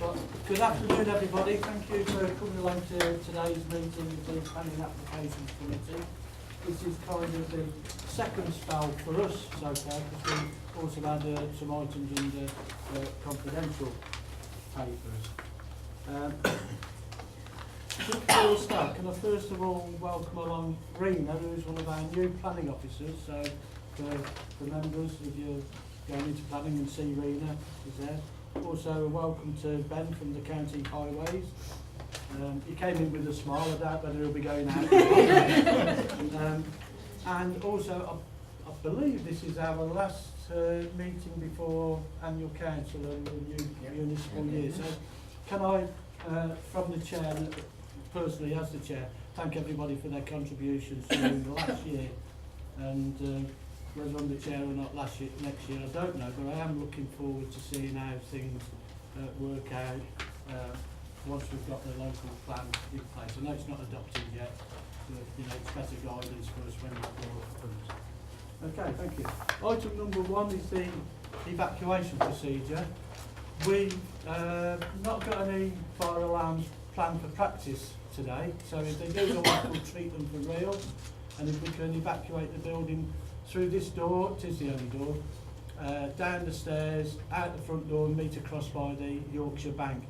Well, good afternoon, everybody. Thank you for coming along to today's meeting of the Planning Applications Committee. This is kind of the second spell for us so far, because we also had some items in the confidential papers. Just before we start, can I first of all welcome along Rena, who is one of our new planning officers. So for members, if you're going into planning and see Rena is there. Also a welcome to Ben from the County Highways. He came in with a smile. I doubt whether he'll be going out. And also I believe this is our last meeting before annual council and the new municipal year. So can I, from the chair, personally as the chair, thank everybody for their contributions during the last year, and whether I'm the chair or not next year I don't know, but I am looking forward to seeing how things work out once we've got the local plan in place. I know it's not adopted yet, but it's better guidance for us when it happens. Okay, thank you. Item number 1 is the evacuation procedure. We've not got any fire alarms planned for practice today, so if they do go off, we'll treat them for real, and if we can evacuate the building through this door, it is the only door, down the stairs, out the front door and meet across by the Yorkshire Bank.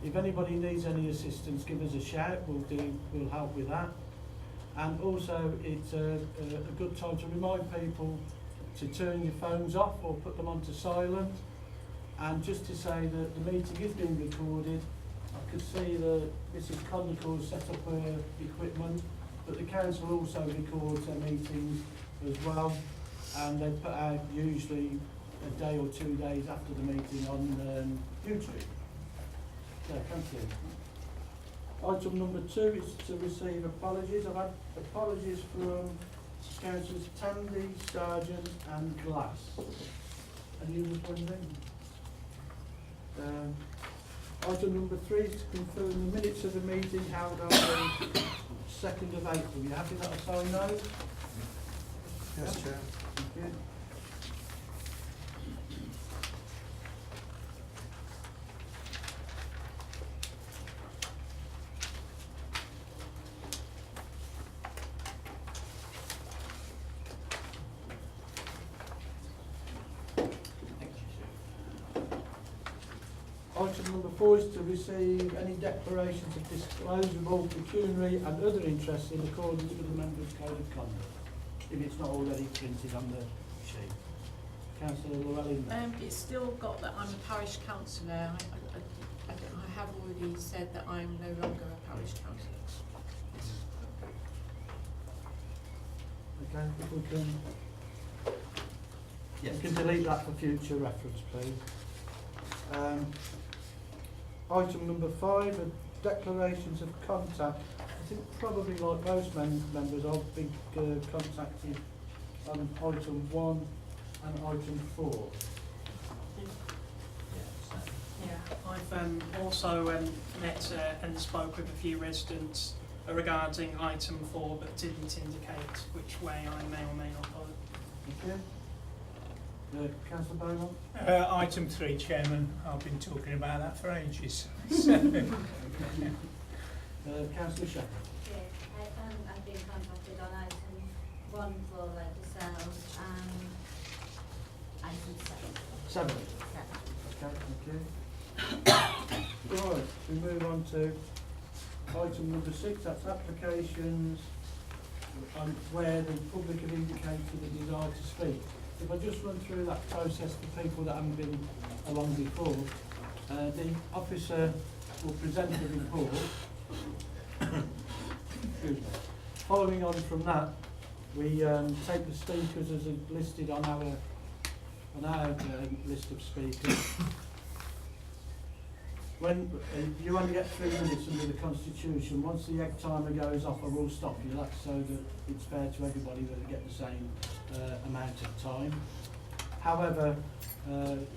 If anybody needs any assistance, give us a shout, we'll help with that. And also it's a good time to remind people to turn your phones off or put them onto silent. And just to say that the meeting is being recorded. I could see that Mrs. Connicall set up her equipment, but the council also records their meetings as well, and they put out usually a day or 2 days after the meeting on YouTube. Yeah, thank you. Item number 2 is to receive apologies. I've had apologies from councillors Tandy, Sargent and Glass. And you responding? Item number 3 is to confirm the minutes of the meeting held on the 2nd of April. You happy that I sign those? Yes, Chair. Thank you. Item number 4 is to receive any declarations of disclosable pecuniary and other interests in accordance with the Members' Code of Conduct, if it's not already printed on the sheet. Councillor Llewellyn. It's still got that I'm a parish councillor. I have already said that I am no longer a parish councillor. Okay, if we can, Yes. we can delete that for future reference, please. Item number 5 are declarations of contact. I think probably like most members, I've been contacted on item 1 and item 4. Yeah, I've also met and spoke with a few residents regarding item 4, but didn't indicate which way I may or may not go. Thank you. Councillor Beaumont? Item 3, Chairman. I've been talking about that for ages. Councillor Shepherd? Yeah, I've been contacted on item 1 for the cells and item 7. 7. Okay, thank you. Right, we move on to item number 6, that's applications where the public have indicated a desire to speak. If I just run through that process for people that haven't been along before, the officer will present the report. Excuse me. Following on from that, we take the speakers as listed on our list of speakers. When you only get 3 minutes under the Constitution, once the egg timer goes off, I will stop you. That's so that it's fair to everybody that they get the same amount of time. However,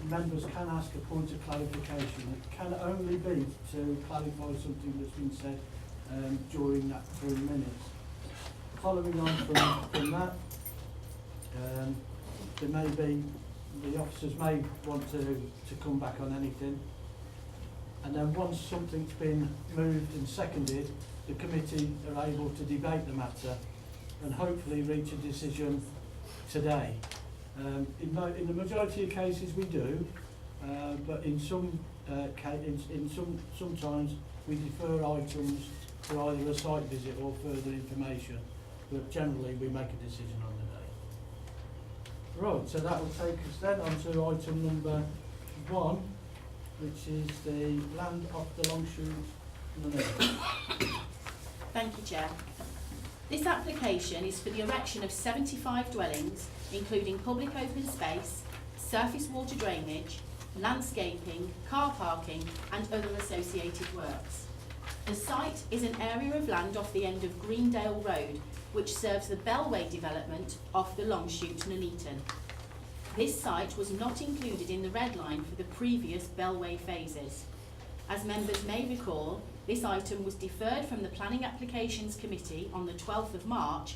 members can ask a point of clarification. It can only be to clarify something that's been said during that 3 minutes. Following on from that, there may be, the officers may want to come back on anything. And and then once something's been moved and seconded, the committee are able to debate the matter and hopefully reach a decision today. In the majority of cases we do, but in some sometimes we defer items for either a site visit or further information, but generally we make a decision on the day. Right, so that will take us then on to item number 1, which is the land off the Longshoot Nuneaton. Thank you, Chair. This application is for the erection of 75 dwellings, including public open space, surface water drainage, landscaping, car parking and other associated works. The site is an area of land off the end of Greendale Road, which serves the Bellway development off the Longshoot Nuneaton. This site was not included in the red line for the previous Bellway phases. As members may recall, this item was deferred from the Planning Applications Committee on the 12th of March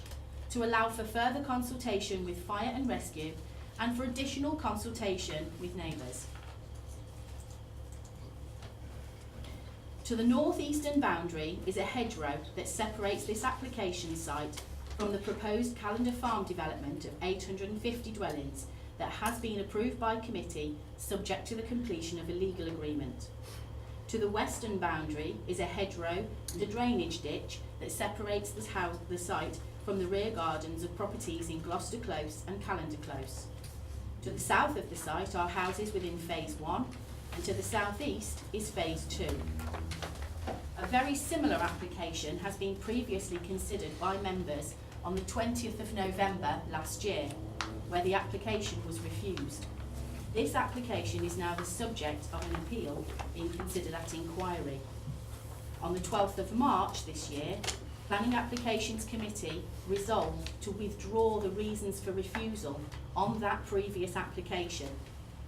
to allow for further consultation with Fire and Rescue and for additional consultation with neighbours. To the north-eastern boundary is a hedgerow that separates this application site from the proposed Calendar Farm development of 850 dwellings that has been approved by committee subject to the completion of a legal agreement. To the western boundary is a hedgerow and a drainage ditch that separates the site from the rear gardens of properties in Gloucester Close and Calendar Close. To the south of the site are houses within Phase 1, and to the southeast is Phase 2. A very similar application has been previously considered by members on the 20th of November last year, where the application was refused. This application is now the subject of an appeal being considered at inquiry. On the 12th of March this year, Planning Applications Committee resolved to withdraw the reasons for refusal on that previous application,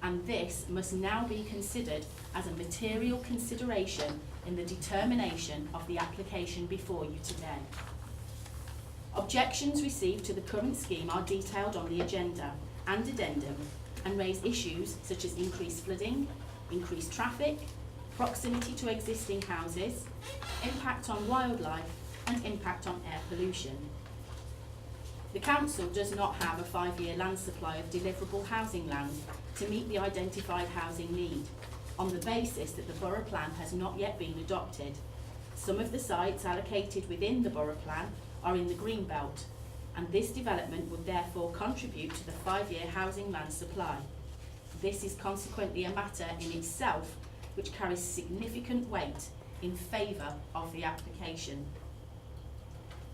and this must now be considered as a material consideration in the determination of the application before you today. Objections received to the current scheme are detailed on the agenda and addendum and raise issues such as increased flooding, increased traffic, proximity to existing houses, impact on wildlife and impact on air pollution. The Council does not have a 5-year land supply of deliverable housing land to meet the identified housing need, on the basis that the Borough Plan has not yet been adopted. Some of the sites allocated within the Borough Plan are in the Green Belt, and this development would therefore contribute to the 5-year housing land supply. This is consequently a matter in itself which carries significant weight in favour of the application.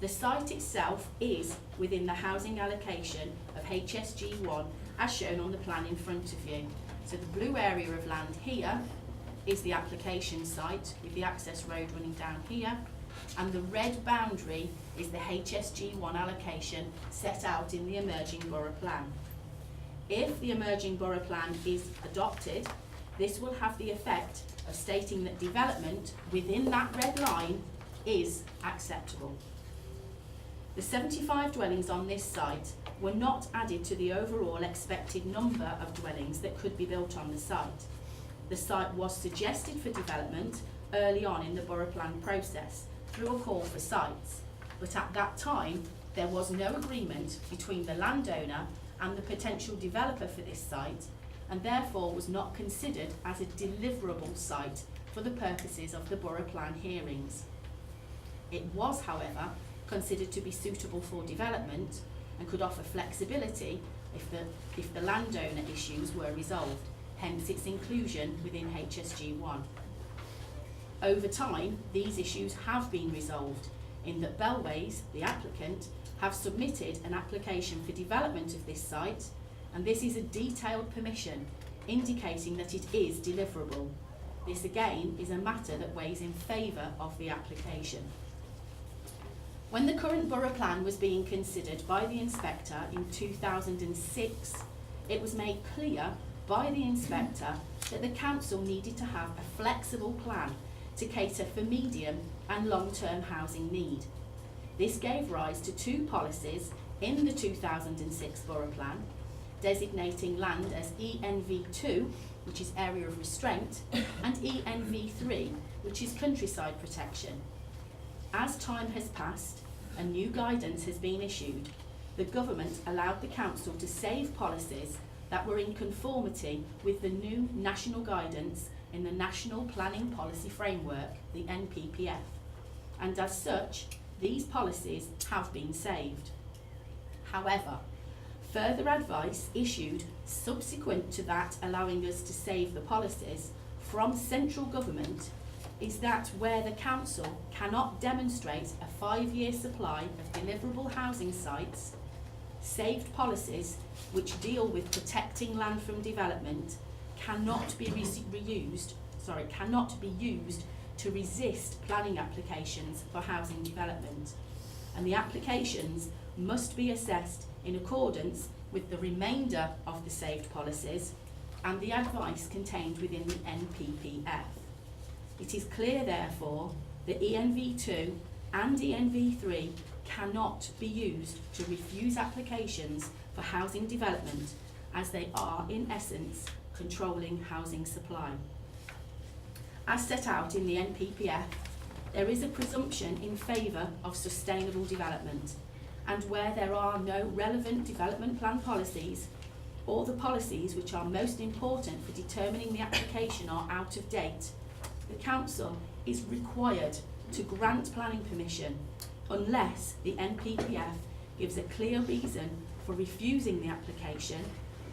The site itself is within the housing allocation of HSG1 as shown on the plan in front of you. So the blue area of land here is the application site with the access road running down here, and the red boundary is the HSG1 allocation set out in the emerging borough plan. If the emerging borough plan is adopted, this will have the effect of stating that development within that red line is acceptable. The 75 dwellings on this site were not added to the overall expected number of dwellings that could be built on the site. The site was suggested for development early on in the borough plan process through a call for sites, but at that time there was no agreement between the landowner and the potential developer for this site, and therefore was not considered as a deliverable site for the purposes of the borough plan hearings. It was, however, considered to be suitable for development and could offer flexibility if the landowner issues were resolved, hence its inclusion within HSG1. Over time, these issues have been resolved in that Bellways, the applicant, have submitted an application for development of this site, and this is a detailed permission indicating that it is deliverable. This again is a matter that weighs in favour of the application. When the current borough plan was being considered by the inspector in 2006, it was made clear by the inspector that the council needed to have a flexible plan to cater for medium and long-term housing need. This gave rise to 2 policies in the 2006 borough plan, designating land as ENV2 which is area of restraint, and ENV3, which is countryside protection. As time has passed and new guidance has been issued, the government allowed the council to save policies that were in conformity with the new national guidance in the National Planning Policy Framework, the NPPF, and as such, these policies have been saved. However, further advice issued subsequent to that allowing us to save the policies from central government is that where the council cannot demonstrate a 5-year supply of deliverable housing sites, saved policies which deal with protecting land from development cannot be used to resist planning applications for housing development, and the applications must be assessed in accordance with the remainder of the saved policies and the advice contained within the NPPF. It is clear, therefore, that ENV2 and ENV3 cannot be used to refuse applications for housing development, as they are, in essence, controlling housing supply. As set out in the NPPF, there is a presumption in favour of sustainable development, and where there are no relevant development plan policies, or the policies which are most important for determining the application are out of date, the council is required to grant planning permission unless the NPPF gives a clear reason for refusing the application,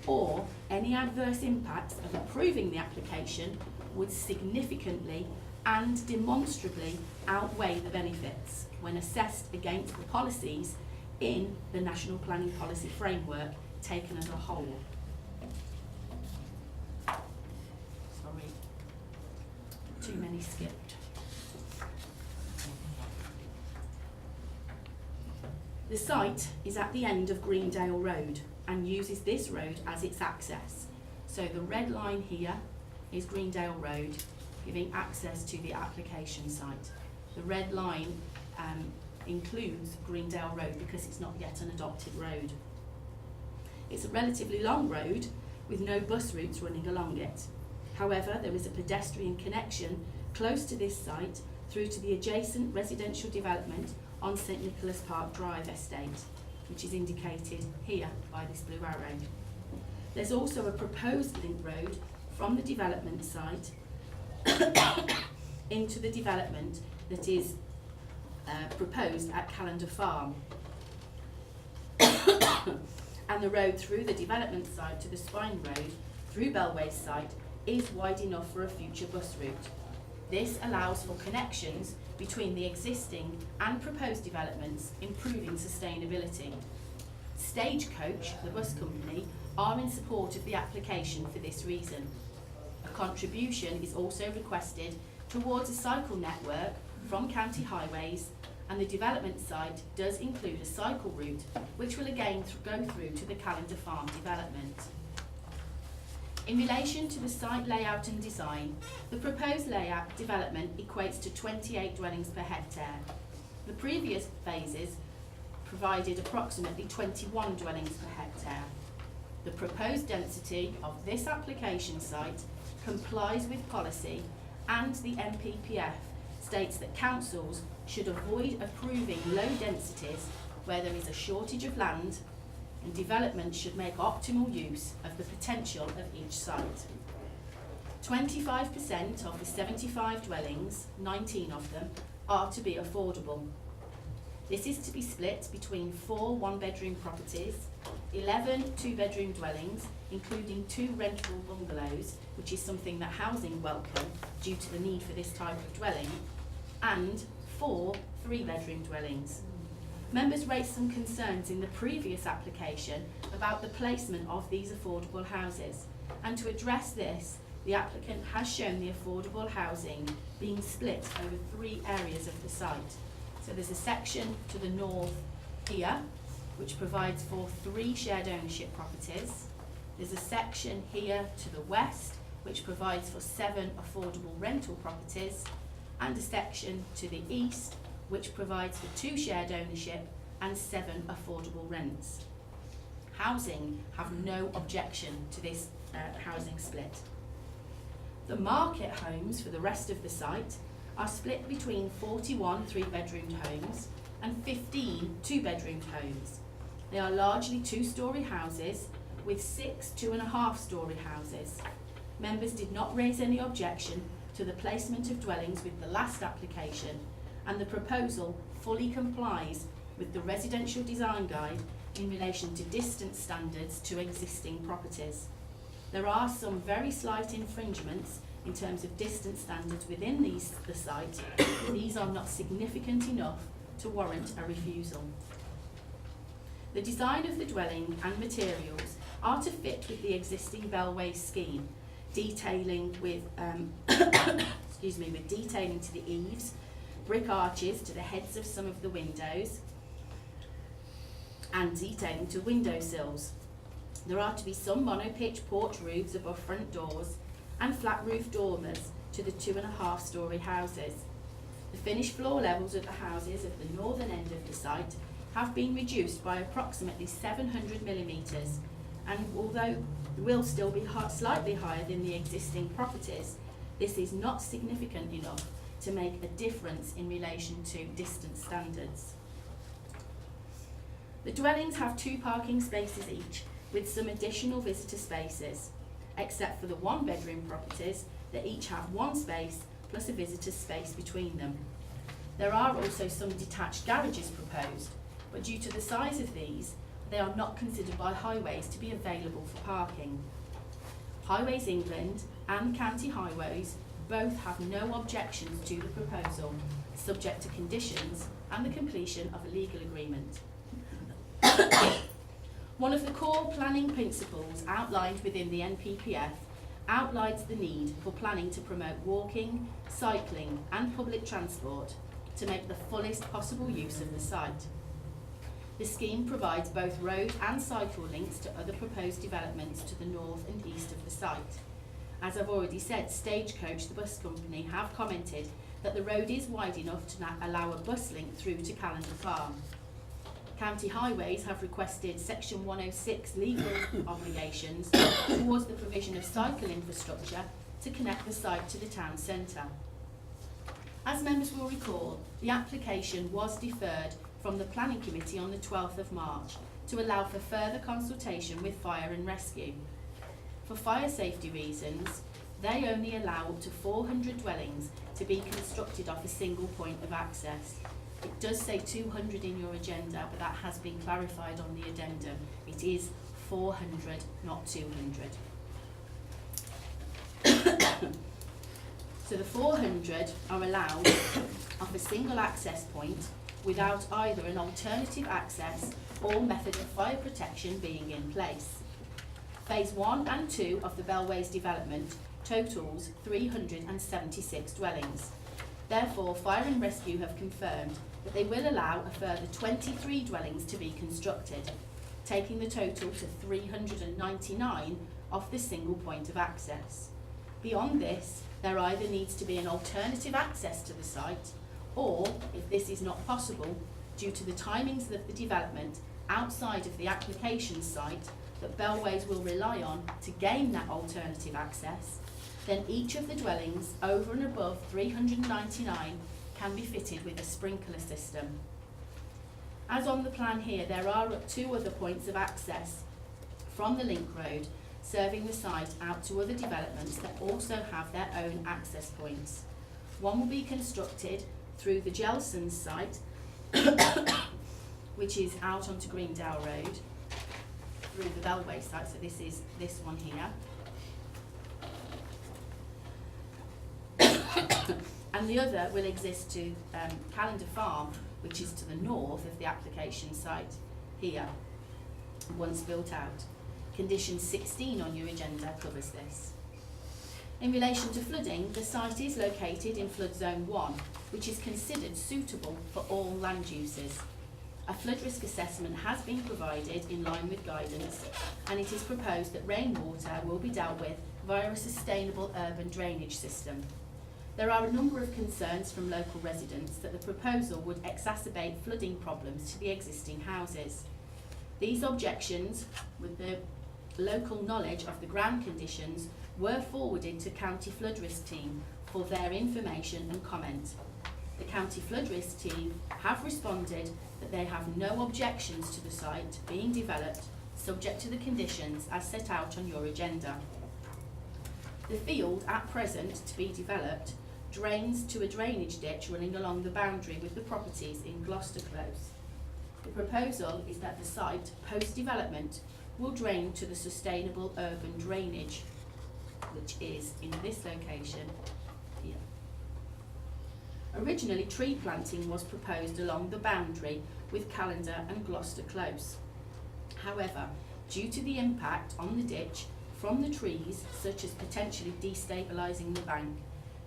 or any adverse impacts of approving the application would significantly and demonstrably outweigh the benefits when assessed against the policies in the National Planning Policy Framework taken as a whole. Sorry, too many skipped. The site is at the end of Greendale Road and uses this road as its access. So the red line here is Greendale Road, giving access to the application site. The red line includes Greendale Road because it's not yet an adopted road. It's a relatively long road with no bus routes running along it. However, there is a pedestrian connection close to this site through to the adjacent residential development on St Nicholas Park Drive estate, which is indicated here by this blue arrow. There's also a proposed link road from the development site into the development that is proposed at Callender Farm. And the road through the development site to the Spine Road through Bellway's site is wide enough for a future bus route. This allows for connections between the existing and proposed developments, improving sustainability. Stagecoach, the bus company, are in support of the application for this reason. A contribution is also requested towards a cycle network from county highways, and the development site does include a cycle route which will again go through to the Callender Farm development. In relation to the site layout and design, the proposed layout development equates to 28 dwellings per hectare. The previous phases provided approximately 21 dwellings per hectare. The proposed density of this application site complies with policy, and the NPPF states that councils should avoid approving low densities where there is a shortage of land, and development should make optimal use of the potential of each site. 25% of the 75 dwellings, 19 of them, are to be affordable. This is to be split between 4 one-bedroom properties, 11 two-bedroom dwellings, including 2 rentable bungalows, which is something that housing welcome due to the need for this type of dwelling, and 4 three-bedroom dwellings. Members raised some concerns in the previous application about the placement of these affordable houses, and to address this, the applicant has shown the affordable housing being split over 3 areas of the site. So there's a section to the north here, which provides for 3 shared ownership properties. There's a section here to the west, which provides for 7 affordable rental properties, and a section to the east, which provides for 2 shared ownership and 7 affordable rents. Housing have no objection to this housing split. The market homes for the rest of the site are split between 41 three-bedroomed homes and 15 two-bedroomed homes. They are largely two-storey houses with 6 2.5-storey houses. Members did not raise any objection to the placement of dwellings with the last application, and the proposal fully complies with the residential design guide in relation to distance standards to existing properties. There are some very slight infringements in terms of distance standards within the site, but these are not significant enough to warrant a refusal. The design of the dwelling and materials are to fit with the existing Bellway scheme, detailing with with detailing to the eaves, brick arches to the heads of some of the windows, and detailing to windowsills. There are to be some monopitch porch roofs above front doors and flat roof dormers to the 2.5-storey houses. The finished floor levels of the houses at the northern end of the site have been reduced by approximately 700 millimetres, and although will still be slightly higher than the existing properties, this is not significant enough to make a difference in relation to distance standards. The dwellings have 2 parking spaces each, with some additional visitor spaces, except for the 1-bedroom properties that each have 1 space plus a visitor space between them. There are also some detached garages proposed, but due to the size of these, they are not considered by Highways to be available for parking. Highways England and County Highways both have no objections to the proposal, subject to conditions and the completion of a legal agreement. One of the core planning principles outlined within the NPPF outlines the need for planning to promote walking, cycling and public transport to make the fullest possible use of the site. The scheme provides both road and cycle links to other proposed developments to the north and east of the site. As I've already said, Stagecoach, the bus company, have commented that the road is wide enough to allow a bus link through to Calendar Farm. County Highways have requested Section 106 legal obligations towards the provision of cycle infrastructure to connect the site to the town centre. As members will recall, the application was deferred from the Planning Committee on the 12th of March to allow for further consultation with Fire and Rescue. For fire safety reasons, they only allow up to 400 dwellings to be constructed off a single point of access. It does say 200 in your agenda, but that has been clarified on the addendum. It is 400, not 200. So the 400 are allowed off a single access point without either an alternative access or method of fire protection being in place. Phase 1 and 2 of the Bellways development totals 376 dwellings. Therefore, Fire and Rescue have confirmed that they will allow a further 23 dwellings to be constructed, taking the total to 399 off the single point of access. Beyond this, there either needs to be an alternative access to the site, or, if this is not possible, due to the timings of the development outside of the application site that Bellways will rely on to gain that alternative access, then each of the dwellings over and above 399 can be fitted with a sprinkler system. As on the plan here, there are 2 other points of access from the link road serving the site out to other developments that also have their own access points. One will be constructed through the Gelson's site, which is out onto Greendale Road, through the Bellway site, so this is this one here. And the other will exist to Calendar Farm, which is to the north of the application site here, once built out. Condition 16 on your agenda covers this. In relation to flooding, the site is located in flood zone 1, which is considered suitable for all land uses. A flood risk assessment has been provided in line with guidance, and it is proposed that rainwater will be dealt with via a sustainable urban drainage system. There are a number of concerns from local residents that the proposal would exacerbate flooding problems to the existing houses. These objections, with the local knowledge of the ground conditions were forwarded to County Flood Risk Team for their information and comment. The County Flood Risk Team have responded that they have no objections to the site being developed subject to the conditions as set out on your agenda. The field at present to be developed drains to a drainage ditch running along the boundary with the properties in Gloucester Close. The proposal is that the site, post-development, will drain to the sustainable urban drainage, which is in this location here. Originally, tree planting was proposed along the boundary with Callender and Gloucester Close. However, due to the impact on the ditch from the trees, such as potentially destabilising the bank,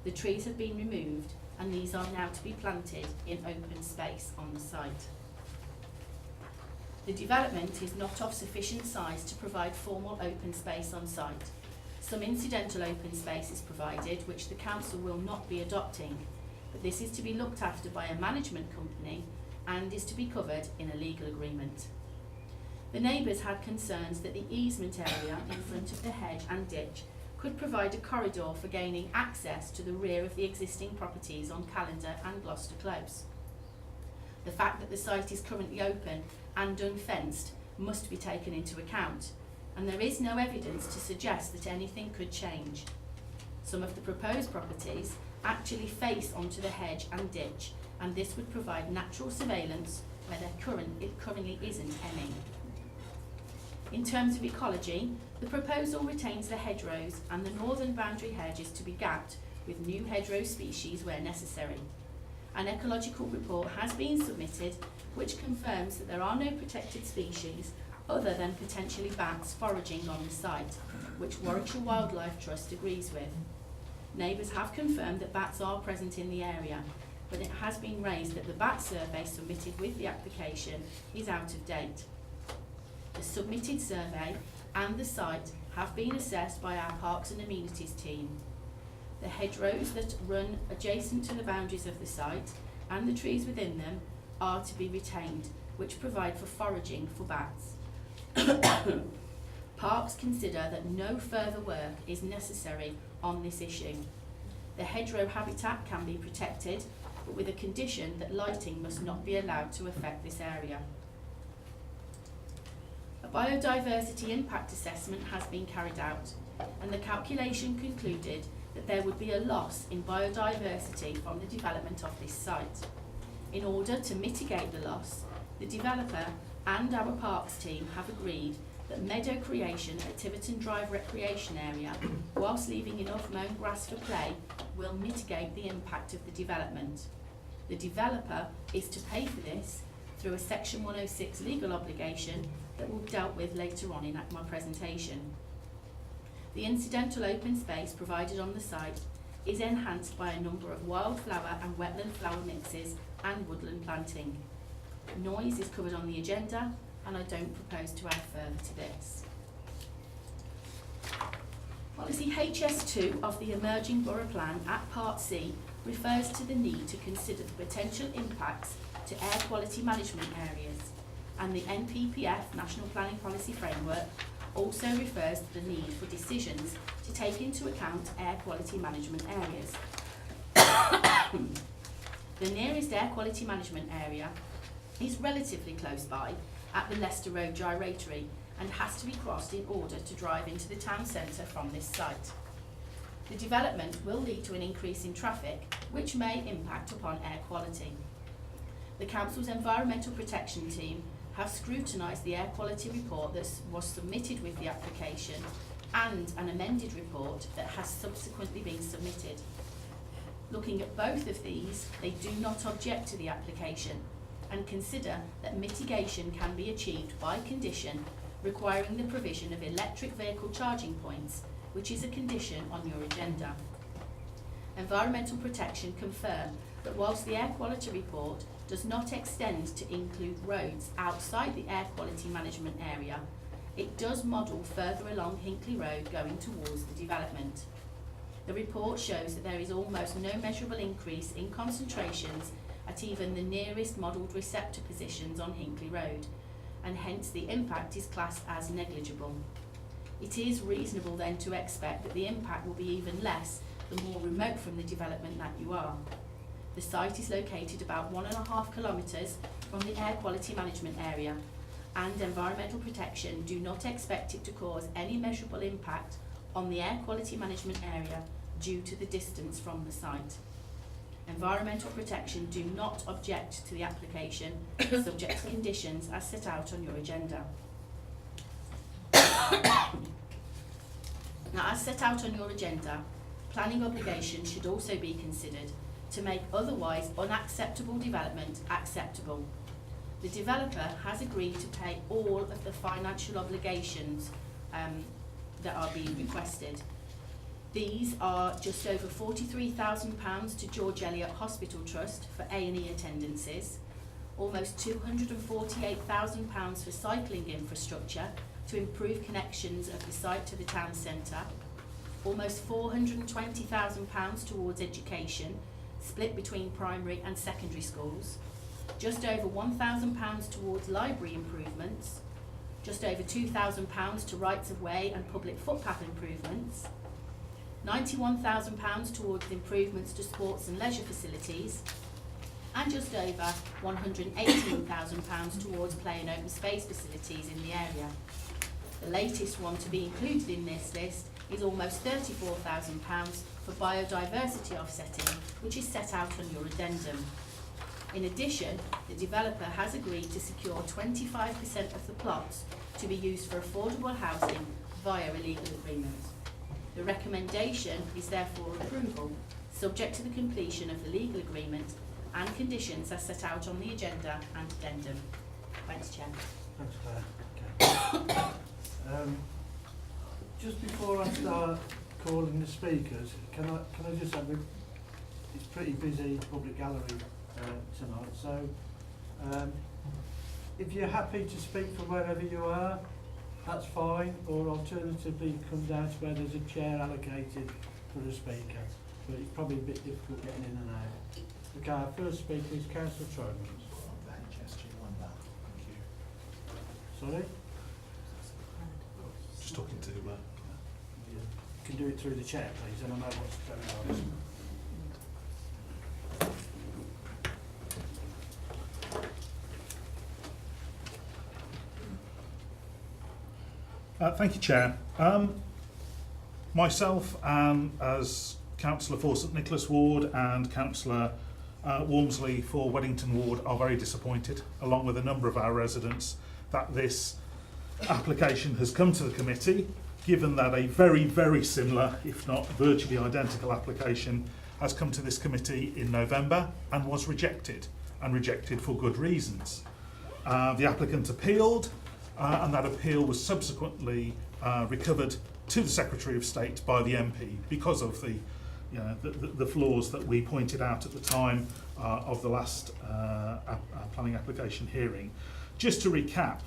the trees have been removed and these are now to be planted in open space on the site. The development is not of sufficient size to provide formal open space on site. Some incidental open space is provided, which the council will not be adopting, but this is to be looked after by a management company and is to be covered in a legal agreement. The neighbours had concerns that the easement area in front of the hedge and ditch could provide a corridor for gaining access to the rear of the existing properties on Callender and Gloucester Close. The fact that the site is currently open and unfenced must be taken into account, and there is no evidence to suggest that anything could change. Some of the proposed properties actually face onto the hedge and ditch, and this would provide natural surveillance where it currently isn't any. In terms of ecology, the proposal retains the hedgerows and the northern boundary hedge is to be gapped with new hedgerow species where necessary. An ecological report has been submitted which confirms that there are no protected species other than potentially bats foraging on the site, which Warwickshire Wildlife Trust agrees with. Neighbours have confirmed that bats are present in the area, but it has been raised that the bat survey submitted with the application is out of date. The submitted survey and the site have been assessed by our Parks and Amenities team. The hedgerows that run adjacent to the boundaries of the site and the trees within them are to be retained, which provide for foraging for bats. Parks consider that no further work is necessary on this issue. The hedgerow habitat can be protected, but with a condition that lighting must not be allowed to affect this area. A biodiversity impact assessment has been carried out, and the calculation concluded that there would be a loss in biodiversity from the development of this site. In order to mitigate the loss, the developer and our parks team have agreed that meadow creation at Tiverton Drive recreation area, whilst leaving enough mown grass for play, will mitigate the impact of the development. The developer is to pay for this through a Section 106 legal obligation that will be dealt with later on in my presentation. The incidental open space provided on the site is enhanced by a number of wildflower and wetland flower mixes and woodland planting. Noise is covered on the agenda, and I don't propose to add further to this. Policy HS2 of the Emerging Borough Plan at Part C refers to the need to consider the potential impacts to air quality management areas, and the NPPF National Planning Policy Framework also refers to the need for decisions to take into account air quality management areas. The nearest air quality management area is relatively close by at the Leicester Road Gyratory and has to be crossed in order to drive into the town centre from this site. The development will lead to an increase in traffic, which may impact upon air quality. The Council's Environmental Protection Team have scrutinised the air quality report that was submitted with the application and an amended report that has subsequently been submitted. Looking at both of these, they do not object to the application and consider that mitigation can be achieved by condition requiring the provision of electric vehicle charging points, which is a condition on your agenda. Environmental Protection confirm that whilst the air quality report does not extend to include roads outside the air quality management area, it does model further along Hinckley Road going towards the development. The report shows that there is almost no measurable increase in concentrations at even the nearest modelled receptor positions on Hinckley Road, and hence the impact is classed as negligible. it is reasonable then to expect that the impact will be even less the more remote from the development that you are. The site is located about 1.5 kilometres from the air quality management area, and environmental protection do not expect it to cause any measurable impact on the air quality management area due to the distance from the site. Environmental protection do not object to the application, subject to conditions as set out on your agenda. Now, as set out on your agenda, planning obligations should also be considered to make otherwise unacceptable development acceptable. The developer has agreed to pay all of the financial obligations that are being requested. These are just over £43,000 to George Eliot Hospital Trust for A&E attendances, almost £248,000 for cycling infrastructure to improve connections of the site to the town centre, almost £420,000 towards education, split between primary and secondary schools, just over £1,000 towards library improvements, just over £2,000 to rights of way and public footpath improvements, £91,000 towards improvements to sports and leisure facilities, and just over £118,000 towards play and open space facilities in the area. The latest one to be included in this list is almost £34,000 for biodiversity offsetting, which is set out on your addendum. In addition, the developer has agreed to secure 25% of the plots to be used for affordable housing via a legal agreement. The recommendation is therefore approval, subject to the completion of the legal agreement and conditions as set out on the agenda and addendum. Thanks, Chair. Thanks, Claire. Okay. Just before I start calling the speakers, can I just have it's pretty busy public gallery tonight, so if you're happy to speak from wherever you are, that's fine, or alternatively come down to where there's a chair allocated for a speaker, but it's probably a bit difficult getting in and out. Okay, our first speaker is Councillor Tromans. Sorry? Just talking to You can do it through the chair, please, and I know what's going on. Thank you, Chair. Myself as Councillor for St Nicholas Ward and Councillor Walmsley for Weddington Ward are very disappointed, along with a number of our residents, that this application has come to the committee, given that a very, very similar, if not virtually identical application has come to this committee in November and was rejected, and rejected for good reasons. The applicant appealed, and that appeal was subsequently recovered to the Secretary of State by the MP because of the flaws that we pointed out at the time of the last planning application hearing. Just to recap,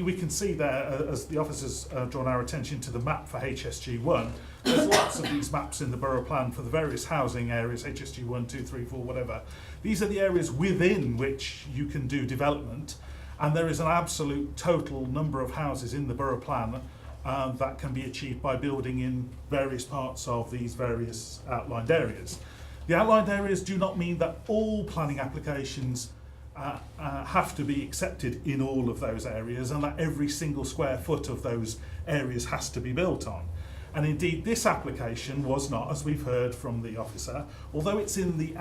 we can see there, as the officers drawn our attention to the map for HSG1, there's lots of these maps in the borough plan for the various housing areas, HSG1, 2, 3, 4, whatever. These are the areas within which you can do development, and there is an absolute total number of houses in the borough plan that can be achieved by building in various parts of these various outlined areas. The outlined areas do not mean that all planning applications have to be accepted in all of those areas, and that every single square foot of those areas has to be built on. And indeed, this application was not, as we've heard from the officer, although it's in the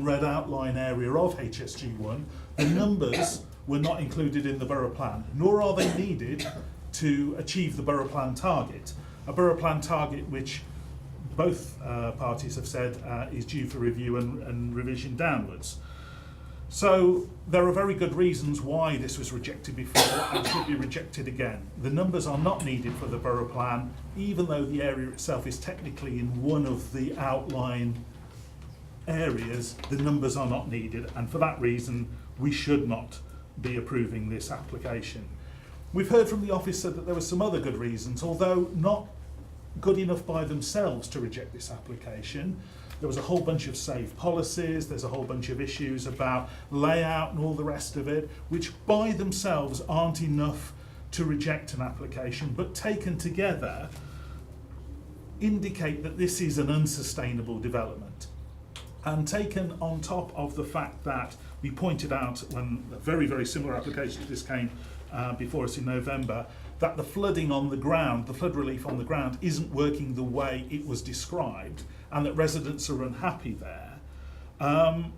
red outline area of HSG1, the numbers were not included in the borough plan, nor are they needed to achieve the borough plan target. A borough plan target which both parties have said is due for review and revision downwards. So there are very good reasons why this was rejected before and should be rejected again. The numbers are not needed for the borough plan, even though the area itself is technically in one of the outline areas. The numbers are not needed, and for that reason we should not be approving this application. We've heard from the officer that there were some other good reasons, although not good enough by themselves to reject this application. There was a whole bunch of safe policies, there's a whole bunch of issues about layout and all the rest of it, which by themselves aren't enough to reject an application, but taken together indicate that this is an unsustainable development. And taken on top of the fact that we pointed out when a very, very similar application to this came before us in November, that the flooding on the ground, the flood relief on the ground, isn't working the way it was described, and that residents are unhappy there.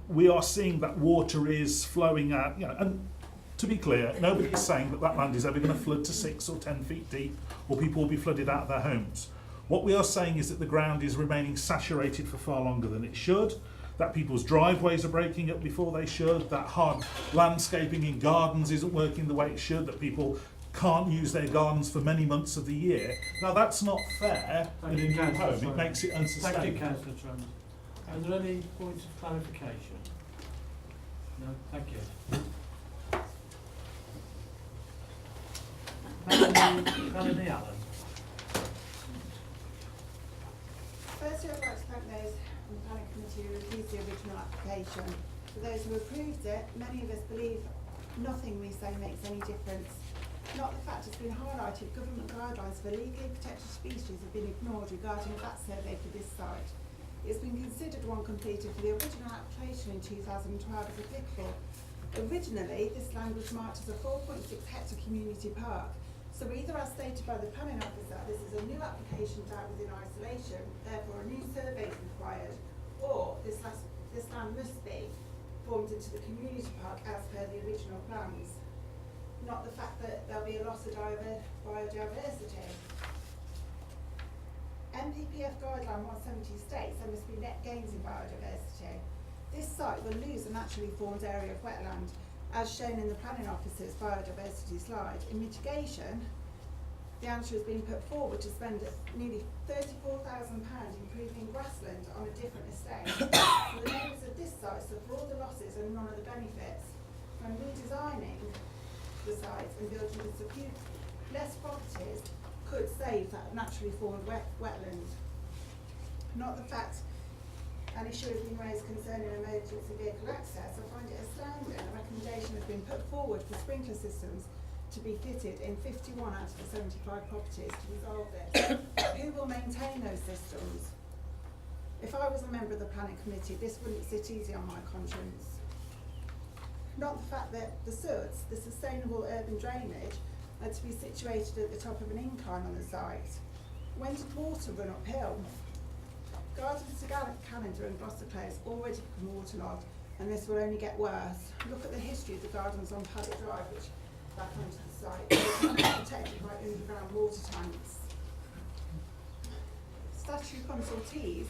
We are seeing that water is flowing out, and to be clear, nobody is saying that that land is ever going to flood to 6 or 10 feet deep, or people will be flooded out of their homes. What we are saying is that the ground is remaining saturated for far longer than it should, that people's driveways are breaking up before they should, that hard landscaping in gardens isn't working the way it should, that people can't use their gardens for many months of the year. Now that's not fair in a new home, it makes it unsustainable. Thank you, Councillor Trent. Are there any points of clarification? No, thank you. Melanie Allen. Firstly, I'd like to thank those on the planning committee who refused the original application. For those who approved it, many of us believe nothing we say makes any difference. Not the fact it's been highlighted, government guidelines for legally protected species have been ignored regarding that survey for this site. It's been considered one completed for the original application in 2012 as applicable. Originally, this land was marked as a 4.6 hectare community park. So either as stated by the planning officer, this is a new application dealt with in isolation, therefore a new survey is required, or this land must be formed into the community park as per the original plans. Not the fact that there'll be a loss of biodiversity. NPPF guideline 170 states there must be net gains in biodiversity. This site will lose a naturally formed area of wetland, as shown in the planning officer's biodiversity slide. In mitigation, the answer has been put forward to spend nearly £34,000 improving grassland on a different estate. For the neighbours of this site suffer all the losses and none of the benefits. When redesigning the sites and building just a few less properties could save that naturally formed wetland. Not the fact an issue has been raised concerning emergency vehicle access. I find it astounding a recommendation has been put forward for sprinkler systems to be fitted in 51 out of the 75 properties to resolve this. Who will maintain those systems? If I was a member of the planning committee, this wouldn't sit easy on my conscience. Not the fact that the SUDs, the sustainable urban drainage, are to be situated at the top of an incline on the site. When did water run uphill? Gardens to Calendar and Gloucester Place already become waterlogged, and this will only get worse. Look at the history of the gardens on Paddock Drive, which back onto the site, they're protected by underground water tanks. Statutory consultees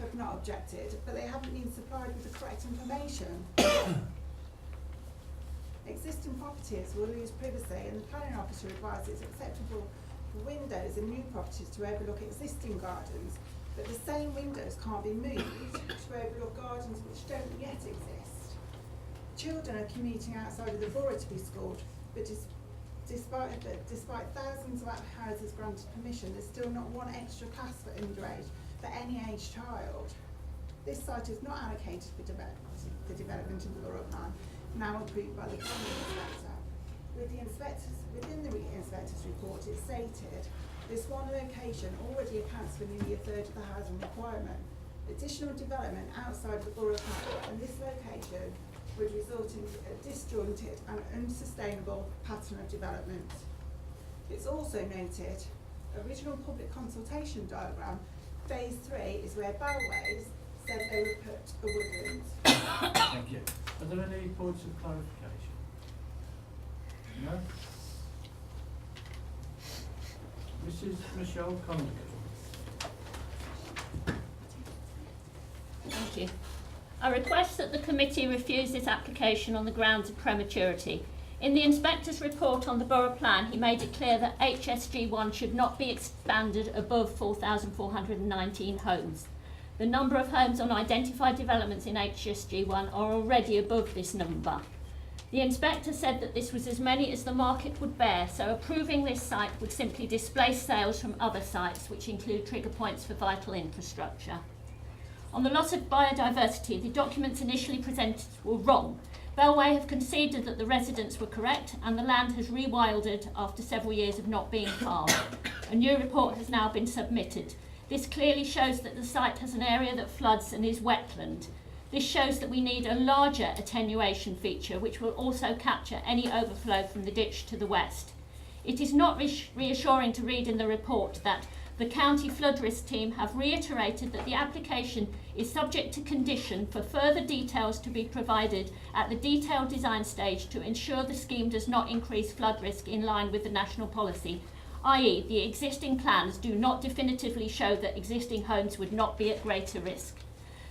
have not objected, but they haven't been supplied with the correct information. Existing properties will lose privacy, and the planning officer advises it's acceptable for windows in new properties to overlook existing gardens, but the same windows can't be moved to overlook gardens which don't yet exist. Children are commuting outside of the borough to be schooled, but despite thousands of houses granted permission, there's still not one extra class for underage for any age child. This site is not allocated for development in the borough plan, now approved by the planning inspector. Within the inspector's report, it's stated this one location already accounts for nearly a third of the housing requirement. Additional development outside the borough plan and this location would result in a disjointed and unsustainable pattern of development. It's also noted, original public consultation diagram, phase 3 is where Bellways said they would put a woodland. Thank you. Are there any points of clarification? No? Mrs. Michelle Conley. Thank you. I request that the committee refuse this application on the grounds of prematurity. In the inspector's report on the borough plan, he made it clear that HSG1 should not be expanded above 4,419 homes. The number of homes on identified developments in HSG1 are already above this number. The inspector said that this was as many as the market would bear, so approving this site would simply displace sales from other sites, which include trigger points for vital infrastructure. On the loss of biodiversity, the documents initially presented were wrong. Bellway have conceded that the residents were correct and the land has rewilded after several years of not being farmed. A new report has now been submitted. This clearly shows that the site has an area that floods and is wetland. This shows that we need a larger attenuation feature which will also capture any overflow from the ditch to the west. It is not reassuring to read in the report that the county flood risk team have reiterated that the application is subject to condition for further details to be provided at the detailed design stage to ensure the scheme does not increase flood risk in line with the national policy, i.e. the existing plans do not definitively show that existing homes would not be at greater risk.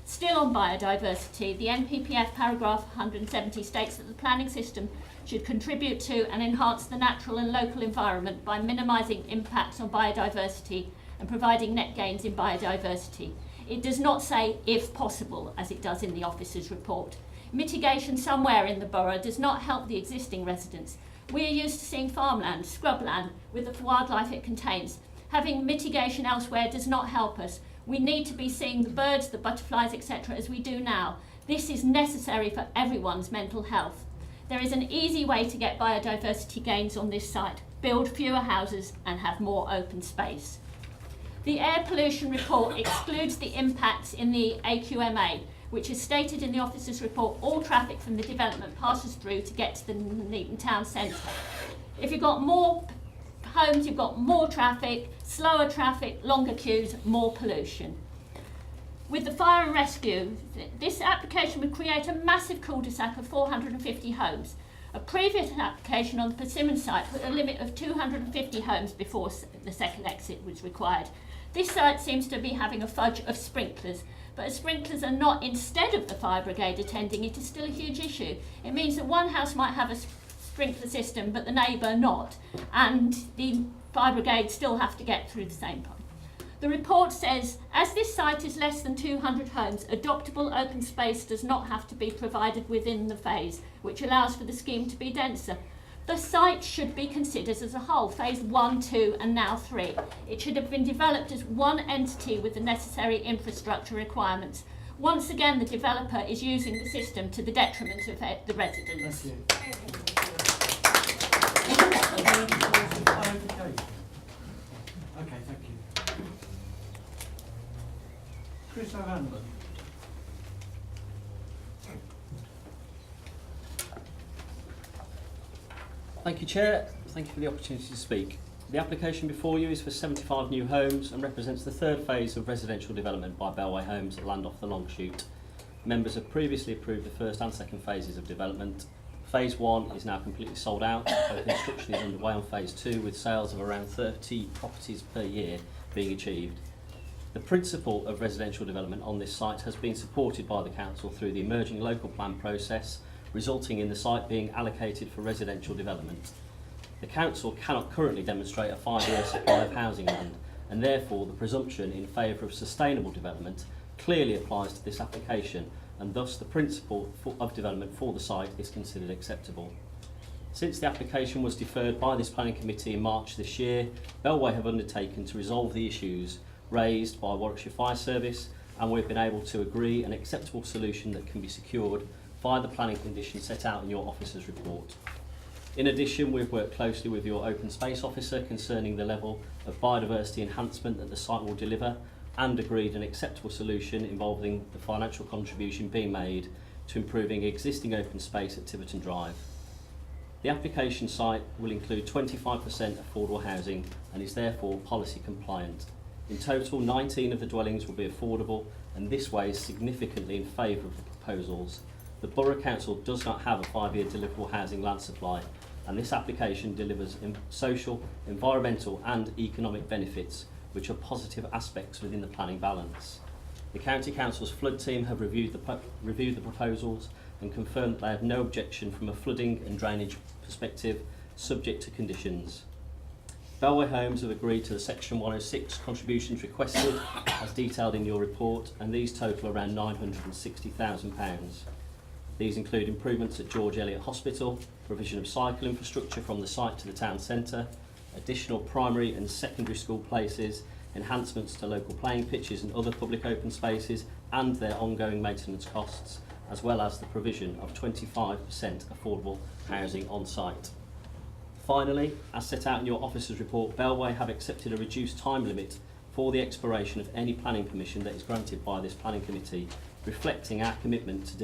Still on biodiversity, the NPPF paragraph 170 states that the planning system should contribute to and enhance the natural and local environment by minimising impacts on biodiversity and providing net gains in biodiversity. It does not say if possible, as it does in the officer's report. Mitigation somewhere in the borough does not help the existing residents. We are used to seeing farmland, scrubland, with the wildlife it contains. Having mitigation elsewhere does not help us. We need to be seeing the birds, the butterflies, etc. as we do now. This is necessary for everyone's mental health. There is an easy way to get biodiversity gains on this site. Build fewer houses and have more open space. The air pollution report excludes the impacts in the AQMA, which is stated in the officer's report, all traffic from the development passes through to get to the Nuneaton town centre. If you've got more homes, you've got more traffic, slower traffic, longer queues, more pollution. With the fire and rescue, this application would create a massive cul-de-sac of 450 homes. A previous application on the Persimmon site put a limit of 250 homes before the second exit was required. This site seems to be having a fudge of sprinklers, but as sprinklers are not instead of the fire brigade attending, it is still a huge issue. It means that one house might have a sprinkler system but the neighbour not, and the fire brigade still have to get through the same point. The report says, as this site is less than 200 homes, adoptable open space does not have to be provided within the phase, which allows for the scheme to be denser. The site should be considered as a whole, phase 1, 2 and now 3. It should have been developed as one entity with the necessary infrastructure requirements. Once again, the developer is using the system to the detriment of the residents. Thank you. Are there any points of clarification? Okay, thank you. Chris O'Hanlon. Thank you, Chair. Thank you for the opportunity to speak. The application before you is for 75 new homes and represents the third phase of residential development by Bellway Homes at Land Off the Long Shoot. Members have previously approved the first and second phases of development. Phase 1 is now completely sold out, and construction is underway on Phase 2 with sales of around 30 properties per year being achieved. The principle of residential development on this site has been supported by the Council through the emerging local plan process, resulting in the site being allocated for residential development. The Council cannot currently demonstrate a 5-year supply of housing land, and therefore the presumption in favour of sustainable development clearly applies to this application, and thus the principle of development for the site is considered acceptable. Since the application was deferred by this planning committee in March this year, Bellway have undertaken to resolve the issues raised by Warwickshire Fire Service, and we've been able to agree an acceptable solution that can be secured via the planning conditions set out in your officer's report. In addition, we've worked closely with your open space officer concerning the level of biodiversity enhancement that the site will deliver, and agreed an acceptable solution involving the financial contribution being made to improving existing open space at Tiverton Drive. The application site will include 25% affordable housing and is therefore policy compliant. In total, 19 of the dwellings will be affordable, and this weighs significantly in favour of the proposals. The Borough Council does not have a 5-year deliverable housing land supply, and this application delivers social, environmental and economic benefits, which are positive aspects within the planning balance. The County Council's flood team have reviewed the proposals and confirmed that they have no objection from a flooding and drainage perspective, subject to conditions. Bellway Homes have agreed to the Section 106 contributions requested, as detailed in your report, and these total around £960,000. These include improvements at George Eliot Hospital, provision of cycle infrastructure from the site to the town centre, additional primary and secondary school places, enhancements to local playing pitches and other public open spaces, and their ongoing maintenance costs, as well as the provision of 25% affordable housing on site. Finally, as set out in your officer's report, Bellway have accepted a reduced time limit for the expiration of any planning permission that is granted by this planning committee, reflecting our commitment to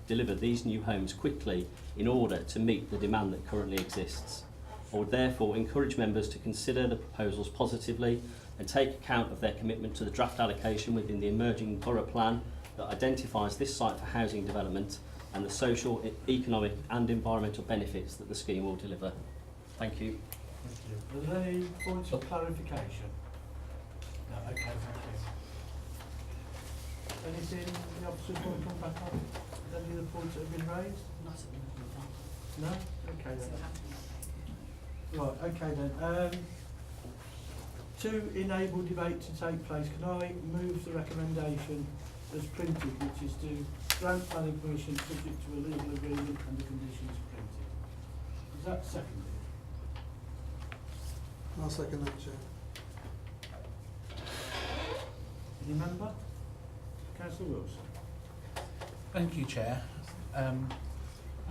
deliver these new homes quickly in order to meet the demand that currently exists. I would therefore encourage members to consider the proposals positively and take account of their commitment to the draft allocation within the emerging borough plan that identifies this site for housing development and the social, economic and environmental benefits that the scheme will deliver. Thank you. Are there any points of clarification? No, okay, thank you. Anything the officers want to come back on? Any of the points that have been raised? Not at the moment. No? Okay then. Right, okay then. To enable debate to take place, can I move the recommendation as printed, which is to grant planning permission subject to a legal agreement and the conditions printed? Is that seconded? I'll second that, Chair. Any member? Councillor Wilson. Thank you, Chair. I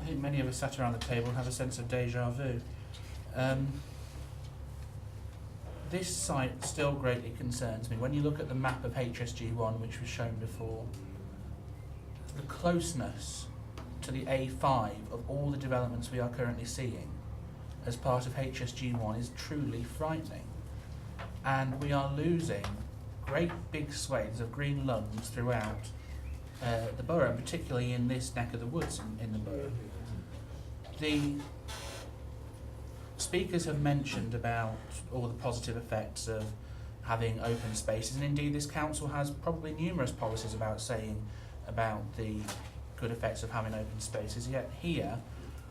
think many of us sat around the table have a sense of deja vu. This site still greatly concerns me. When you look at the map of HSG1, which was shown before, the closeness to the A5 of all the developments we are currently seeing as part of HSG1 is truly frightening. And we are losing great big swathes of green lungs throughout the borough, particularly in this neck of the woods in the borough. The speakers have mentioned about all the positive effects of having open spaces, and indeed this council has probably numerous policies about saying about the good effects of having open spaces, yet here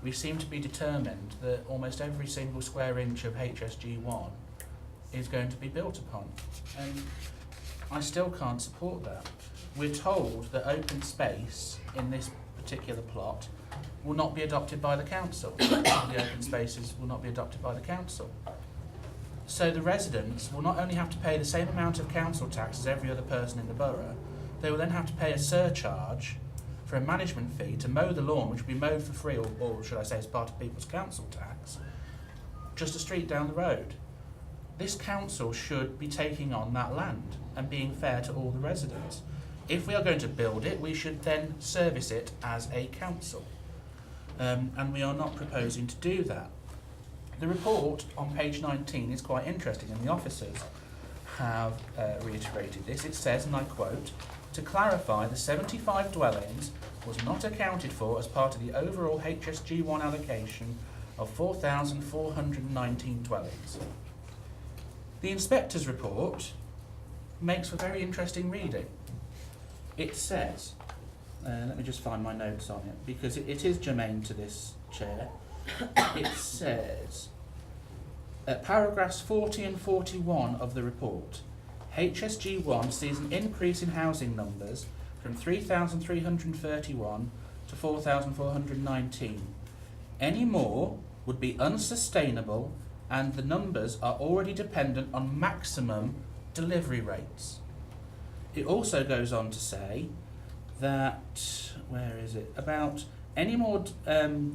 we seem to be determined that almost every single square inch of HSG1 is going to be built upon, and I still can't support that. We're told that open space in this particular plot will not be adopted by the council. The open spaces will not be adopted by the council. So the residents will not only have to pay the same amount of council tax as every other person in the borough, they will then have to pay a surcharge for a management fee to mow the lawn, which will be mowed for free, or should I say as part of people's council tax, just a street down the road. This council should be taking on that land and being fair to all the residents. If we are going to build it, we should then service it as a council. And we are not proposing to do that. The report on page 19 is quite interesting, and the officers have reiterated this. It says, and I quote, "To clarify, the 75 dwellings was not accounted for as part of the overall HSG1 allocation of 4,419 dwellings." The inspector's report makes for very interesting reading. It says, let me just find my notes on it, because it is germane to this, Chair. It says, paragraphs 40 and 41 of the report, HSG1 sees an increase in housing numbers from 3,331 to 4,419. Any more would be unsustainable, and the numbers are already dependent on maximum delivery rates. It also goes on to say that, where is it, about any more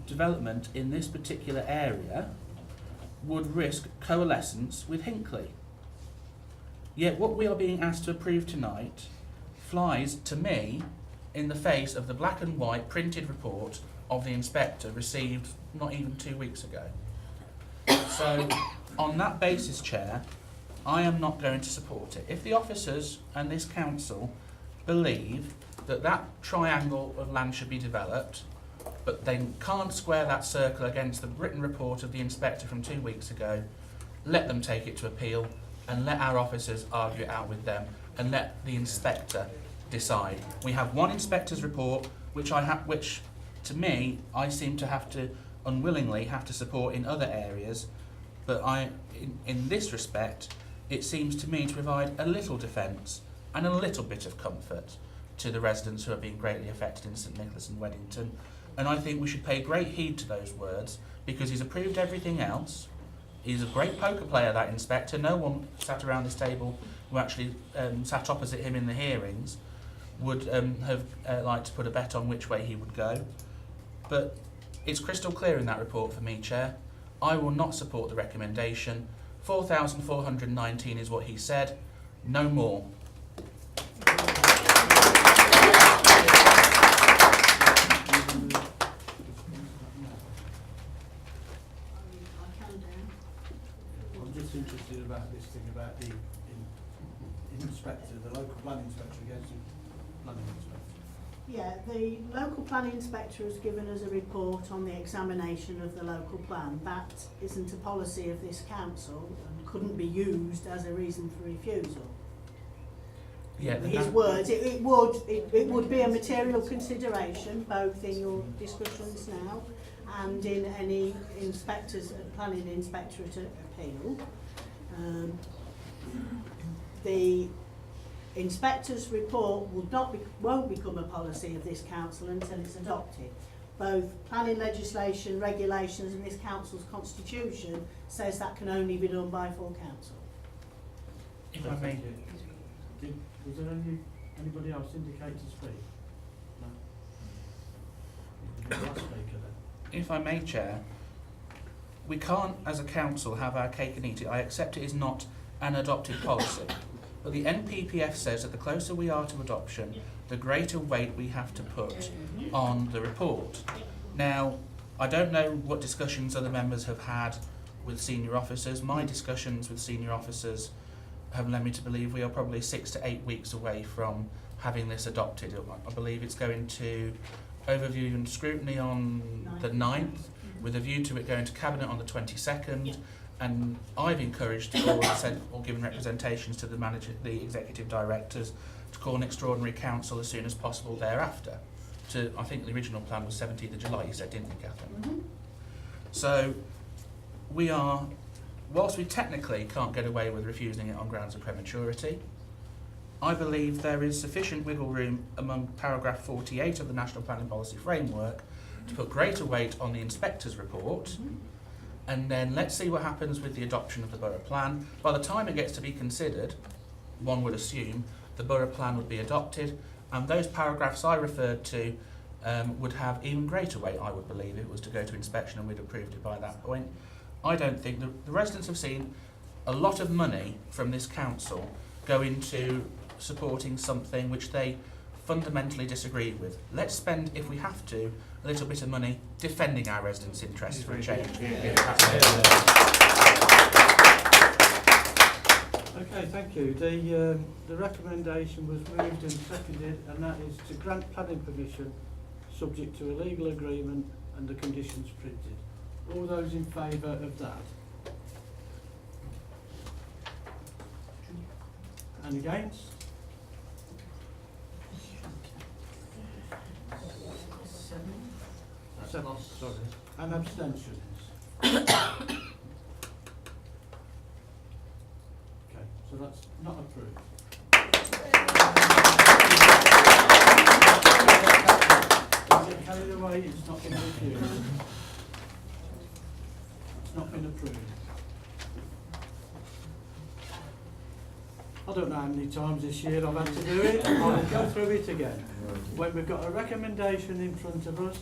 development in this particular area would risk coalescence with Hinckley. Yet what we are being asked to approve tonight flies, to me, in the face of the black and white printed report of the inspector received not even 2 weeks ago. So, on that basis, Chair, I am not going to support it. If the officers and this council believe that that triangle of land should be developed, but they can't square that circle against the written report of the inspector from 2 weeks ago, let them take it to appeal, and let our officers argue it out with them, and let the inspector decide. We have one inspector's report, which to me, I seem to have to unwillingly have to support in other areas, but in this respect, it seems to me to provide a little defence and a little bit of comfort to the residents who are being greatly affected in St Nicholas and Weddington. And I think we should pay great heed to those words, because he's approved everything else. He's a great poker player, that inspector. No one sat around this table who actually sat opposite him in the hearings would have liked to put a bet on which way he would go. But it's crystal clear in that report for me, Chair. I will not support the recommendation. 4,419 is what he said, no more. I'm just interested about this thing about the inspector, the local planning inspector against the planning inspector. Yeah, the local planning inspector has given us a report on the examination of the local plan. That isn't a policy of this council and couldn't be used as a reason for refusal. Yeah, His words, it would be a material consideration both in your discussions now and in any inspector's planning inspectorate appeal. The inspector's report won't become a policy of this council until it's adopted. Both planning legislation, regulations and this council's constitution says that can only be done by full council. If I may. Was there anybody else indicate to speak? No? Last speaker then. If I may, Chair, we can't, as a council, have our cake and eat it. I accept it is not an adopted policy. But the NPPF says that the closer we are to adoption, the greater weight we have to put on the report. Now, I don't know what discussions other members have had with senior officers. My discussions with senior officers have led me to believe we are probably 6 to 8 weeks away from having this adopted. I believe it's going to overview and scrutiny on the 9th, with a view to it going to Cabinet on the 22nd. And I've encouraged or given representations to the executive directors to call an extraordinary council as soon as possible thereafter. I think the original plan was 17th of July, you said, didn't you, Catherine? Mm-hmm. So we are, whilst we technically can't get away with refusing it on grounds of prematurity, I believe there is sufficient wiggle room among paragraph 48 of the National Planning Policy Framework to put greater weight on the inspector's report. And then let's see what happens with the adoption of the borough plan. By the time it gets to be considered, one would assume the borough plan would be adopted, and those paragraphs I referred to would have even greater weight, I would believe, if it was to go to inspection and we'd approved it by that point. I don't think the residents have seen a lot of money from this council go into supporting something which they fundamentally disagree with. Let's spend, if we have to, a little bit of money defending our residents' interests for a change. Okay, thank you. The recommendation was moved and seconded, and that is to grant planning permission subject to a legal agreement and the conditions printed. All those in favour of that? And against? Seven, sorry. And abstentions? Okay, so that's not approved. Is it carried away? It's not been refused. It's not been approved. I don't know how many times this year I've had to do it. I'll go through it again. When we've got a recommendation in front of us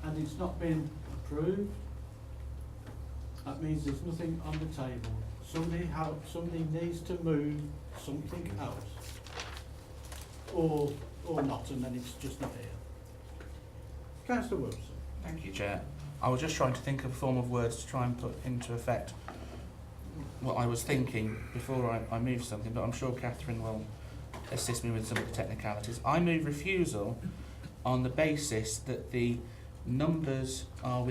and it's not been approved, that means there's nothing on the table. Somebody needs to move something else, or not, and then it's just not here. Councillor Wilson. Thank you, Chair. I was just trying to think of a form of words to try and put into effect what I was thinking before I move something, but I'm sure Catherine will assist me with some of the technicalities. I move refusal on the basis that the numbers are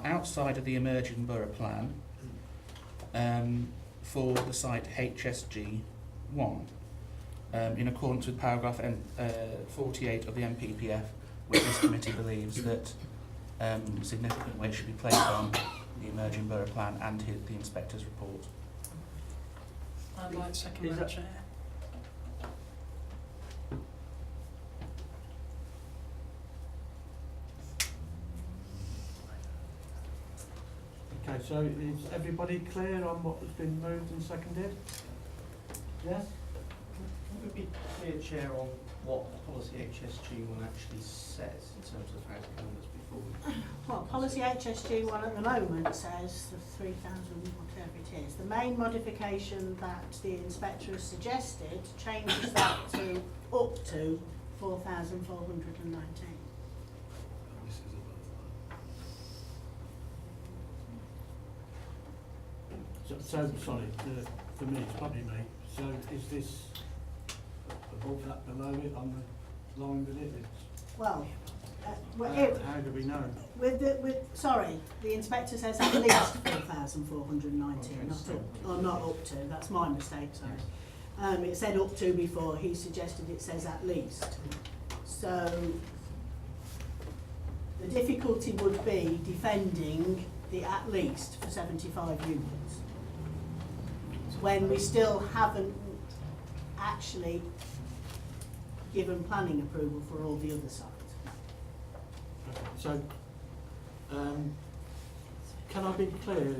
outside of the emerging borough plan for the site HSG 1 in accordance with paragraph 48 of the NPPF, which this committee believes that significant weight should be placed on the emerging borough plan and the inspector's report. I'd like to second that, Chair. Okay, so is everybody clear on what has been moved and seconded? Yes? Would it be clear, Chair, on what policy HSG1 actually says in terms of housing numbers before we... Well, policy HSG1 at the moment says the 3,000, whatever it is. The main modification that the inspector has suggested changes that to up to 4,419. So sorry, for me, it's probably me. So is this above that, below it, on the line with it? Well, How do we know? sorry, the inspector says at least 4,419, not up to. That's my mistake. Sorry. It said up to before. He suggested it says at least. So the difficulty would be defending the at least for 75 units when we still haven't actually given planning approval for all the other sites. So, can I be clear,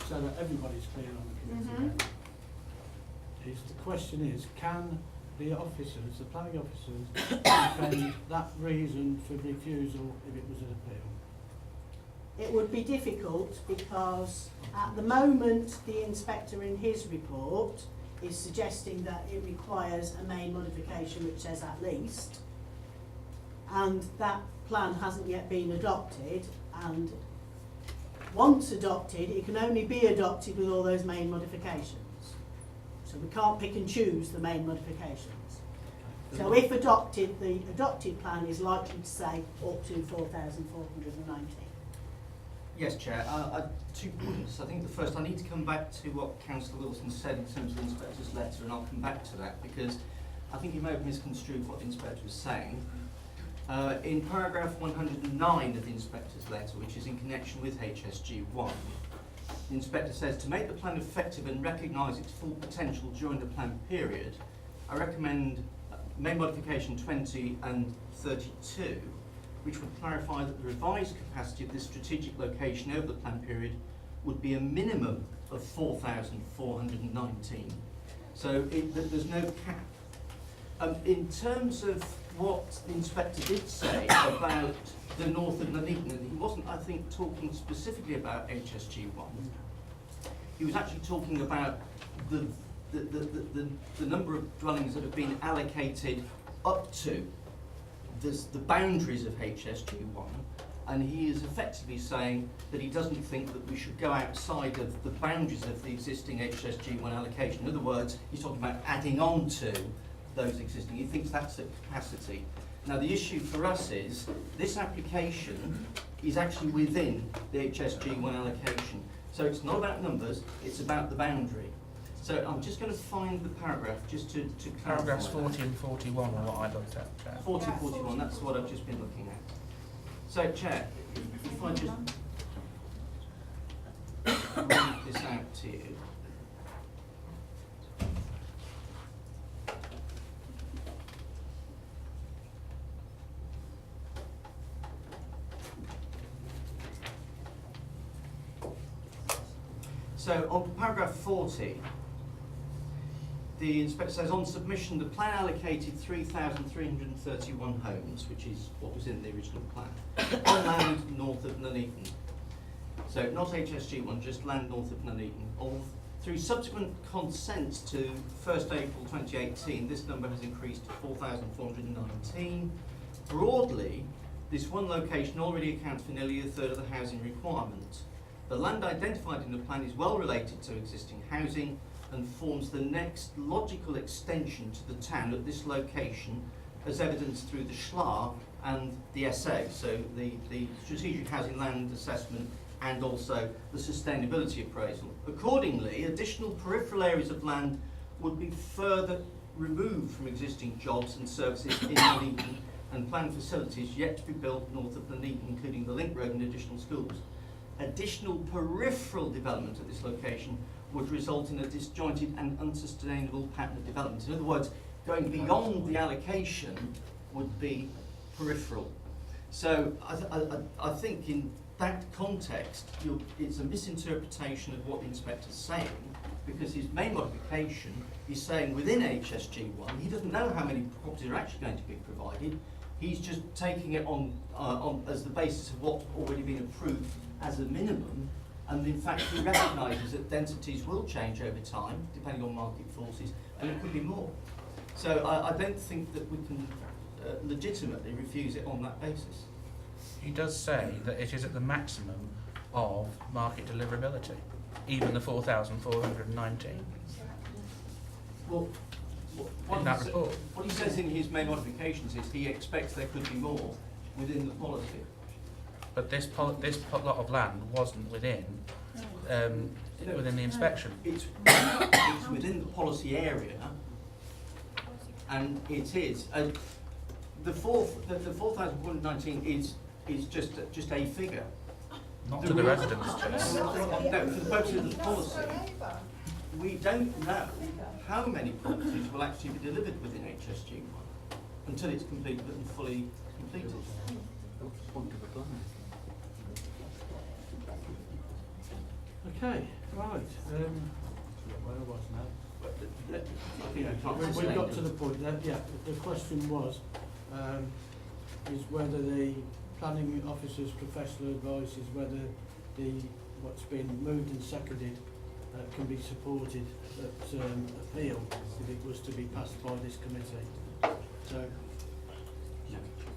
so that everybody's clear on the committee? The question is, can the officers, the planning officers, defend that reason for refusal if it was an appeal? It would be difficult because at the moment the inspector in his report is suggesting that it requires a main modification which says at least, and that plan hasn't yet been adopted, and once adopted it can only be adopted with all those main modifications. So we can't pick and choose the main modifications. So if adopted, the adopted plan is likely to say up to 4,419. Yes, Chair. 2 points. I think the first, I need to come back to what Councillor Wilson said in terms of the inspector's letter, and I'll come back to that because I think you may have misconstrued what the inspector was saying. In paragraph 109 of the inspector's letter, which is in connection with HSG1, the inspector says, to make the plan effective and recognise its full potential during the plan period, I recommend main modification 20 and 32, which would clarify that the revised capacity of this strategic location over the plan period would be a minimum of 4,419. So there's no cap. In terms of what the inspector did say about the north of Nuneaton, he wasn't, I think, talking specifically about HSG1. He was actually talking about the number of dwellings that have been allocated up to the boundaries of HSG1, and he is effectively saying that he doesn't think that we should go outside of the boundaries of the existing HSG1 allocation. In other words, he's talking about adding on to those existing. He thinks that's at capacity. Now the issue for us is this application is actually within the HSG1 allocation. So it's not about numbers, it's about the boundary. So I'm just going to find the paragraph just to clarify. Paragraphs 40 and 41 are what I looked at, Chair. 40 and 41, that's what I've just been looking at. So, Chair, if I just read this out to you. So, on paragraph 40, the inspector says, on submission, the plan allocated 3,331 homes, which is what was in the original plan, on land north of Nuneaton. So not HSG1, just land north of Nuneaton. Through subsequent consents to 1st April 2018, this number has increased to 4,419. Broadly, this one location already accounts for nearly a third of the housing requirement. The land identified in the plan is well related to existing housing and forms the next logical extension to the town at this location, as evidenced through the SHLA and the SA, so the Strategic Housing Land Assessment and also the Sustainability Appraisal. Accordingly, additional peripheral areas of land would be further removed from existing jobs and services in Nuneaton and planned facilities yet to be built north of Nuneaton, including the link road and additional schools. Additional peripheral development at this location would result in a disjointed and unsustainable pattern of development. In other words, going beyond the allocation would be peripheral. So I think in that context, it's a misinterpretation of what the inspector's saying, because his main modification is saying within HSG1, he doesn't know how many properties are actually going to be provided. He's just taking it on as the basis of what's already been approved as a minimum, and in fact he recognises that densities will change over time, depending on market forces, and it could be more. So I don't think that we can legitimately refuse it on that basis. He does say that it is at the maximum of market deliverability, even the 4,419 Well, in that report. What he says in his main modifications is he expects there could be more within the policy. But this lot of land wasn't within within the inspection. It's within the policy area, and it is. The 4,419 is just a figure. Not to the residents, Chair. No, for the purposes of the policy, we don't know how many properties will actually be delivered within HSG1 until it's completed and fully completed. Okay, right. Where I was now. We've got to the point that, yeah, the question was, is whether the planning officer's professional advice is whether what's been moved and seconded can be supported at appeal if it was to be passed by this committee. So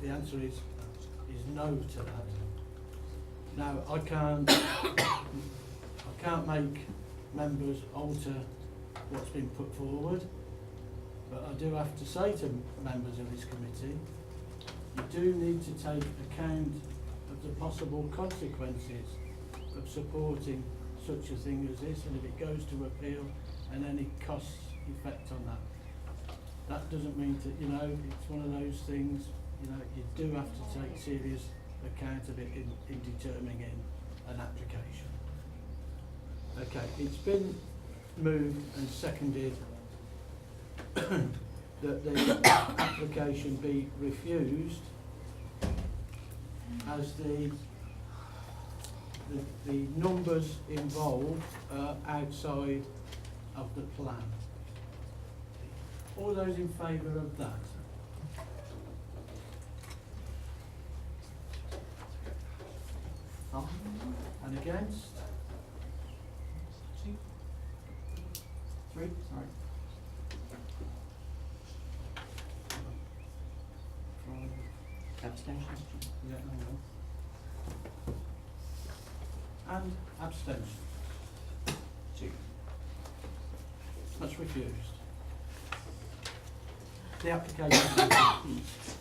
the answer is no to that. Now I can't make members alter what's been put forward, but I do have to say to members of this committee, you do need to take account of the possible consequences of supporting such a thing as this, and if it goes to appeal, and any cost effect on that. That doesn't mean that, you know, it's one of those things, you know, you do have to take serious account of it in determining an application. Okay, it's been moved and seconded that the application be refused as the numbers involved are outside of the plan. All those in favour of that? And against? 3, sorry. 5. Abstentions? Yeah, no. And abstention. 2. That's refused. The application is refused.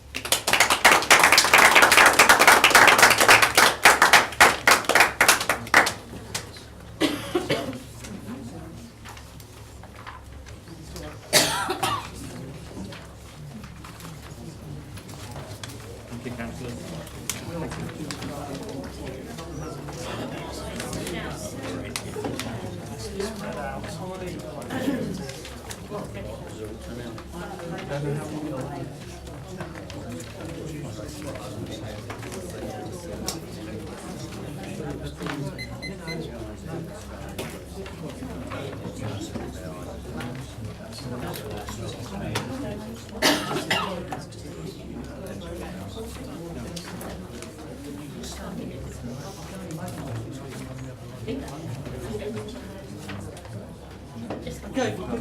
Okay, we can,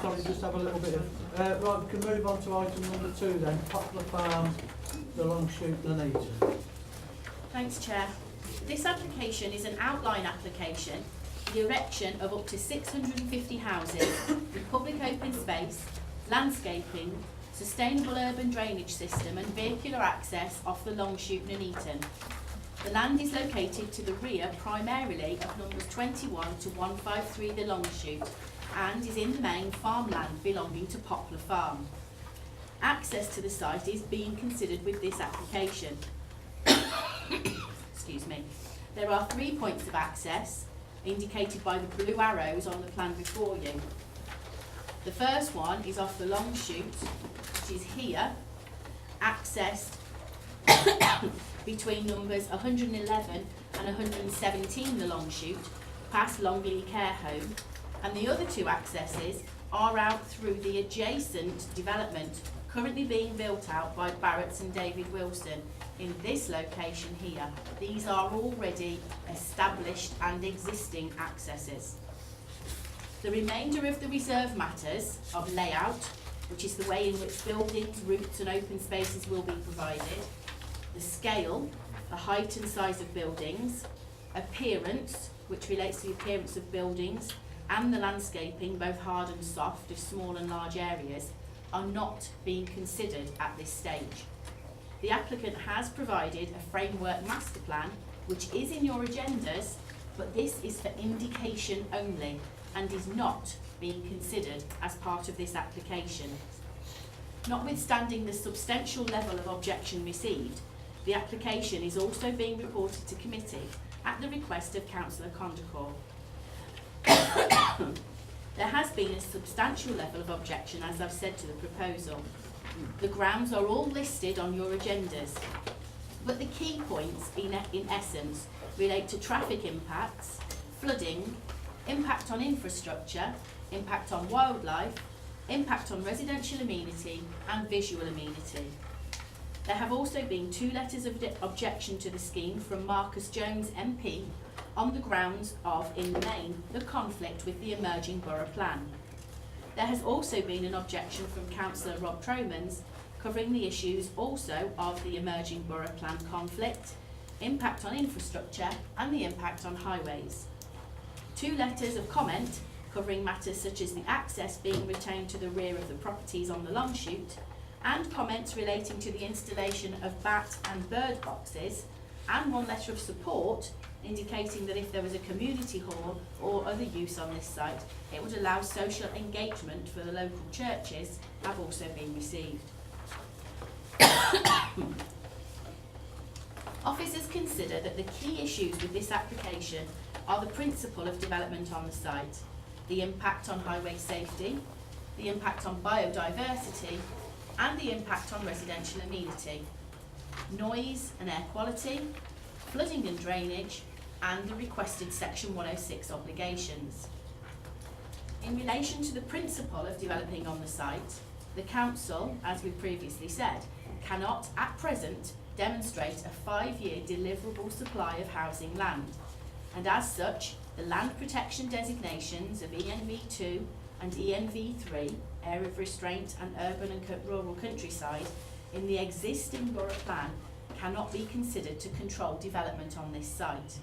sorry, just have a little bit of, right, we can move on to item number 2 then, Poplar Farm, the Longshoot, Nuneaton. Thanks, Chair. This application is an outline application for the erection of up to 650 houses with public open space, landscaping, sustainable urban drainage system and vehicular access off the Longshoot, Nuneaton. The land is located to the rear primarily of numbers 21 to 153 the Longshoot and is in the main farmland belonging to Poplar Farm. Access to the site is being considered with this application. Excuse me. There are 3 points of access indicated by the blue arrows on the plan before you. The first one is off the Longshoot, which is here, accessed between numbers 111 and 117 the Longshoot past Longley Care Home, and the other two accesses are out through the adjacent development currently being built out by Barrett's and David Wilson in this location here. These are already established and existing accesses. The remainder of the reserve matters of layout, which is the way in which buildings, routes and open spaces will be provided, the scale, the height and size of buildings, appearance, which relates to the appearance of buildings, and the landscaping, both hard and soft, of small and large areas, are not being considered at this stage. The applicant has provided a framework master plan, which is in your agendas, but this is for indication only and is not being considered as part of this application. Notwithstanding the substantial level of objection received, the application is also being reported to committee at the request of Councillor Condacor. There has been a substantial level of objection, as I've said, to the proposal. The grounds are all listed on your agendas, but the key points in essence relate to traffic impacts, flooding, impact on infrastructure, impact on wildlife, impact on residential amenity and visual amenity. There have also been 2 letters of objection to the scheme from Marcus Jones MP on the grounds of, in the main, the conflict with the emerging borough plan. There has also been an objection from Councillor Rob Tromans covering the issues also of the emerging borough plan conflict, impact on infrastructure and the impact on highways. 2 letters of comment covering matters such as the access being retained to the rear of the properties on the long shoot, and comments relating to the installation of bat and bird boxes, and 1 letter of support indicating that if there was a community hall or other use on this site, it would allow social engagement for the local churches, have also been received. Officers consider that the key issues with this application are the principle of development on the site, the impact on highway safety, the impact on biodiversity, and the impact on residential amenity, noise and air quality, flooding and drainage, and the requested Section 106 obligations. In relation to the principle of developing on the site, the Council, as we previously said, cannot at present demonstrate a 5-year deliverable supply of housing land, and as such, the land protection designations of ENV2 and ENV3, area of restraint and urban and rural countryside, in the existing borough plan cannot be considered to control development on this site.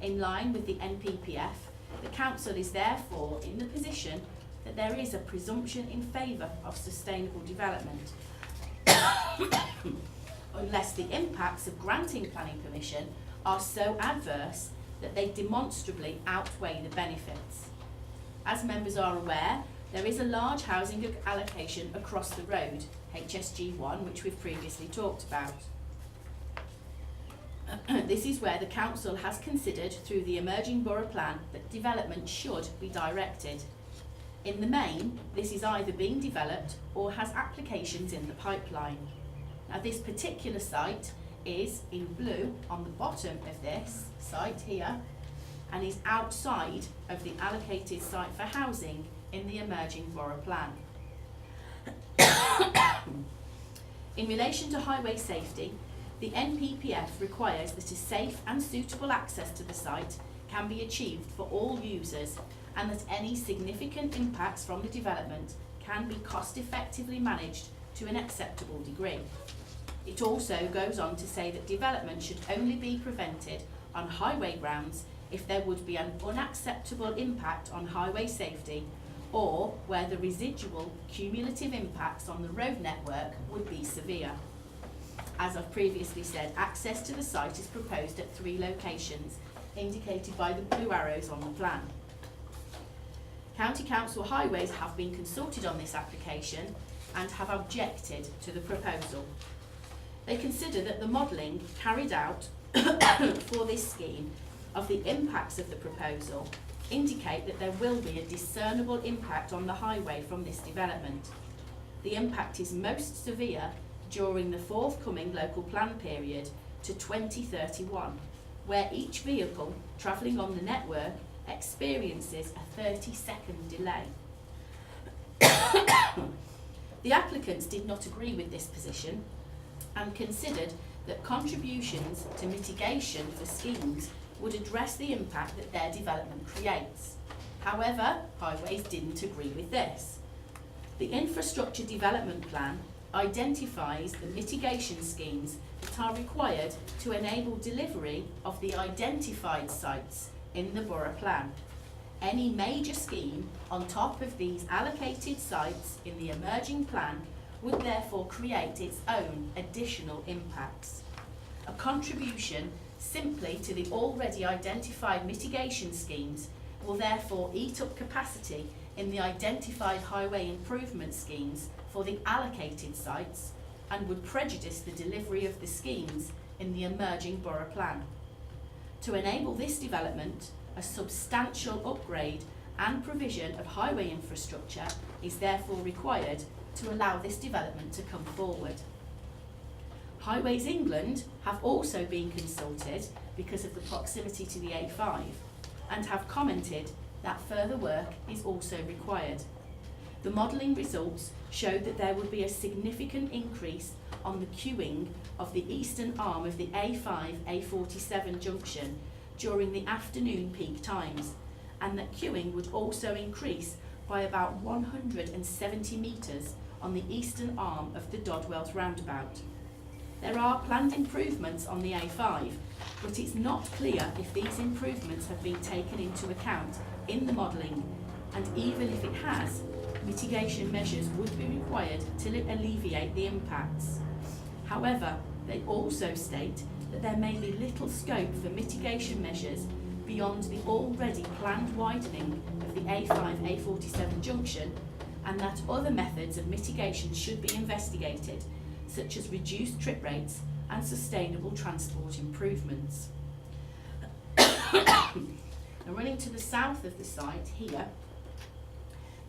In line with the NPPF, the Council is therefore in the position that there is a presumption in favour of sustainable development unless the impacts of granting planning permission are so adverse that they demonstrably outweigh the benefits. As members are aware, there is a large housing allocation across the road, HSG1, which we've previously talked about. This is where the Council has considered through the emerging borough plan that development should be directed. In the main, this is either being developed or has applications in the pipeline. Now this particular site is in blue on the bottom of this site here and is outside of the allocated site for housing in the emerging borough plan. In relation to highway safety, the NPPF requires that a safe and suitable access to the site can be achieved for all users and that any significant impacts from the development can be cost effectively managed to an acceptable degree. It also goes on to say that development should only be prevented on highway grounds if there would be an unacceptable impact on highway safety or where the residual cumulative impacts on the road network would be severe. As I've previously said, access to the site is proposed at 3 locations, indicated by the blue arrows on the plan. County Council Highways have been consulted on this application and have objected to the proposal. They consider that the modelling carried out for this scheme of the impacts of the proposal indicate that there will be a discernible impact on the highway from this development. The impact is most severe during the forthcoming local plan period to 2031, where each vehicle travelling on the network experiences a 30-second delay. The applicants did not agree with this position and considered that contributions to mitigation for schemes would address the impact that their development creates. However, Highways didn't agree with this. The Infrastructure Development Plan identifies the mitigation schemes that are required to enable delivery of the identified sites in the Borough Plan. Any major scheme on top of these allocated sites in the emerging plan would therefore create its own additional impacts. A contribution simply to the already identified mitigation schemes will therefore eat up capacity in the identified highway improvement schemes for the allocated sites and would prejudice the delivery of the schemes in the emerging Borough Plan. To enable this development, a substantial upgrade and provision of highway infrastructure is therefore required to allow this development to come forward. Highways England have also been consulted because of the proximity to the A5 and have commented that further work is also required. The modelling results showed that there would be a significant increase on the queuing of the eastern arm of the A5-A47 junction during the afternoon peak times, and that queuing would also increase by about 170 metres on the eastern arm of the Dodwells roundabout. There are planned improvements on the A5, but it's not clear if these improvements have been taken into account in the modelling, and even if it has, mitigation measures would be required to alleviate the impacts. However, they also state that there may be little scope for mitigation measures beyond the already planned widening of the A5-A47 junction, and that other methods of mitigation should be investigated, such as reduced trip rates and sustainable transport improvements. And running to the south of the site here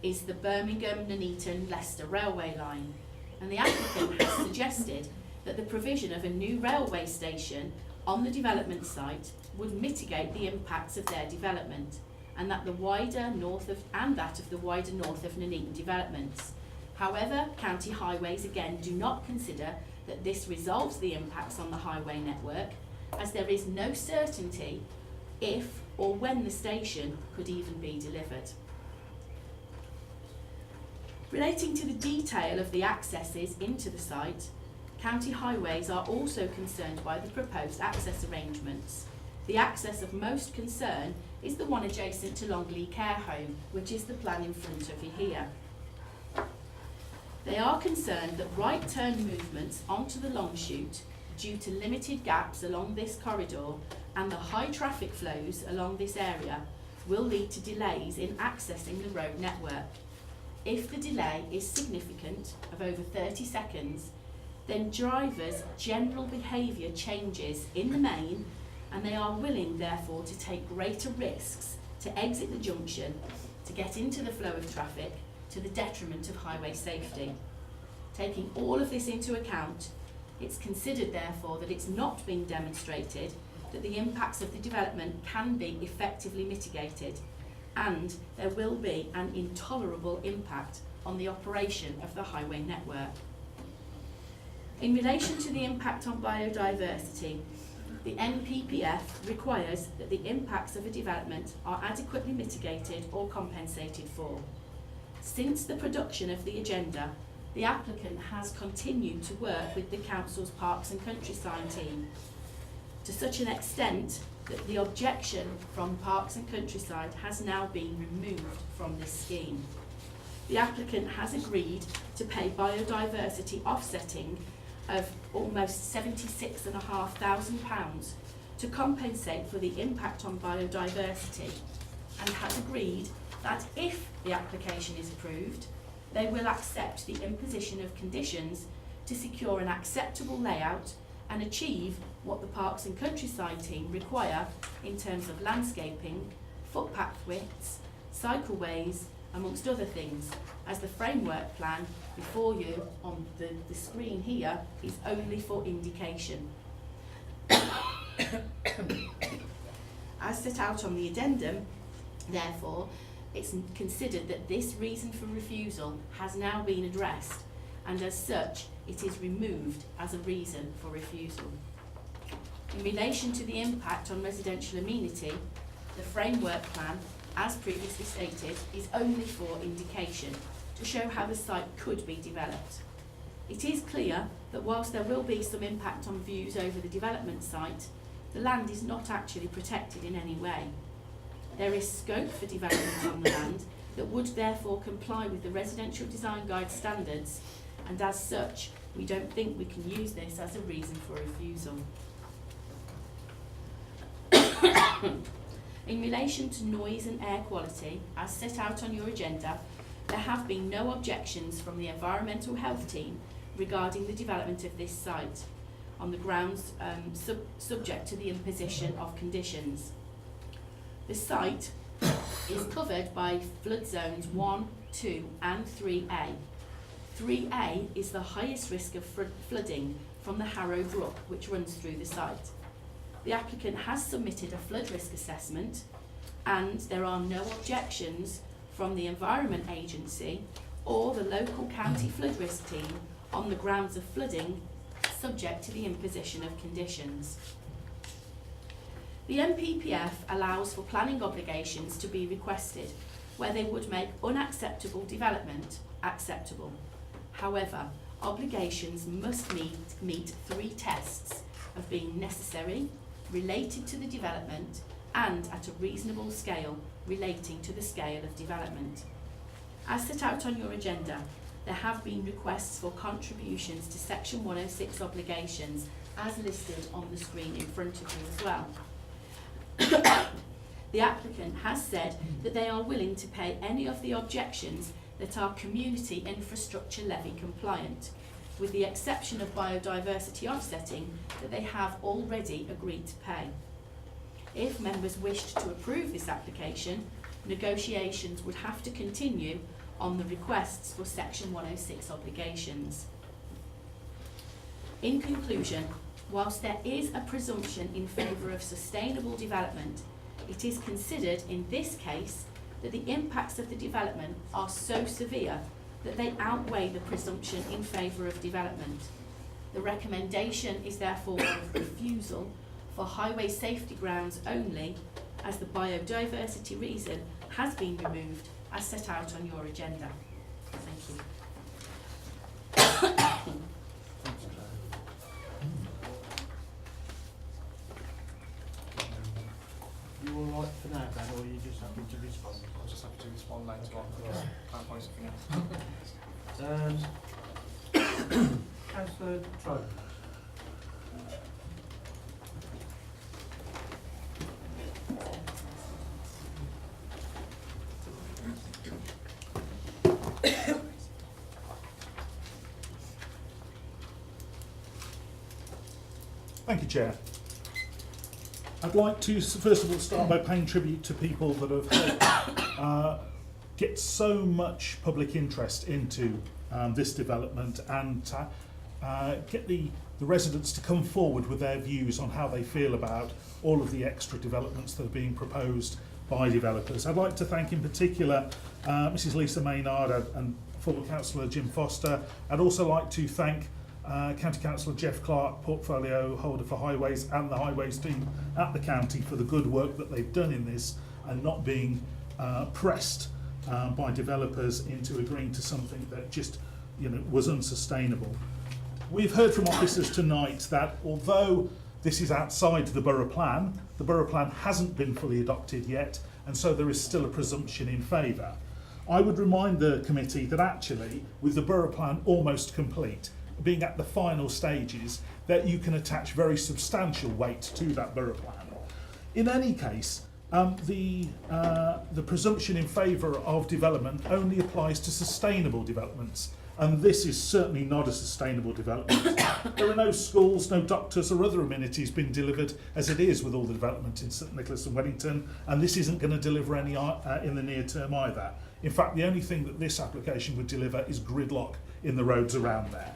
is the Birmingham, Nuneaton, Leicester railway line, and the applicant has suggested that the provision of a new railway station on the development site would mitigate the impacts of their development, and that the wider north of Nuneaton developments. However, County Highways again do not consider that this resolves the impacts on the highway network, as there is no certainty if or when the station could even be delivered. Relating to the detail of the accesses into the site, County Highways are also concerned by the proposed access arrangements. The access of most concern is the one adjacent to Longley Care Home, which is the plan in front of you here. They are concerned that right turn movements onto the Longshoot, due to limited gaps along this corridor and the high traffic flows along this area, will lead to delays in accessing the road network. If the delay is significant, of over 30 seconds, then drivers' general behaviour changes in the main, and they are willing therefore to take greater risks to exit the junction to get into the flow of traffic, to the detriment of highway safety. Taking all of this into account, it's considered therefore that it's not been demonstrated that the impacts of the development can be effectively mitigated, and there will be an intolerable impact on the operation of the highway network. In relation to the impact on biodiversity, the NPPF requires that the impacts of a development are adequately mitigated or compensated for. Since the production of the agenda, the applicant has continued to work with the Council's Parks and Countryside team, to such an extent that the objection from Parks and Countryside has now been removed from this scheme. The applicant has agreed to pay biodiversity offsetting of almost £76,500 to compensate for the impact on biodiversity, and has agreed that if the application is approved, they will accept the imposition of conditions to secure an acceptable layout and achieve what the Parks and Countryside team require in terms of landscaping, footpath widths, cycleways, amongst other things, as the framework plan before you on the screen here is only for indication. As set out on the addendum, Therefore, it's considered that this reason for refusal has now been addressed, and as such, it is removed as a reason for refusal. In relation to the impact on residential amenity, the framework plan, as previously stated, is only for indication to show how the site could be developed. It is clear that whilst there will be some impact on views over the development site, the land is not actually protected in any way. There is scope for development on the land that would therefore comply with the Residential Design Guide standards, and as such, we don't think we can use this as a reason for refusal. In relation to noise and air quality, as set out on your agenda, there have been no objections from the Environmental Health team regarding the development of this site, on the grounds subject to the imposition of conditions. The site is covered by flood zones 1, 2 and 3A. 3A is the highest risk of flooding from the Harrow Brook, which runs through the site. The applicant has submitted a flood risk assessment, and there are no objections from the Environment Agency or the local county flood risk team on the grounds of flooding, subject to the imposition of conditions. The NPPF allows for planning obligations to be requested where they would make unacceptable development acceptable. However, obligations must meet 3 tests of being necessary, related to the development, and at a reasonable scale relating to the scale of development. As set out on your agenda, there have been requests for contributions to Section 106 obligations as listed on the screen in front of you as well. The applicant has said that they are willing to pay any of the objections that are community infrastructure levy compliant, with the exception of biodiversity offsetting that they have already agreed to pay. If members wished to approve this application, negotiations would have to continue on the requests for Section 106 obligations. In conclusion, whilst there is a presumption in favour of sustainable development, it is considered in this case that the impacts of the development are so severe that they outweigh the presumption in favour of development. The recommendation is therefore one of refusal for highway safety grounds only, as the biodiversity reason has been removed as set out on your agenda. Thank you. You all right for now, Ben, or are you just happy to respond? I'll just have to respond later on. Right. Can't point something else. Councillor Trobe. Thank you, Chair. I'd like to first of all start by paying tribute to people that have helped get so much public interest into this development and get the residents to come forward with their views on how they feel about all of the extra developments that are being proposed by developers. I'd like to thank in particular Mrs Lisa Maynard and former Councillor Jim Foster. I'd also like to thank County Councillor Jeff Clark, portfolio holder for highways, and the highways team at the county for the good work that they've done in this and not being pressed by developers into agreeing to something that just was unsustainable. We've heard from officers tonight that although this is outside the borough plan hasn't been fully adopted yet, and so there is still a presumption in favour. I would remind the committee that actually, with the borough plan almost complete, being at the final stages, that you can attach very substantial weight to that borough plan. In any case, the presumption in favour of development only applies to sustainable developments, and this is certainly not a sustainable development. There are no schools, no doctors or other amenities being delivered as it is with all the development in St Nicholas and Weddington, and this isn't going to deliver any in the near term either. In fact, the only thing that this application would deliver is gridlock in the roads around there.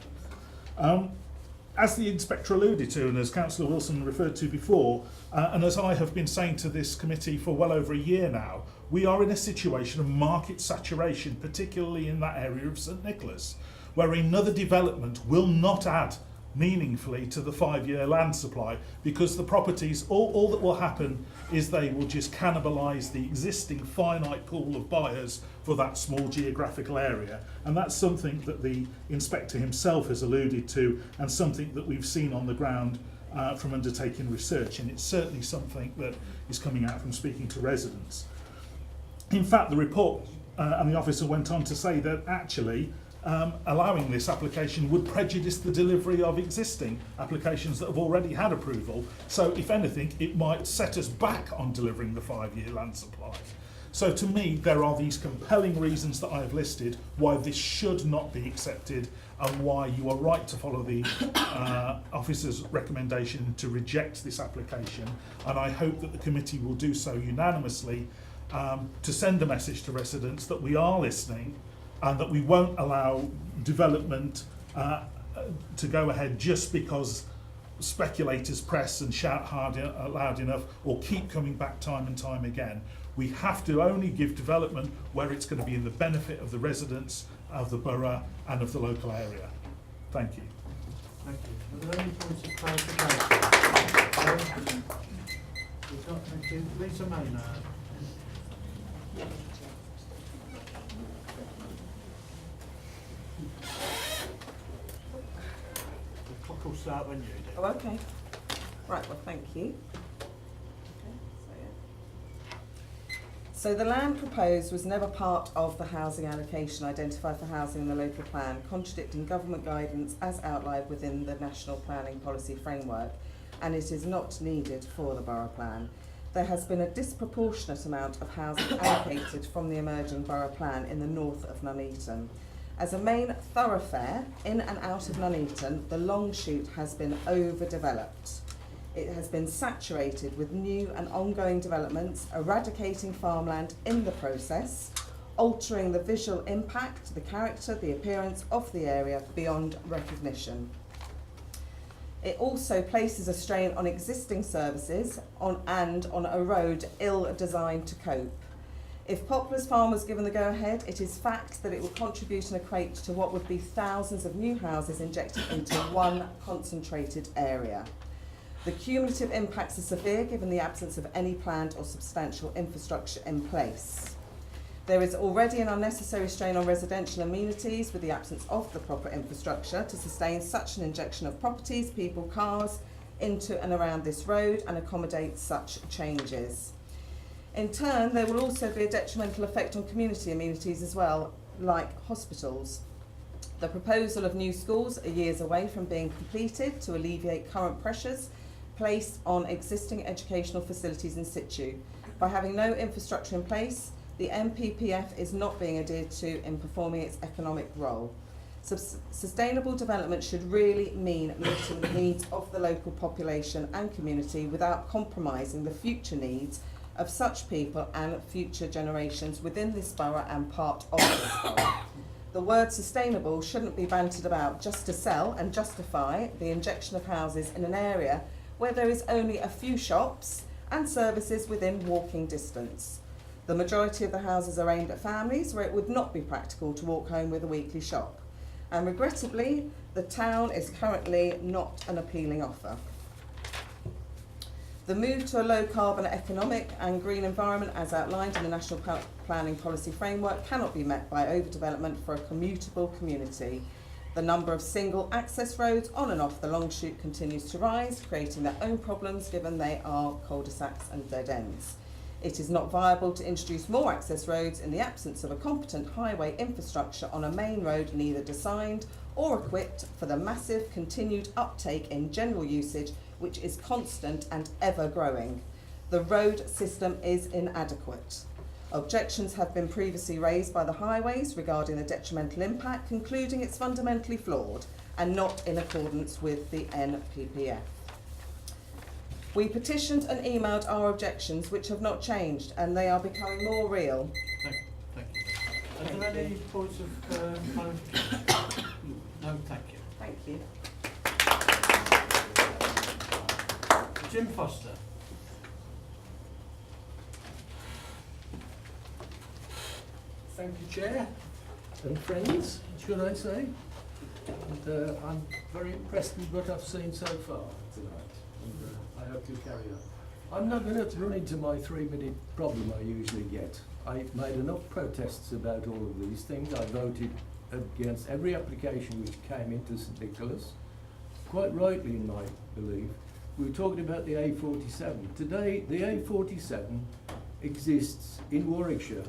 as the inspector alluded to, and as Councillor Wilson referred to before, and as I have been saying to this committee for well over a year now, we are in a situation of market saturation, particularly in that area of St Nicholas, where another development will not add meaningfully to the 5-year land supply, because the properties, all that will happen is they will just cannibalise the existing finite pool of buyers for that small geographical area. And that's something that the inspector himself has alluded to, and something that we've seen on the ground from undertaking research, and it's certainly something that is coming out from speaking to residents. In fact, the report and the officer went on to say that actually allowing this application would prejudice the delivery of existing applications that have already had approval. So if anything, it might set us back on delivering the 5-year land supply. So to me, there are these compelling reasons that I have listed why this should not be accepted, and why you are right to follow the officer's recommendation to reject this application. And I hope that the committee will do so unanimously to send a message to residents that we are listening, and that we won't allow development to go ahead just because speculators press and shout loud enough, or keep coming back time and time again. We have to only give development where it's going to be in the benefit of the residents, of the borough and of the local area. Thank you. Thank you. Are there any points of clarification? We've got, thank you. Lisa Maynard. The clock will start when you do. Oh, okay. Right, well, thank you. So the land proposed was never part of the housing allocation identified for housing in the local plan, contradicting government guidance as outlined within the National Planning Policy Framework, and it is not needed for the borough plan. There has been a disproportionate amount of housing allocated from the emerging borough plan in the north of Nuneaton. As a main thoroughfare in and out of Nuneaton, the long shoot has been overdeveloped. It has been saturated with new and ongoing developments, eradicating farmland in the process, altering the visual impact, the character, the appearance of the area beyond recognition. It also places a strain on existing services and on a road ill-designed to cope. If Poplar's Farm was given the go-ahead, it is fact that it will contribute and equate to what would be thousands of new houses injected into one concentrated area. The cumulative impacts are severe given the absence of any planned or substantial infrastructure in place. There is already an unnecessary strain on residential amenities with the absence of the proper infrastructure to sustain such an injection of properties, people, cars into and around this road and accommodate such changes. In turn, there will also be a detrimental effect on community amenities as well, like hospitals. The proposal of new schools are years away from being completed to alleviate current pressures placed on existing educational facilities in situ. By having no infrastructure in place, the NPPF is not being adhered to in performing its economic role. Sustainable development should really mean meeting the needs of the local population and community without compromising the future needs of such people and future generations within this borough and part of this borough. The word sustainable shouldn't be bantered about just to sell and justify the injection of houses in an area where there is only a few shops and services within walking distance. The majority of the houses are aimed at families where it would not be practical to walk home with a weekly shop. And regrettably, the town is currently not an appealing offer. The move to a low carbon economic and green environment as outlined in the National Planning Policy Framework cannot be met by overdevelopment for a commutable community. The number of single access roads on and off the long shoot continues to rise, creating their own problems given they are cul-de-sacs and dead ends. It is not viable to introduce more access roads in the absence of a competent highway infrastructure on a main road neither designed or equipped for the massive continued uptake in general usage which is constant and ever growing. The road system is inadequate. Objections have been previously raised by the highways regarding the detrimental impact, concluding it's fundamentally flawed and not in accordance with the NPPF. We petitioned and emailed our objections, which have not changed, and they are becoming more real. Thank you. Are there any points of clarification? No, thank you. Thank you. Jim Foster. Thank you, Chair, and friends, should I say. And I'm very impressed with what I've seen so far tonight, and I hope you carry on. I'm not going to run into my 3-minute problem I usually get. I've made enough protests about all of these things. I voted against every application which came into St Nicholas, quite rightly in my belief. We were talking about the A47. Today, the A47 exists in Warwickshire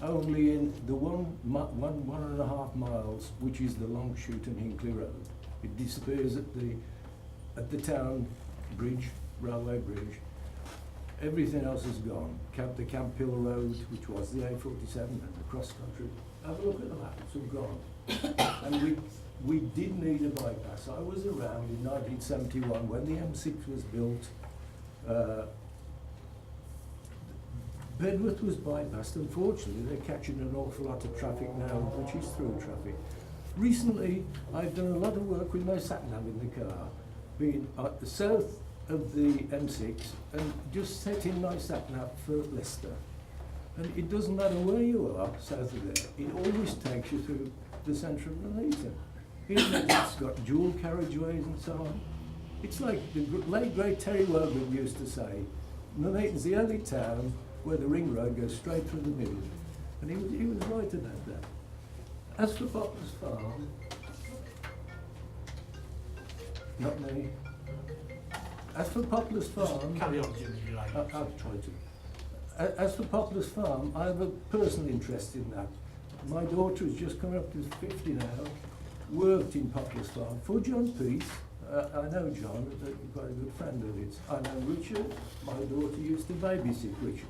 only in the one and a half miles, which is the Longshoot and Hinkley Road. It disappears at the town bridge, railway bridge. Everything else is gone. The Camp Hill Road, which was the A47 and the cross country. Have a look at the map, it's all gone. And we did need a bypass. I was around in 1971 when the M6 was built. Bedworth was bypassed. Unfortunately, they're catching an awful lot of traffic now, which is through traffic. Recently, I've done a lot of work with my sat-nav in the car, being at the south of the M6 and just setting my sat-nav for Leicester. And it doesn't matter where you are, south of there, it always takes you through the centre of Nuneaton. It's got dual carriageways and so on. It's like the late great Terry Wogan used to say, Nuneaton's the only town where the ring road goes straight through the middle. And he was right about that. As for Poplar's Farm, not me. As for Poplar's Farm, Carry on, Jim, if you like. I'll try to. As for Poplar's Farm, I have a personal interest in that. My daughter has just come up to 50 now, worked in Poplar's Farm for John Peace. I know John, quite a good friend of his. I know Richard. My daughter used to babysit Richard.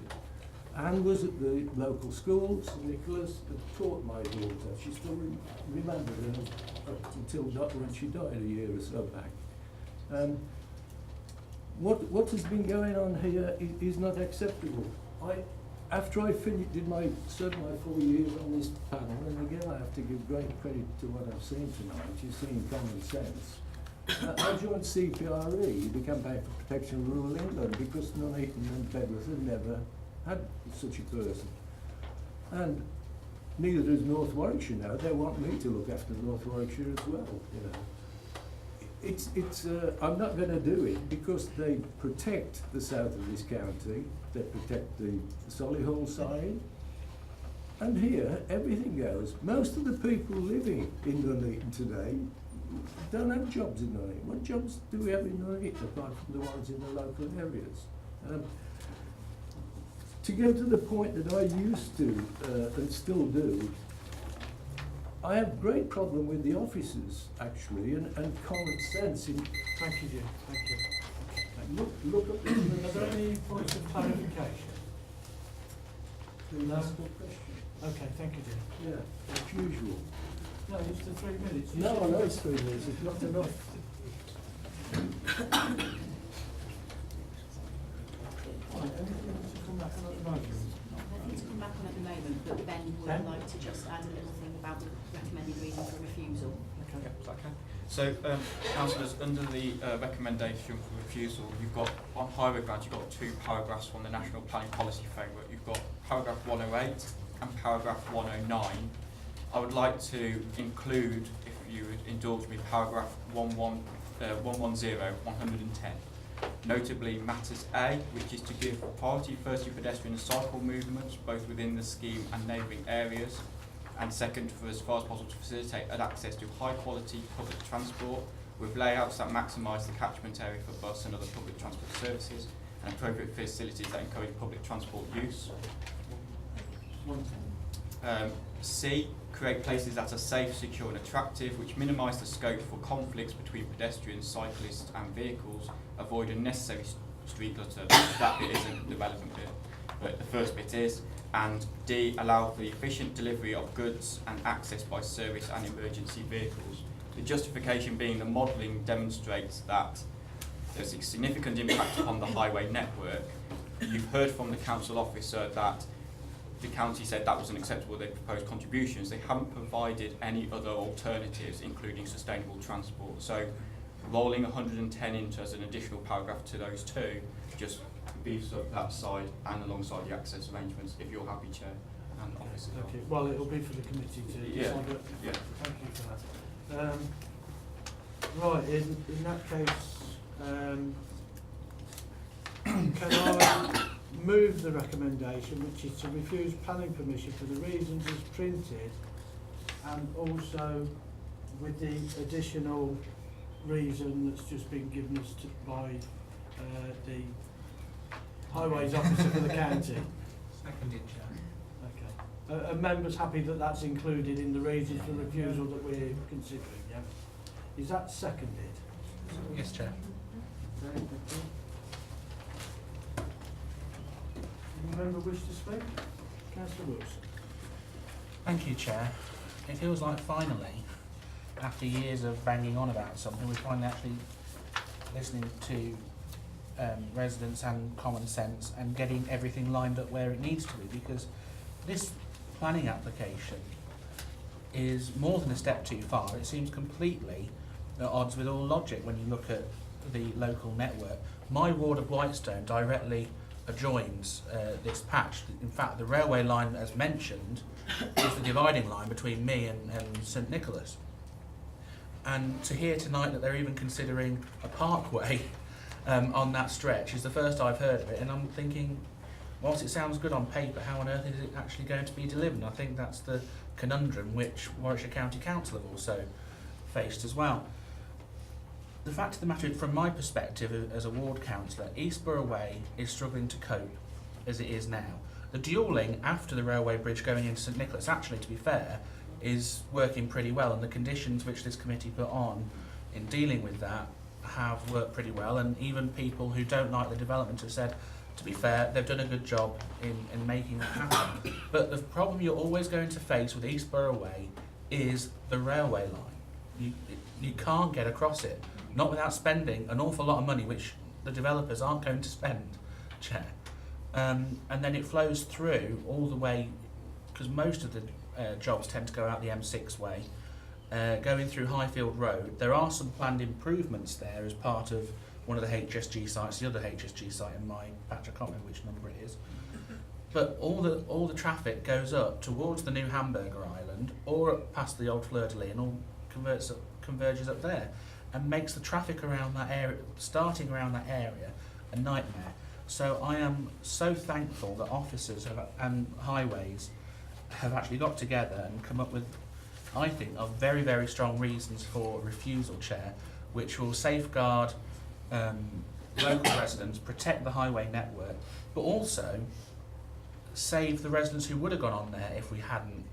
Anne was at the local school, St Nicholas, and taught my daughter. She still remembered her up until when she died a year or so back. What has been going on here is not acceptable. After I served my 4 years on this panel, and again I have to give great credit to what I've seen tonight, you've seen common sense. I joined CPRE, the Campaign for Protection of Rural England, because Nuneaton and Bedworth had never had such a person. And neither does North Warwickshire now. They want me to look after North Warwickshire as well, you know. I'm not going to do it because they protect the south of this county, they protect the Solihull side, and here everything goes. Most of the people living in Nuneaton today don't have jobs in Nuneaton. What jobs do we have in Nuneaton apart from the ones in the local areas? To go to the point that I used to and still do, I have great problem with the officers, actually, and common sense in... Thank you, Jim. Thank you. Look at the... Are there any points of clarification? The last question. Okay, thank you, Jim. Yeah, as usual. No, it's the 3 minutes. No, I know it's 3 minutes, it's not enough. Anything else to come back on at the moment? Nothing to come back on at the moment, but Ben would like to just add a little thing about the recommended reason for refusal. Okay, is that okay? So, councillors, under the recommendation for refusal, you've got, on highway grants, you've got 2 paragraphs from the National Planning Policy Framework. You've got paragraph 108 and paragraph 109. I would like to include, if you would indulge me, paragraph 110, 110. Notably matters A, which is to give priority first to pedestrian and cycle movements, both within the scheme and neighbouring areas, and second, for as far as possible, to facilitate access to high quality public transport with layouts that maximise the catchment area for bus and other public transport services, and appropriate facilities that encourage public transport use. C, create places that are safe, secure and attractive, which minimise the scope for conflicts between pedestrians, cyclists and vehicles, avoid unnecessary street clutter. That bit isn't the relevant bit, but the first bit is. And D, allow for the efficient delivery of goods and access by service and emergency vehicles. The justification being the modelling demonstrates that there's a significant impact upon the highway network. You've heard from the council officer that the county said that wasn't acceptable, they proposed contributions. They haven't provided any other alternatives, including sustainable transport. So rolling 110 into as an additional paragraph to those two just beefs up that side and alongside the access arrangements, if you're happy, Chair and officers. Okay, well, it'll be for the committee to decide. Yeah. Thank you for that. Right, in that case, can I move the recommendation, which is to refuse planning permission for the reasons as printed, and also with the additional reason that's just been given us by the highways officer for the county? Seconded, Chair. Okay. Are members happy that that's included in the reasons for refusal that we're considering, yeah? Is that seconded? Yes, Chair. Okay, thank you. Any member wish to speak? Councillor Wilson. Thank you, Chair. It feels like finally, after years of banging on about something, we're finally actually listening to residents and common sense and getting everything lined up where it needs to be, because this planning application is more than a step too far. It seems completely at odds with all logic when you look at the local network. My ward of Whitestone directly adjoins this patch. In fact, the railway line, as mentioned, is the dividing line between me and St Nicholas. And to hear tonight that they're even considering a parkway on that stretch is the first I've heard of it, and I'm thinking, whilst it sounds good on paper, how on earth is it actually going to be delivered? And I think that's the conundrum which Warwickshire County Council have also faced as well. The fact of the matter, from my perspective as a ward councillor, East Borough Way is struggling to cope as it is now. The dualling after the railway bridge going into St Nicholas, actually, to be fair, is working pretty well, and the conditions which this committee put on in dealing with that have worked pretty well, and even people who don't like the development have said, to be fair, they've done a good job in making that happen. But the problem you're always going to face with East Borough Way is the railway line. You can't get across it, not without spending an awful lot of money, which the developers aren't going to spend, Chair. And then it flows through all the way, because most of the jobs tend to go out the M6 way, going through Highfield Road. There are some planned improvements there as part of one of the HSG sites, the other HSG site in my patch, I can't remember which number it is. But all the traffic goes up towards the new Hamburger Island or up past the old Fleur-de-Lis and all converges up there, and makes the traffic around that area, starting around that area, a nightmare. So I am so thankful that officers and highways have actually got together and come up with, I think, are very, very strong reasons for refusal, Chair, which will safeguard local residents, protect the highway network, but also save the residents who would have gone on there if we hadn't,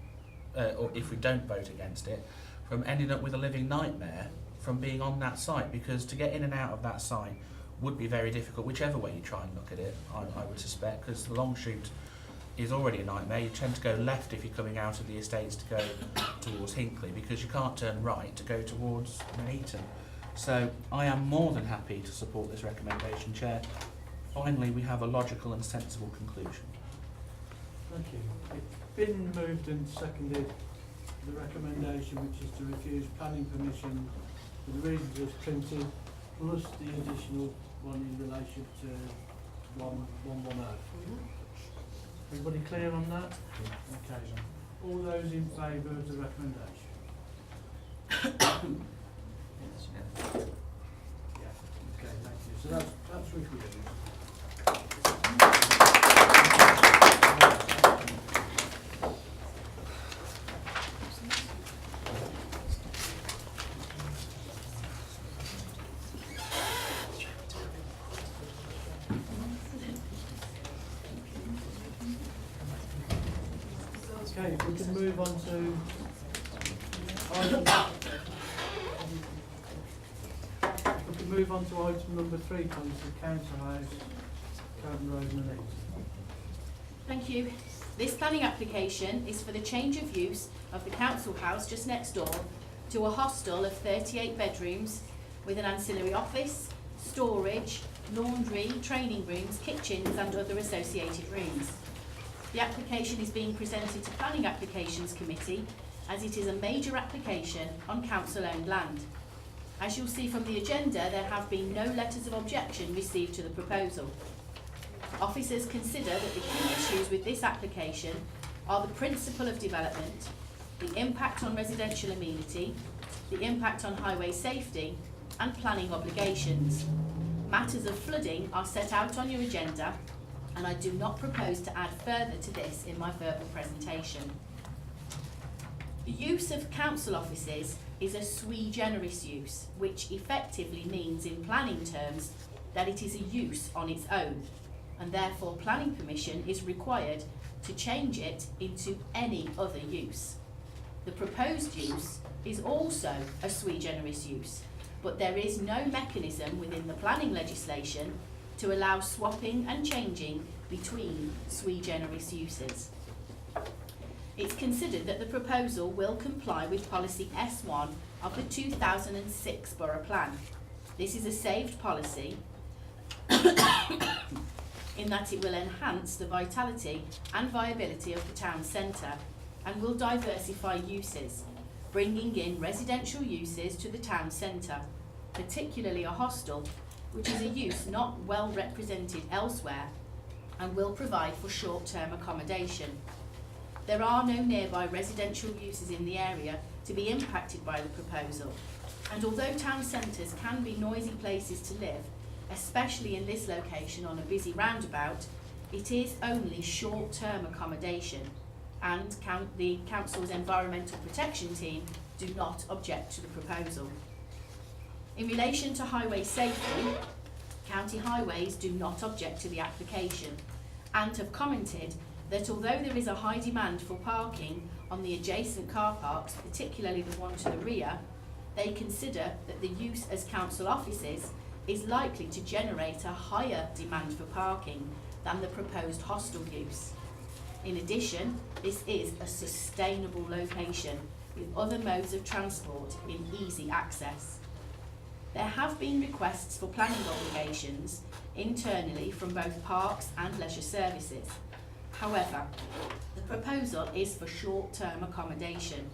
or if we don't vote against it, from ending up with a living nightmare from being on that site, because to get in and out of that site would be very difficult, whichever way you try and look at it, I would suspect, because the long shoot is already a nightmare. You tend to go left if you're coming out of the estates to go towards Hinckley, because you can't turn right to go towards Nuneaton. So I am more than happy to support this recommendation, Chair. Finally, we have a logical and sensible conclusion. Thank you. It's been moved and seconded, the recommendation, which is to refuse planning permission for the reasons as printed, plus the additional one in relation to 1110. Everybody clear on that? Okay then. All those in favour of the recommendation? Yeah. Okay, thank you. So that's refused. Okay, if we can move on to item number 3, please, the Council House, Curtin Road, Nuneaton. Thank you. This planning application is for the change of use of the council house just next door to a hostel of 38 bedrooms with an ancillary office, storage, laundry, training rooms, kitchens and other associated rooms. The application is being presented to Planning Applications Committee as it is a major application on council-owned land. As you'll see from the agenda, there have been no letters of objection received to the proposal. Officers consider that the key issues with this application are the principle of development, the impact on residential amenity, the impact on highway safety, and planning obligations. Matters of flooding are set out on your agenda, and I do not propose to add further to this in my verbal presentation. The use of council offices is a sui generis use, which effectively means in planning terms that it is a use on its own, and therefore planning permission is required to change it into any other use. The proposed use is also a sui generis use, but there is no mechanism within the planning legislation to allow swapping and changing between sui generis uses. It's considered that the proposal will comply with policy S1 of the 2006 Borough Plan. This is a saved policy in that it will enhance the vitality and viability of the town centre and will diversify uses, bringing in residential uses to the town centre, particularly a hostel, which is a use not well represented elsewhere, and will provide for short-term accommodation. There are no nearby residential uses in the area to be impacted by the proposal, and although town centres can be noisy places to live, especially in this location on a busy roundabout, it is only short-term accommodation, and the Council's Environmental Protection Team do not object to the proposal. In relation to highway safety, County Highways do not object to the application and have commented that although there is a high demand for parking on the adjacent car parks, particularly the one to the rear, they consider that the use as council offices is likely to generate a higher demand for parking than the proposed hostel use. In addition, this is a sustainable location with other modes of transport in easy access. There have been requests for planning obligations internally from both parks and leisure services. However, the proposal is for short-term accommodation,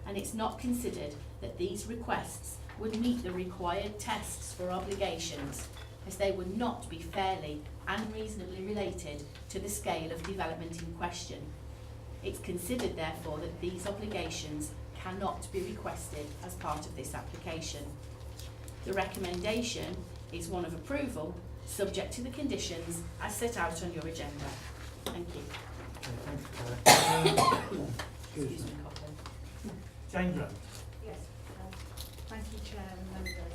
and it's not considered that these requests would meet the required tests for obligations, as they would not be fairly and reasonably related to the scale of development in question. It's considered, therefore, that these obligations cannot be requested as part of this application. The recommendation is one of approval, subject to the conditions as set out on your agenda. Thank you. Okay, thank you, Excuse me, Colin. Jane Grant. Yes, thank you, Chair and members.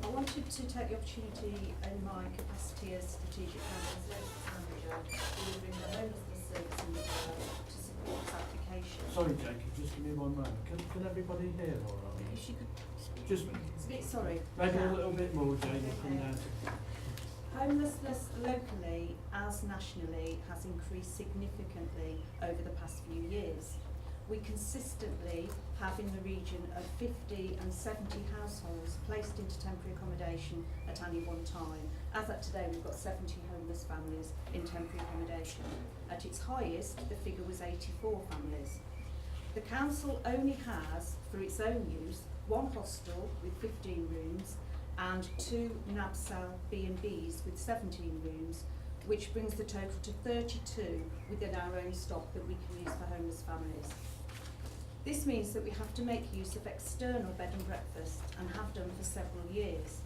I wanted to take the opportunity in my capacity as Strategic Housing Services Manager delivering the homelessness service in the borough to support this application. Sorry, Jane, could you just give me one moment? Can everybody hear all right? If she could Just it's a bit sorry. maybe a little bit more, Jane, will come down to. Homelessness locally as nationally has increased significantly over the past few years. We consistently have in the region of 50 and 70 households placed into temporary accommodation at any one time. As at today, we've got 70 homeless families in temporary accommodation. At its highest, the figure was 84 families. The council only has, for its own use, one hostel with 15 rooms and 2 NABSAL B&Bs with 17 rooms, which brings the total to 32 within our own stock that we can use for homeless families. This means that we have to make use of external bed and breakfast and have done for several years.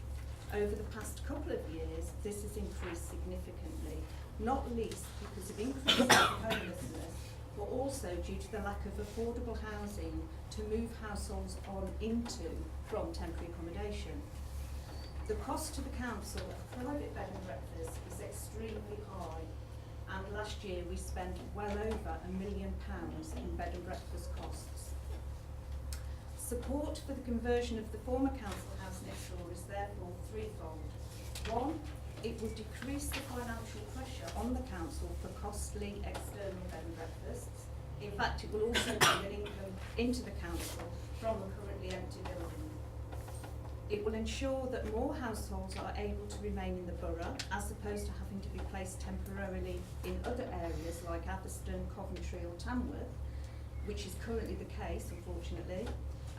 Over the past couple of years, this has increased significantly, not least because of increased homelessness, but also due to the lack of affordable housing to move households on into from temporary accommodation. The cost to the council of private bed and breakfast is extremely high, and last year we spent well over £1 million in bed and breakfast costs. Support for the conversion of the former council house next door is therefore threefold. One, it would decrease the financial pressure on the council for costly external bed and breakfasts. In fact, it will also bring an income into the council from a currently empty building. It will ensure that more households are able to remain in the borough as opposed to having to be placed temporarily in other areas like Atherstone, Coventry or Tamworth, which is currently the case, unfortunately.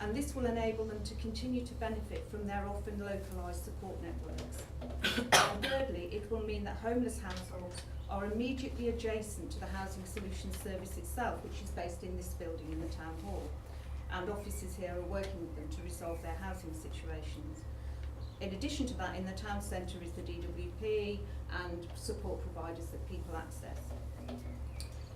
and this will enable them to continue to benefit from their often localised support networks. And thirdly, it will mean that homeless households are immediately adjacent to the Housing Solutions Service itself, which is based in this building in the Town Hall, and officers here are working with them to resolve their housing situations. In addition to that, in the town centre is the DWP and support providers that people access.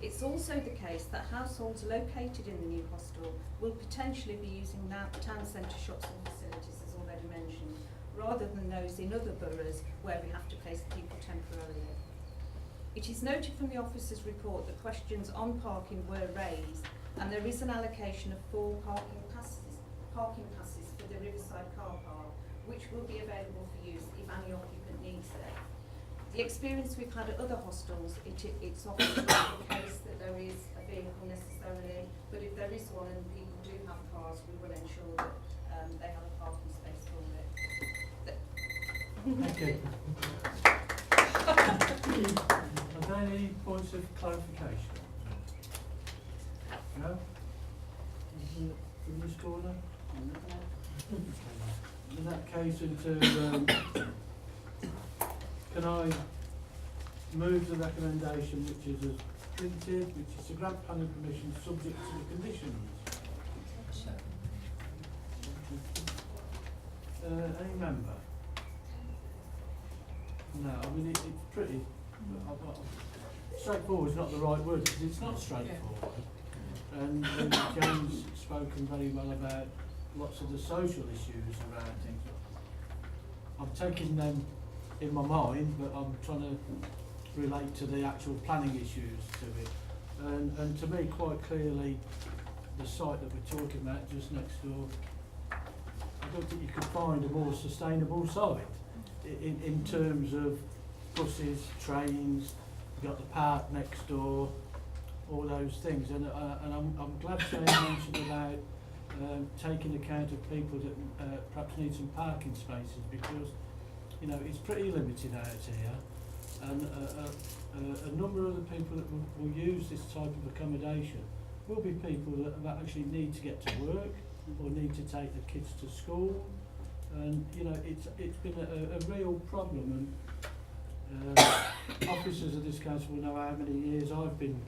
It's also the case that households located in the new hostel will potentially be using town centre shops and facilities, as already mentioned, rather than those in other boroughs where we have to place people temporarily. It is noted from the officer's report that questions on parking were raised, and there is an allocation of 4 parking passes for the Riverside car park, which will be available for use if any occupant needs it. The experience we've had at other hostels, it's often not the case that there is a vehicle necessarily, but if there is one and people do have cars, we will ensure that they have a parking space for it. Thank you. Are there any points of clarification? No? From this corner? In that case, can I move the recommendation which is as printed, which is to grant planning permission subject to the conditions? Any member? No, I mean it's pretty. Straightforward is not the right word because it's not straightforward. And James spoken very well about lots of the social issues around things. I'm taking them in my mind, but I'm trying to relate to the actual planning issues to it. And to me, quite clearly, the site that we're talking about just next door, I don't think you could find a more sustainable site in terms of buses, trains, you've got the park next door, all those things. And I'm glad Jane mentioned about taking account of people that perhaps need some parking spaces, because you know it's pretty limited out here, and a number of the people that will use this type of accommodation will be people that actually need to get to work or need to take their kids to school, and you know it's been a real problem. And officers of this council will know how many years I've been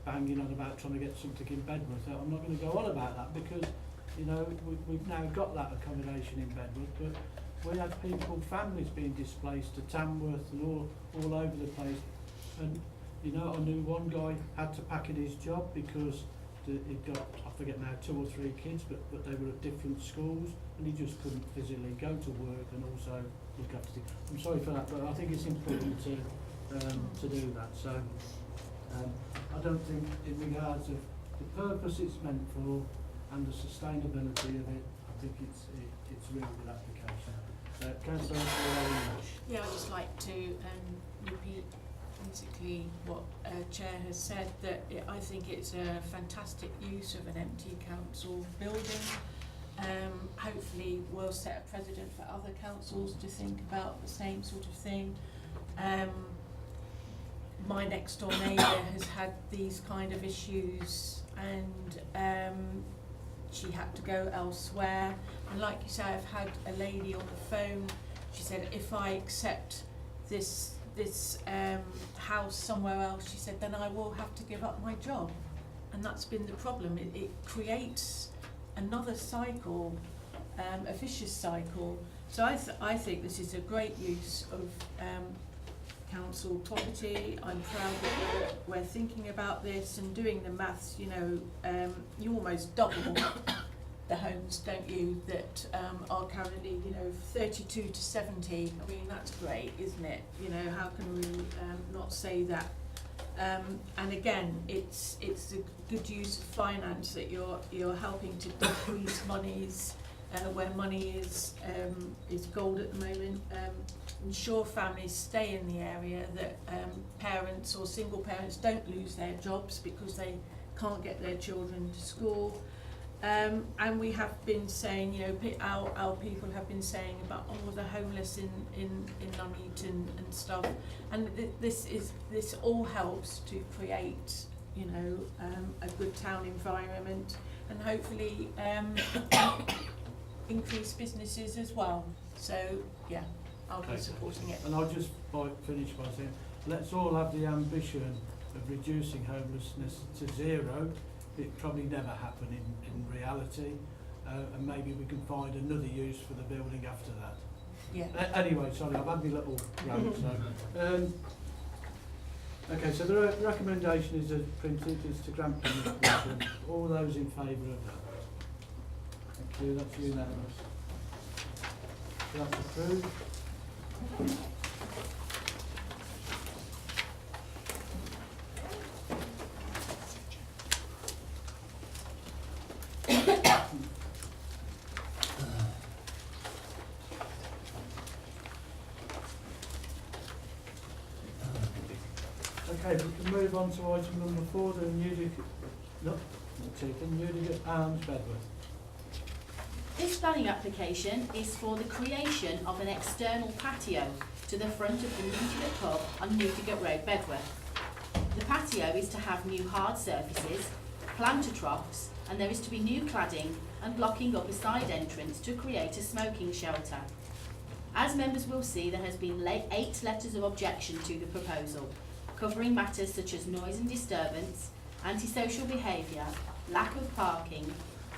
banging on about trying to get something in Bedworth. I'm not going to go on about that because, you know, we've now got that accommodation in Bedworth, but we had people, families being displaced to Tamworth and all over the place. And, you know, I knew one guy had to pack in his job because he'd got, I forget now, 2 or 3 kids, but they were at different schools, and he just couldn't physically go to work and also look after things. I'm sorry for that, but I think it's important to do that. So. I don't think, in regards of the purpose it's meant for and the sustainability of it, I think it's a really good application. Councillor Walsh. Yeah, I'd just like to repeat basically what Chair has said, that I think it's a fantastic use of an empty council building. Hopefully we'll set a precedent for other councils to think about the same sort of thing. My next door neighbour has had these kind of issues, and she had to go elsewhere. And like you say, I've had a lady on the phone. She said, if I accept this house somewhere else, she said, then I will have to give up my job. And that's been the problem. It creates another cycle, a vicious cycle. So I think this is a great use of council property. I'm proud that we're thinking about this and doing the maths. You know, you almost double the homes, don't you, that are currently, you know, 32 to 70. I mean, that's great, isn't it? You know, how can we not say that? And again, it's a good use of finance that you're helping to decrease monies where money is gold at the moment. Ensure families stay in the area, that parents or single parents don't lose their jobs because they can't get their children to school. And we have been saying, you know, our people have been saying about all the homeless in Nuneaton and stuff. And this all helps to create, you know, a good town environment. and hopefully increase businesses as well. So yeah, I'll be supporting it. And I'll just finish by saying, let's all have the ambition of reducing homelessness to zero. It probably never happen in reality, and maybe we can find another use for the building after that. Yeah. Anyway, sorry, I've had my little rant. So, okay, so the recommendation is as printed, is to grant permission. All those in favour of that? Thank you, that's unanimous. So that's approved. Okay, we can move on to item number 4, the Newdigate Arms, Bedworth. This planning application is for the creation of an external patio to the front of the Newdigate pub on Newdigate Road, Bedworth. The patio is to have new hard surfaces, planter troughs, and there is to be new cladding and blocking up a side entrance to create a smoking shelter. As members will see, there has been 8 letters of objection to the proposal, covering matters such as noise and disturbance, antisocial behaviour, lack of parking,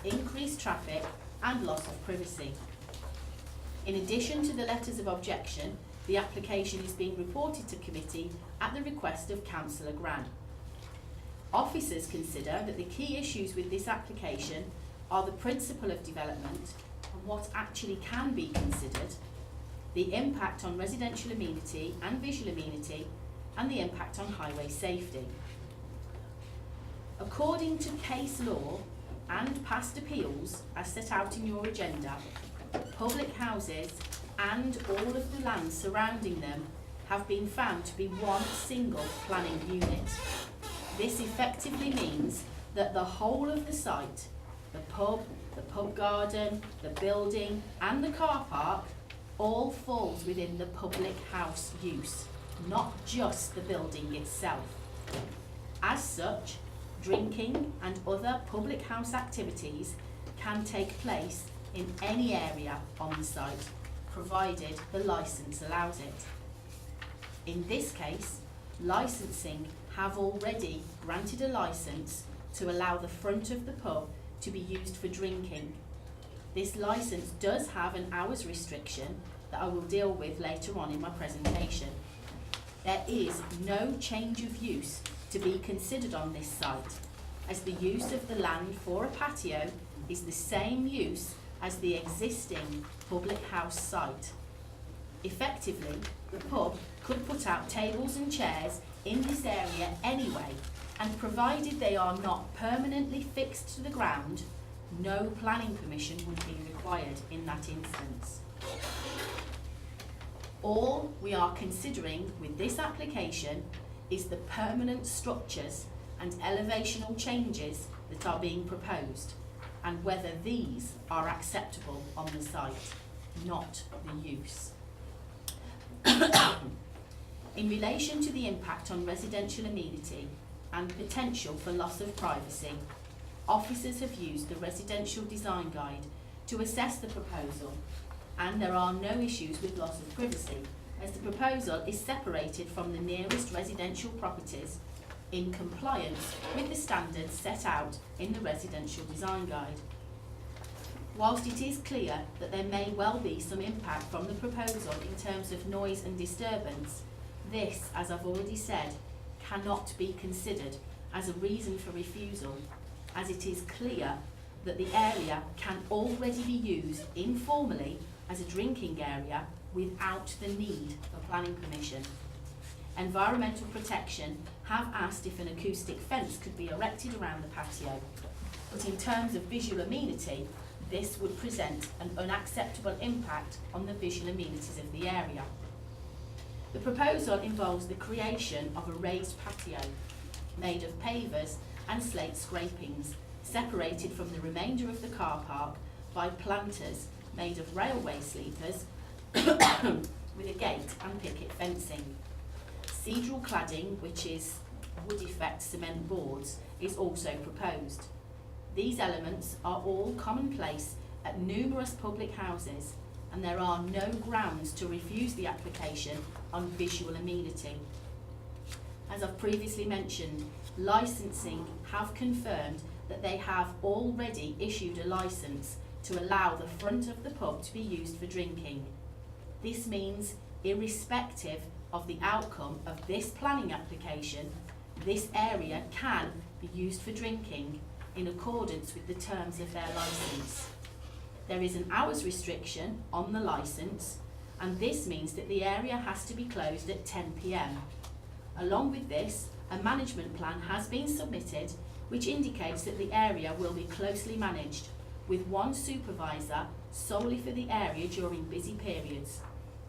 increased traffic, and loss of privacy. In addition to the letters of objection, the application is being reported to committee at the request of Councillor Gran. Officers consider that the key issues with this application are the principle of development and what actually can be considered, the impact on residential amenity and visual amenity, and the impact on highway safety. According to case law and past appeals as set out in your agenda, public houses and all of the land surrounding them have been found to be one single planning unit. This effectively means that the whole of the site, the pub garden, the building and the car park, all falls within the public house use, not just the building itself. As such, drinking and other public house activities can take place in any area on the site, provided the licence allows it. In this case, licensing have already granted a licence to allow the front of the pub to be used for drinking. This licence does have an hours restriction that I will deal with later on in my presentation. There is no change of use to be considered on this site, as the use of the land for a patio is the same use as the existing public house site. Effectively, the pub could put out tables and chairs in this area anyway, and provided they are not permanently fixed to the ground, no planning permission would be required in that instance. All we are considering with this application is the permanent structures and elevational changes that are being proposed, and whether these are acceptable on the site, not the use. In relation to the impact on residential amenity and potential for loss of privacy, officers have used the Residential Design Guide to assess the proposal, and there are no issues with loss of privacy, as the proposal is separated from the nearest residential properties in compliance with the standards set out in the Residential Design Guide. Whilst it is clear that there may well be some impact from the proposal in terms of noise and disturbance, this, as I've already said, cannot be considered as a reason for refusal, as it is clear that the area can already be used informally as a drinking area without the need for planning permission. Environmental Protection have asked if an acoustic fence could be erected around the patio, but in terms of visual amenity, this would present an unacceptable impact on the visual amenities of the area. The proposal involves the creation of a raised patio made of pavers and slate scrapings, separated from the remainder of the car park by planters made of railway sleepers with a gate and picket fencing. Cedral cladding, which is wood effect cement boards, is also proposed. These elements are all commonplace at numerous public houses, and there are no grounds to refuse the application on visual amenity. As I've previously mentioned, licensing have confirmed that they have already issued a licence to allow the front of the pub to be used for drinking. This means, irrespective of the outcome of this planning application, this area can be used for drinking in accordance with the terms of their licence. There is an hours restriction on the licence, and this means that the area has to be closed at 10 p.m. Along with this, a management plan has been submitted which indicates that the area will be closely managed, with one supervisor solely for the area during busy periods,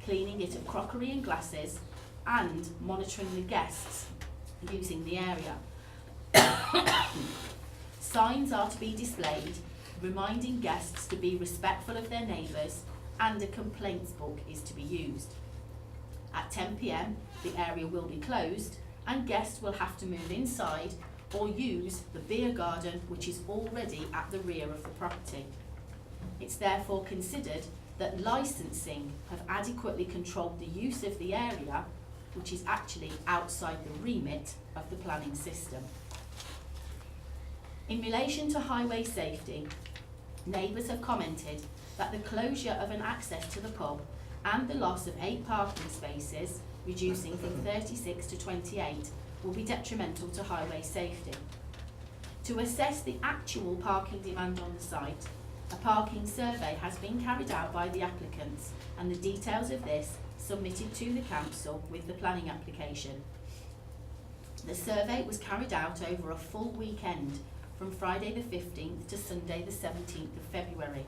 cleaning it of crockery and glasses, and monitoring the guests using the area. Signs are to be displayed, reminding guests to be respectful of their neighbours, and a complaints book is to be used. At 10 p.m, the area will be closed, and guests will have to move inside or use the beer garden, which is already at the rear of the property. It's therefore considered that licensing have adequately controlled the use of the area, which is actually outside the remit of the planning system. In relation to highway safety, neighbours have commented that the closure of an access to the pub and the loss of 8 parking spaces, reducing from 36 to 28, will be detrimental to highway safety. To assess the actual parking demand on the site, a parking survey has been carried out by the applicants, and the details of this submitted to the council with the planning application. The survey was carried out over a full weekend from Friday the 15th to Sunday the 17th of February.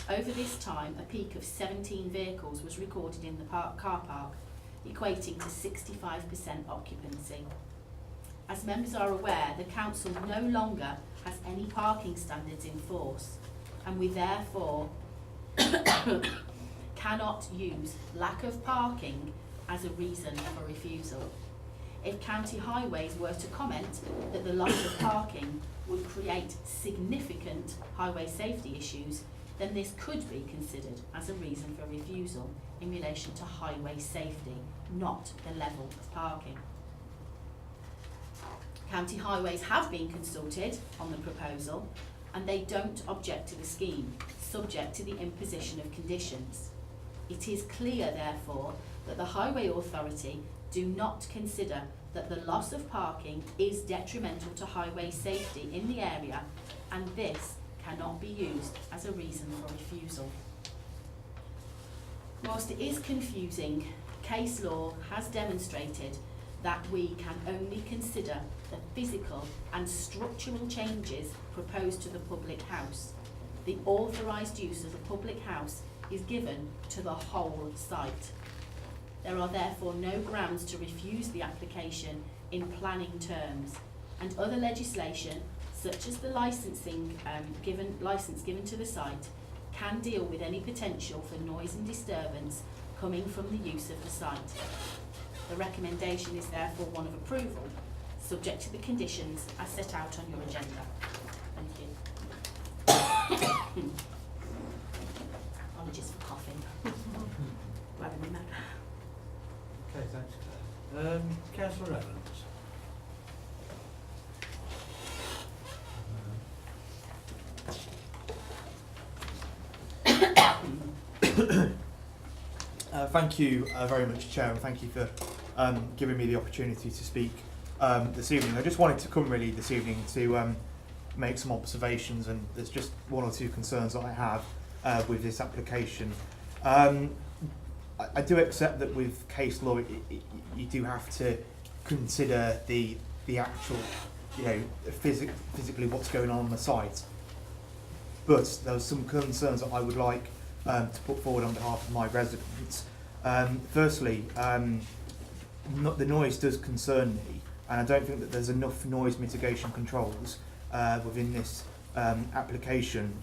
Over this time, a peak of 17 vehicles was recorded in the car park, equating to 65% occupancy. As members are aware, the council no longer has any parking standards in force, and we therefore cannot use lack of parking as a reason for refusal. If County Highways were to comment that the loss of parking would create significant highway safety issues, then this could be considered as a reason for refusal in relation to highway safety, not the level of parking. County Highways have been consulted on the proposal, and they don't object to the scheme, subject to the imposition of conditions. It is clear, therefore, that the Highway Authority do not consider that the loss of parking is detrimental to highway safety in the area, and this cannot be used as a reason for refusal. Whilst it is confusing, case law has demonstrated that we can only consider the physical and structural changes proposed to the public house. The authorised use of the public house is given to the whole site. There are therefore no grounds to refuse the application in planning terms, and other legislation, such as the licence given to the site, can deal with any potential for noise and disturbance coming from the use of the site. The recommendation is therefore one of approval, subject to the conditions as set out on your agenda. Thank you. Apologies for coughing. Grabbing me back. Okay, thanks, Claire. Councillor Evans. Thank you very much, Chair, and thank you for giving me the opportunity to speak this evening. I just wanted to come really this evening to make some observations, and there's just one or two concerns that I have with this application. I do accept that with case law, you do have to consider the actual, physically what's going on the site. But there are some concerns that I would like to put forward on behalf of my residents. Firstly, the noise does concern me, and I don't think that there's enough noise mitigation controls within this application.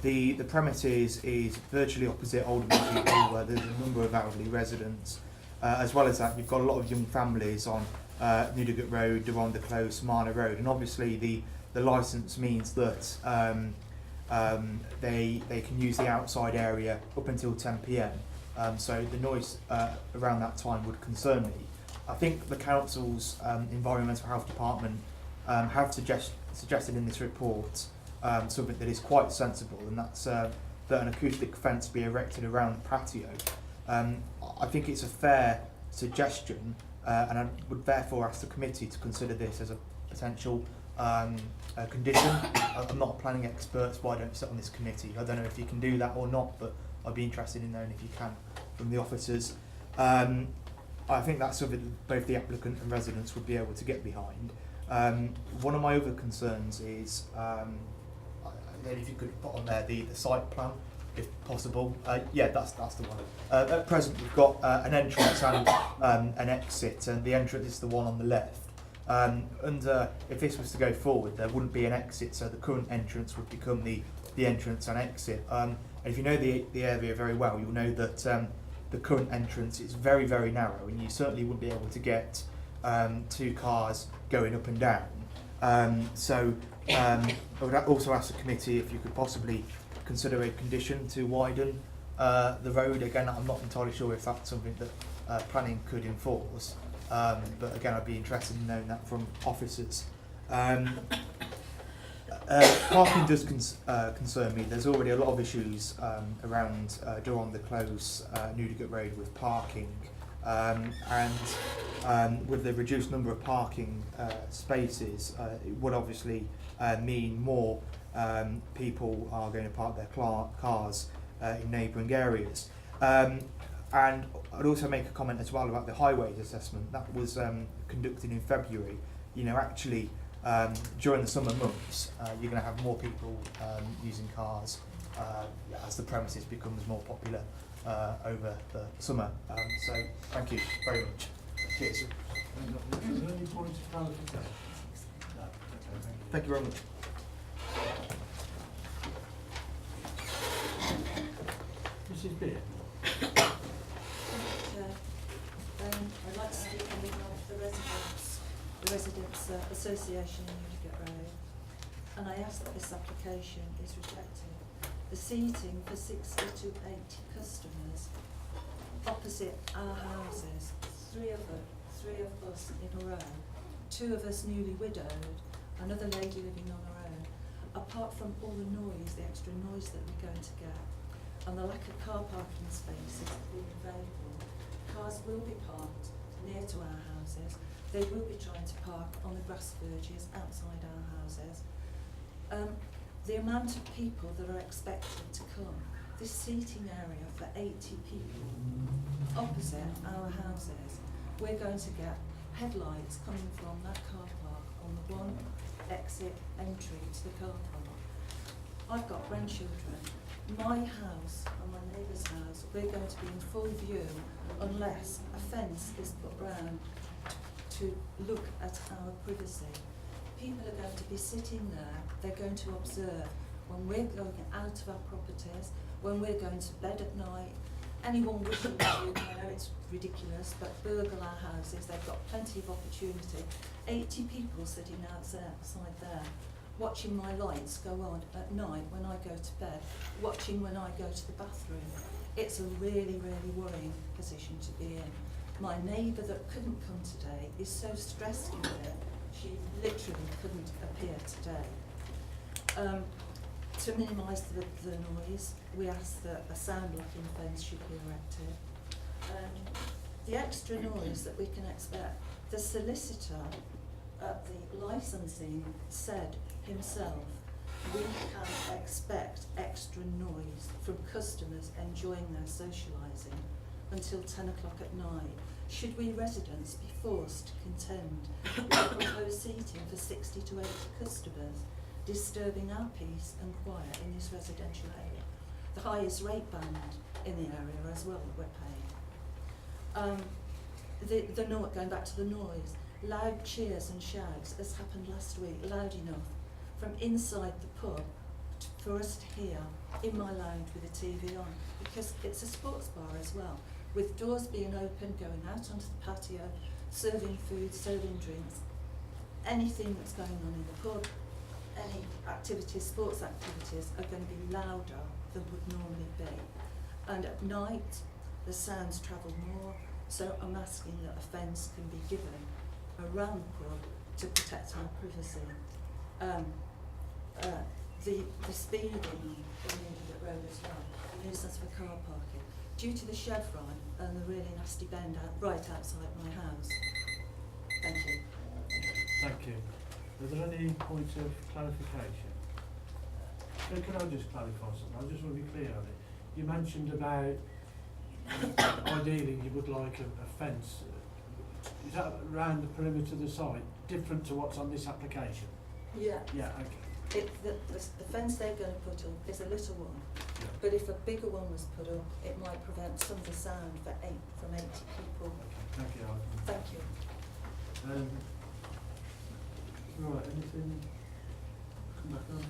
The premises is virtually opposite Alderman People, where there's a number of elderly residents. As well as that, you've got a lot of young families on Nuneaton Road, Deronda Close, Marner Road, and obviously the the licence means that they can use the outside area up until 10 p.m. So the noise around that time would concern me. I think the council's environmental health department have suggested in this report something that is quite sensible, and that's that an acoustic fence be erected around the patio. I think it's a fair suggestion, and I would therefore ask the committee to consider this as a potential condition. I'm not a planning expert, so I don't sit on this committee. I don't know if you can do that or not, but I'd be interested in knowing if you can from the officers. I think that's something that both the applicant and residents would be able to get behind. One of my other concerns is, if you could put on there the site plan, if possible. Yeah, that's the one. At present, we've got an entrance and an exit, and the entrance is the one on the left. If this was to go forward, there wouldn't be an exit, so the current entrance would become the entrance and exit. And if you know the area very well, you'll know that the current entrance is very, very narrow, and you certainly wouldn't be able to get 2 cars going up and down. I would also ask the committee if you could possibly consider a condition to widen the road. Again, I'm not entirely sure if that's something that planning could enforce, but again, I'd be interested in knowing that from officers. Parking does concern me. There's already a lot of issues around Durham the Close, Nuneaton Road with parking, and with the reduced number of parking spaces, it would obviously mean more people are going to park their cars in neighbouring areas. And I'd also make a comment as well about the highways assessment that was conducted in February. You know, actually, during the summer months, you're going to have more people using cars as the premises becomes more popular over the summer. So, thank you very much. Cheers. Is there any point of clarification? No. Thank you very much. Mrs. Beer. I'd like to speak on behalf of the Residents Association in Nuneaton Road, and I ask that this application is rejected. The seating for 60 to 80 customers opposite our houses, three of us in a row, 2 of us newly widowed, another lady living on her own. Apart from all the noise, the extra noise that we're going to get, and the lack of car parking spaces being available, cars will be parked near to our houses. They will be trying to park on the grass verges outside our houses. The amount of people that are expected to come, this seating area for 80 people opposite our houses, we're going to get headlights coming from that car park on the one exit entry to the car park. I've got grandchildren. My house and my neighbour's house, we're going to be in full view unless a fence is put round to look at our privacy. People are going to be sitting there, they're going to observe when we're going out of our properties, when we're going to bed at night. Anyone wishing to, I know it's ridiculous, but burgle our houses, they've got plenty of opportunity. 80 people sitting outside there, watching my lights go on at night when I go to bed, watching when I go to the bathroom. It's a really, really worrying position to be in. My neighbour that couldn't come today is so stressed with it, she literally couldn't appear today. To minimise the noise, we ask that a sound blocking fence should be erected. The extra noise that we can expect, the solicitor at the licensing said himself, we can expect extra noise from customers enjoying their socialising until 10 o'clock at night. Should we residents be forced to contend with the proposed seating for 60 to 80 customers, disturbing our peace and quiet in this residential area? The highest rate band in the area as well that we're paying. Going back to the noise, loud cheers and shouts, as happened last week, loud enough from inside the pub for us to hear in my lounge with the TV on, because it's a sports bar as well, with doors being open, going out onto the patio, serving food, serving drinks, anything that's going on in the pub. any activities, sports activities, are going to be louder than would normally be. And at night, the sounds travel more, so I'm asking that a fence can be given around the pub to protect our privacy. The speeding in the road as well, we use that for car parking. Due to the chevron and the really nasty bend right outside my house. Thank you. Thank you. Are there any points of clarification? Can I just clarify something? I just want to be clear on it. You mentioned about ideally you would like a fence. Is that around the perimeter of the site, different to what's on this application? Yeah. Yeah, okay. The fence they're going to put up is a little one, Yeah. but if a bigger one was put up, it might prevent some of the sound from 80 people. Okay, thank you. Thank you. Right, anything? Come back on.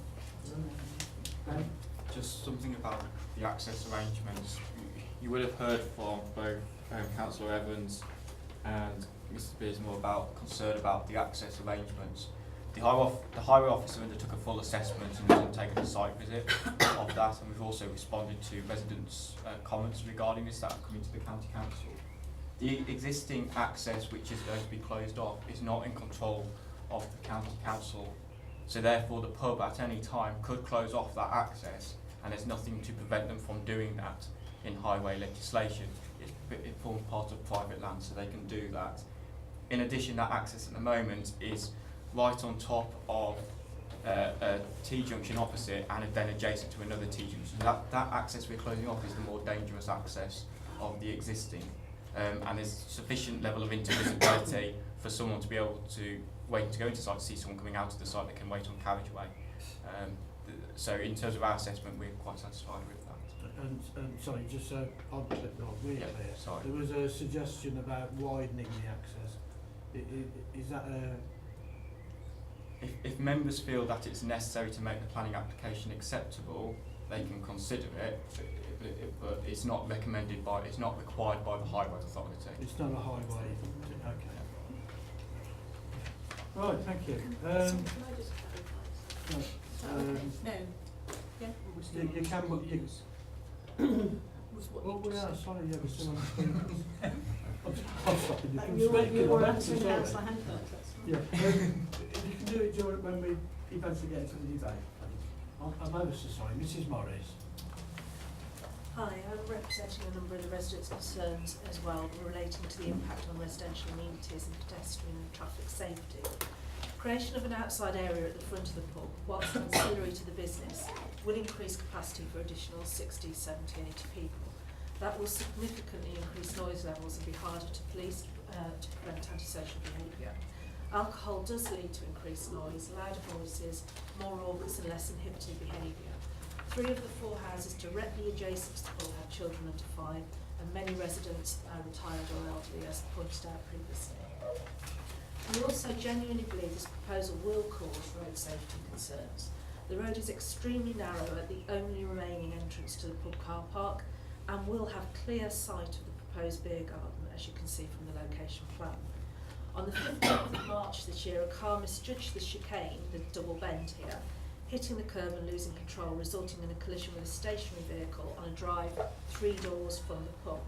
No? Ben? Just something about the access arrangements. You would have heard from both Councillor Evans and Mr Beersmore about concern about the access arrangements. The highway officer undertook a full assessment and has undertaken a site visit of that, and we've also responded to residents' comments regarding this that have come into the County Council. The existing access, which is going to be closed off, is not in control of the County Council, so therefore the pub at any time could close off that access, and there's nothing to prevent them from doing that in highway legislation. It forms part of private land, so they can do that. In addition, that access at the moment is right on top of a T-junction opposite and then adjacent to another T-junction. That access we're closing off is the more dangerous access of the existing. And there's sufficient level of intervisibility for someone to be able to wait to go into site to see someone coming out of the site that can wait on carriageway. So in terms of our assessment, we're quite satisfied with that. And sorry, just so I'm really clear. Sorry. There was a suggestion about widening the access. Is that a... If members feel that it's necessary to make the planning application acceptable, they can consider it, but it's not recommended by, it's not required by the Highway Authority. It's not a highway. Okay. Right, thank you. Can I just clarify? No. Yeah. You can, but you... Oh, we are, sorry, yeah, we're still on speakers. I'm stopping you from speaking. You were answering Councillor Hancock. Yeah, if you can do it during when we eventually get to the debate. I'm ever so sorry, Mrs Morris. Hi, I'm representing a number of the residents' concerns as well relating to the impact on residential amenities and pedestrian and traffic safety. Creation of an outside area at the front of the pub, whilst ancillary to the business, will increase capacity for additional 60, 70, 80 people. That will significantly increase noise levels and be harder to police to prevent antisocial behaviour. Alcohol does lead to increased noise, louder voices, more raucous and less inhibited behaviour. 3 of the 4 houses directly adjacent to the pub have children under 5, and many residents are retired or elderly, as pointed out previously. We also genuinely believe this proposal will cause road safety concerns. The road is extremely narrow at the only remaining entrance to the pub car park, and will have clear sight of the proposed beer garden, as you can see from the location plan. On the 15th of March this year, a car misjudged the chicane, the double bend here, hitting the curb and losing control, resulting in a collision with a stationary vehicle on a drive 3 doors from the pub.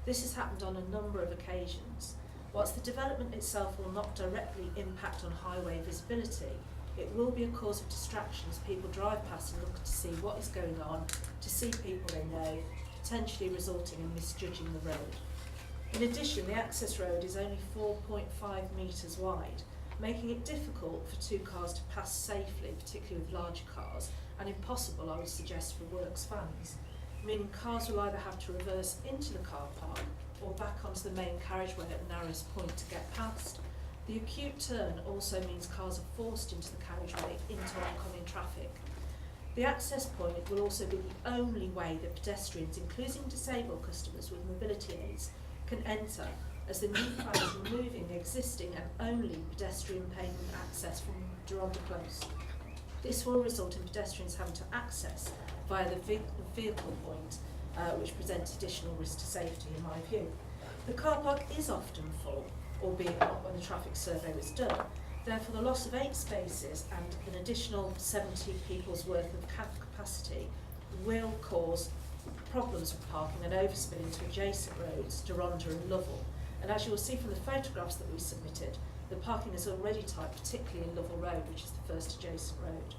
This has happened on a number of occasions. Whilst the development itself will not directly impact on highway visibility, it will be a cause of distraction as people drive past and look to see what is going on, to see people they know, potentially resulting in misjudging the road. In addition, the access road is only 4.5 metres wide, making it difficult for 2 cars to pass safely, particularly with larger cars, and impossible, I would suggest, for works vans, meaning cars will either have to reverse into the car park or back onto the main carriageway at the narrowest point to get past. The acute turn also means cars are forced into the carriageway into oncoming traffic. The access point will also be the only way that pedestrians, including disabled customers with mobility aids, can enter, as the new plan is removing the existing and only pedestrian pavement access from Deronda Close. This will result in pedestrians having to access via the vehicle point, which presents additional risk to safety in my view. The car park is often full, albeit not when the traffic survey was done. Therefore, the loss of 8 spaces and an additional 70 people's worth of cab capacity will cause problems with parking and overspill into adjacent roads, Deronda and Lovell. And as you will see from the photographs that we submitted, the parking is already tight, particularly in Lovell Road, which is the first adjacent road.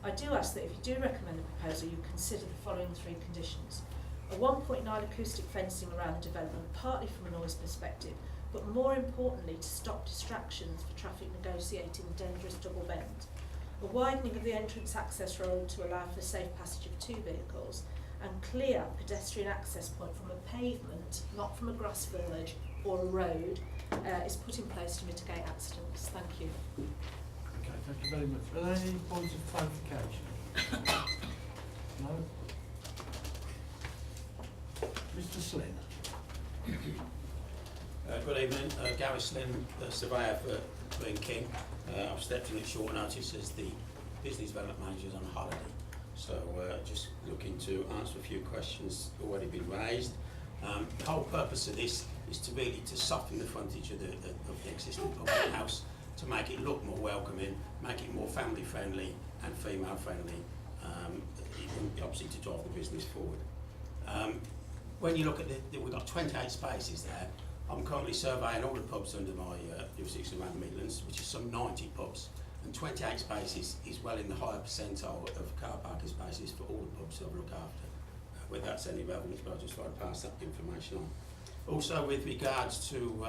I do ask that if you do recommend the proposal, you consider the following 3 conditions. A 1.9 acoustic fencing around the development, partly from a noise perspective, but more importantly to stop distractions for traffic negotiating the dangerous double bend. A widening of the entrance access road to allow for safe passage of 2 vehicles, and clear pedestrian access point from a pavement, not from a grass verge or a road, is put in place to mitigate accidents. Thank you. Okay, thank you very much. Are there any points of clarification? No? Mr. Slynn. Good evening, Gary Slynn, surveyor for Green King. I've stepped in at short notice as the business development manager is on holiday, so just looking to answer a few questions already been raised. The whole purpose of this is to really soften the frontage of the existing public house, to make it look more welcoming, make it more family friendly and female friendly, obviously to drive the business forward. When you look at we've got 28 spaces there. I'm currently surveying all the pubs under my jurisdiction around the Midlands, which is some 90 pubs, and 28 spaces is well in the higher percentile of car parking spaces for all the pubs that I look after. Whether that's any relevance, but I just want to pass that information on. Also, with regards to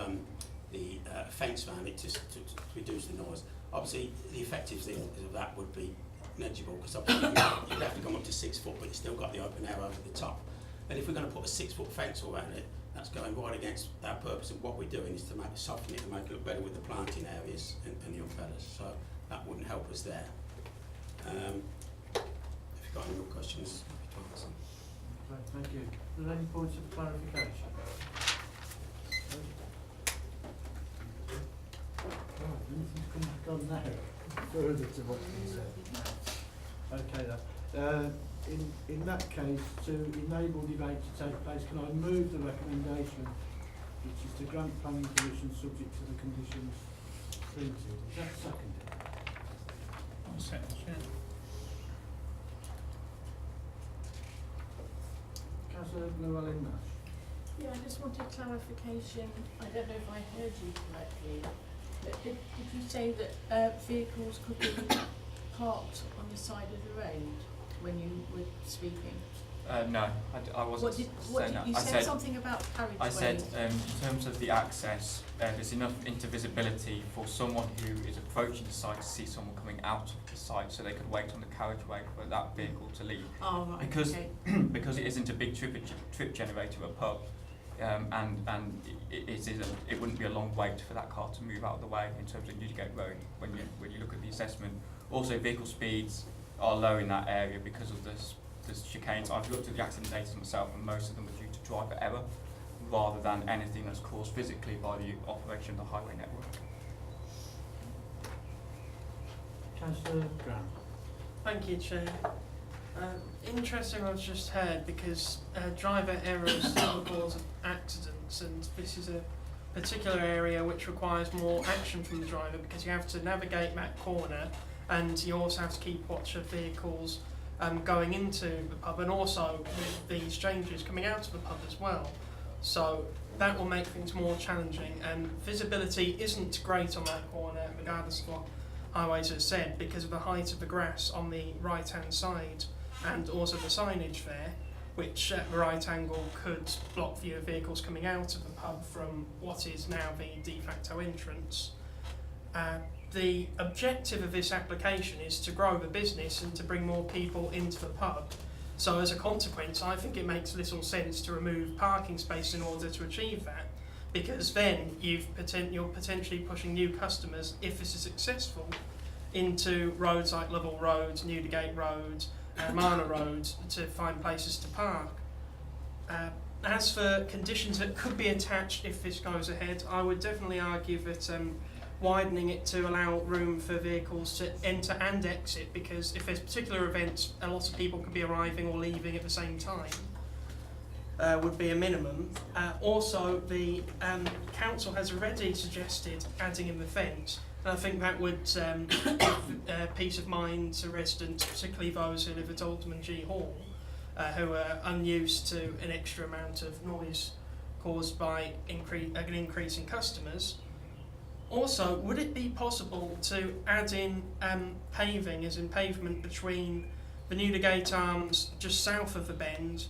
the fence van, it just to reduce the noise. Obviously, the effectiveness of that would be negligible, because obviously you'd have to come up to 6 foot, but you've still got the open air over the top. And if we're going to put a 6 foot fence around it, that's going right against our purpose of what we're doing, is to make it soften it and make it look better with the planting areas and the umbrellas. So that wouldn't help us there. If you've got any more questions, happy to answer. Okay, thank you. Are there any points of clarification? Right, anything's gone now further to what you said? Okay then. In that case, to enable debate to take place, can I move the recommendation, which is to grant planning permission subject to the conditions printed? Is that seconded? I'll second, yeah. Councillor Llewellyn-Nash. Yeah, I just wanted clarification. I don't know if I heard you correctly, but did you say that vehicles could be parked on the side of the road when you were speaking? No, I wasn't saying that. You said something about carriageways. I said in terms of the access, there's enough intervisibility for someone who is approaching the site to see someone coming out of the site, so they could wait on the carriageway for that vehicle to leave. Oh, right, because okay. Because it isn't a big trip generator, a pub, and it wouldn't be a long wait for that car to move out of the way in terms of Nuneaton Road when you look at the assessment. Also, vehicle speeds are low in that area because of the chicanes. I've looked at the accident data myself, and most of them are due to driver error rather than anything that's caused physically by the operation of the highway network. Councillor Graham. Thank you, Chair. Interesting I've just heard, because driver error is still the cause of accidents, and this is a particular area which requires more action from the driver, because you have to navigate that corner, and you also have to keep watch of vehicles going into the pub, and also with the strangers coming out of the pub as well. So that will make things more challenging, and visibility isn't great on that corner, regardless of what Highways has said, because of the height of the grass on the right hand side, and also the signage there, which at the right angle could block view of vehicles coming out of the pub from what is now the de facto entrance. The objective of this application is to grow the business and to bring more people into the pub. So as a consequence, I think it makes little sense to remove parking space in order to achieve that, because then you're potentially pushing new customers, if this is successful, into roads like Lovell Road, Newdigate Road, Marner Road, to find places to park. As for conditions that could be attached if this goes ahead, I would definitely argue that widening it to allow room for vehicles to enter and exit, because if there's particular events, a lot of people could be arriving or leaving at the same time, would be a minimum. Also, the council has already suggested adding in the fence, And I think that would give peace of mind to residents, particularly those who live at Alderman G Hall, who are unused to an extra amount of noise caused by an increase in customers. Also, would it be possible to add in paving, as in pavement between the Newgate Arms just south of the bend,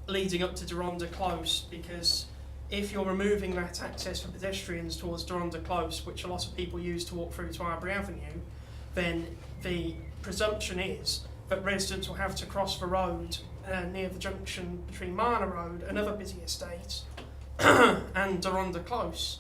leading up to Deronda Close? Because if you're removing that access for pedestrians towards Deronda Close, which a lot of people use to walk through to Arbury Avenue, then the presumption is that residents will have to cross the road near the junction between Marner Road, another busy estate, and Deronda Close.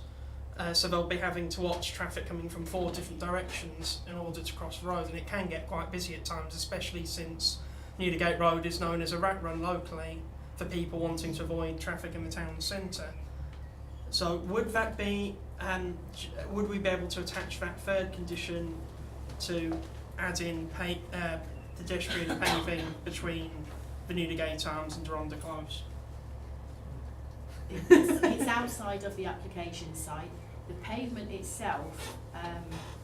So they'll be having to watch traffic coming from 4 different directions in order to cross the road, and it can get quite busy at times, especially since Newgate Road is known as a rat run locally for people wanting to avoid traffic in the town centre. So would that be, would we be able to attach that third condition to add in pedestrian paving between the Newgate Arms and Deronda Close? It's outside of the application site. The pavement itself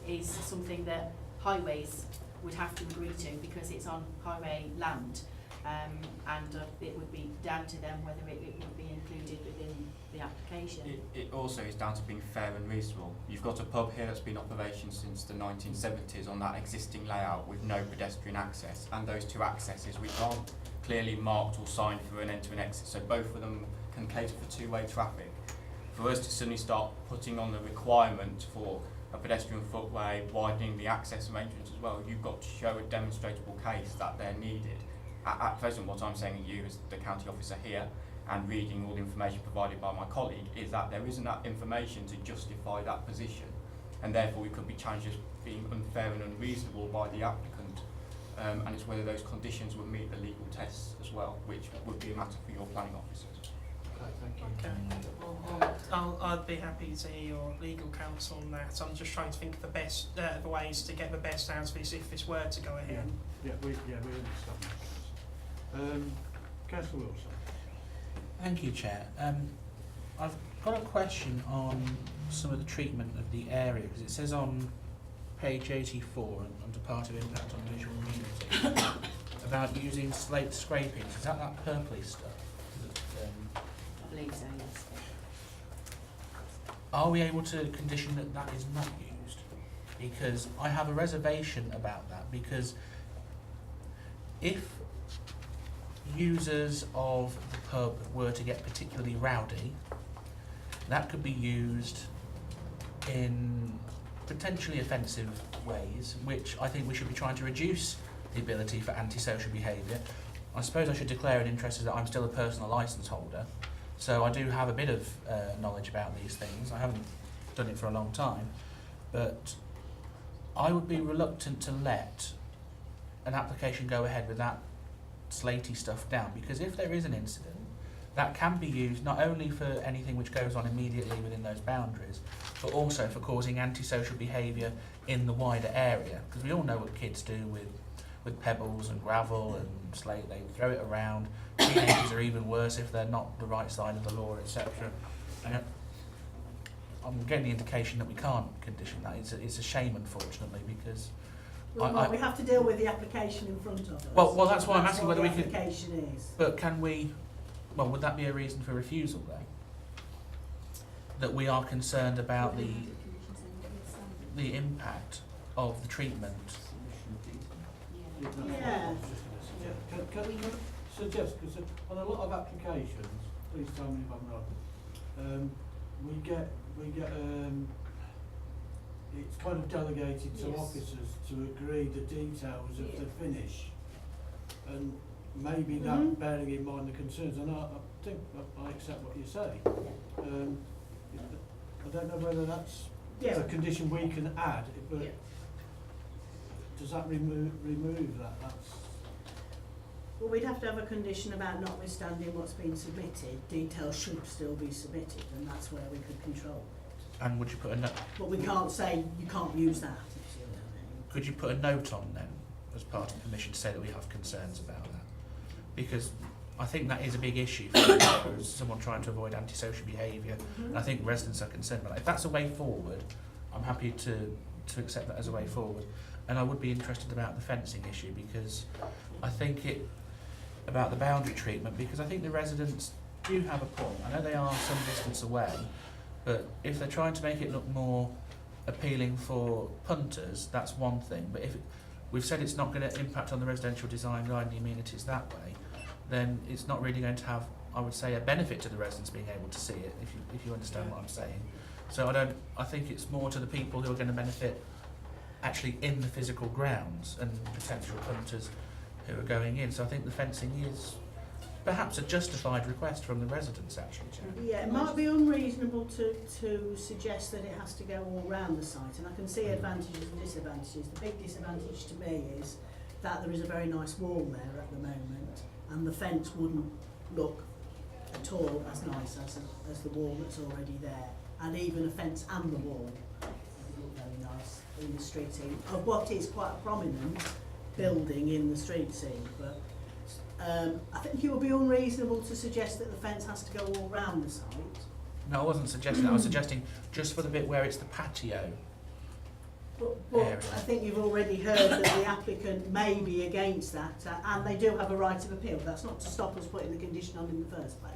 is something that highways would have to agree to because it's on highway land, and it would be down to them whether it would be included within the application. It also is down to being fair and reasonable. You've got a pub here that's been in operation since the 1970s on that existing layout with no pedestrian access, and those 2 accesses which aren't clearly marked or signed for an enter and exit, so both of them can cater for 2-way traffic. For us to suddenly start putting on the requirement for a pedestrian footway, widening the access arrangements as well, you've got to show a demonstrable case that they're needed. At present, what I'm saying to you as the county officer here, and reading all the information provided by my colleague, is that there isn't that information to justify that position, and therefore we could be challenged as being unfair and unreasonable by the applicant, and it's whether those conditions would meet the legal tests as well, which would be a matter for your planning officers. Okay, well, I'd be happy to hear your legal counsel on that. I'm just trying to think of the best the ways to get the best out of this if this were to go ahead. Yeah, we understand that. Councillor Wilson. Thank you, Chair. I've got a question on some of the treatment of the area, because it says on page 84, under part of impact on visual immunity, about using slate scrapings. Is that purpley stuff? I believe so, yes. Are we able to condition that that is not used? Because I have a reservation about that, because if users of the pub were to get particularly rowdy, that could be used in potentially offensive ways, which I think we should be trying to reduce the ability for antisocial behaviour. I suppose I should declare an interest as that I'm still a personal licence holder, so I do have a bit of knowledge about these things. I haven't done it for a long time, but I would be reluctant to let an application go ahead with that slatey stuff down, because if there is an incident, that can be used not only for anything which goes on immediately within those boundaries, but also for causing antisocial behaviour in the wider area. Because we all know what kids do with pebbles and gravel and slate, they throw it around. Teenagers are even worse if they're not the right side of the law, etc. And I'm getting the indication that we can't condition that. It's a shame, unfortunately, because we have to deal with the application in front of us. Well, that's why I'm asking whether we could. The application is. But can we? Well, would that be a reason for refusal then? That we are concerned about the impact of the treatment. Yeah. Can we suggest, because on a lot of applications, please tell me if I'm wrong, we get it's kind of delegated to officers to agree the details of the finish, and maybe that bearing in mind the concerns, and I think I accept what you say. I don't know whether that's a condition we can add, but does that remove that? Well, we'd have to have a condition about notwithstanding what's been submitted, details should still be submitted, and that's where we could control it. And would you put a note? But we can't say you can't use that. If you see what I mean. Could you put a note on then, as part of permission, to say that we have concerns about that? Because I think that is a big issue for someone trying to avoid antisocial behaviour. And I think residents are concerned about that. If that's a way forward, I'm happy to to accept that as a way forward. And I would be interested about the fencing issue, because I think about the boundary treatment, because I think the residents do have a point. I know they are some distance away, but if they're trying to make it look more appealing for punters, that's one thing. But if we've said it's not going to impact on the residential design guide and the amenities that way, then it's not really going to have, I would say, a benefit to the residents being able to see it, if you understand what I'm saying. So I think it's more to the people who are going to benefit actually in the physical grounds and potential punters who are going in. So I think the fencing is perhaps a justified request from the residents, actually, Chair. Yeah, it might be unreasonable to suggest that it has to go all round the site, and I can see advantages and disadvantages. The big disadvantage to me is that there is a very nice wall there at the moment, and the fence wouldn't look at all as nice as the wall that's already there. And even a fence and the wall would look very nice in the street scene of what is quite a prominent building in the street scene. But I think it would be unreasonable to suggest that the fence has to go all round the site. No, I wasn't suggesting that. I was suggesting just for the bit where it's the patio. But I think you've already heard that the applicant may be against that, and they do have a right of appeal. That's not to stop us putting the condition on in the first place.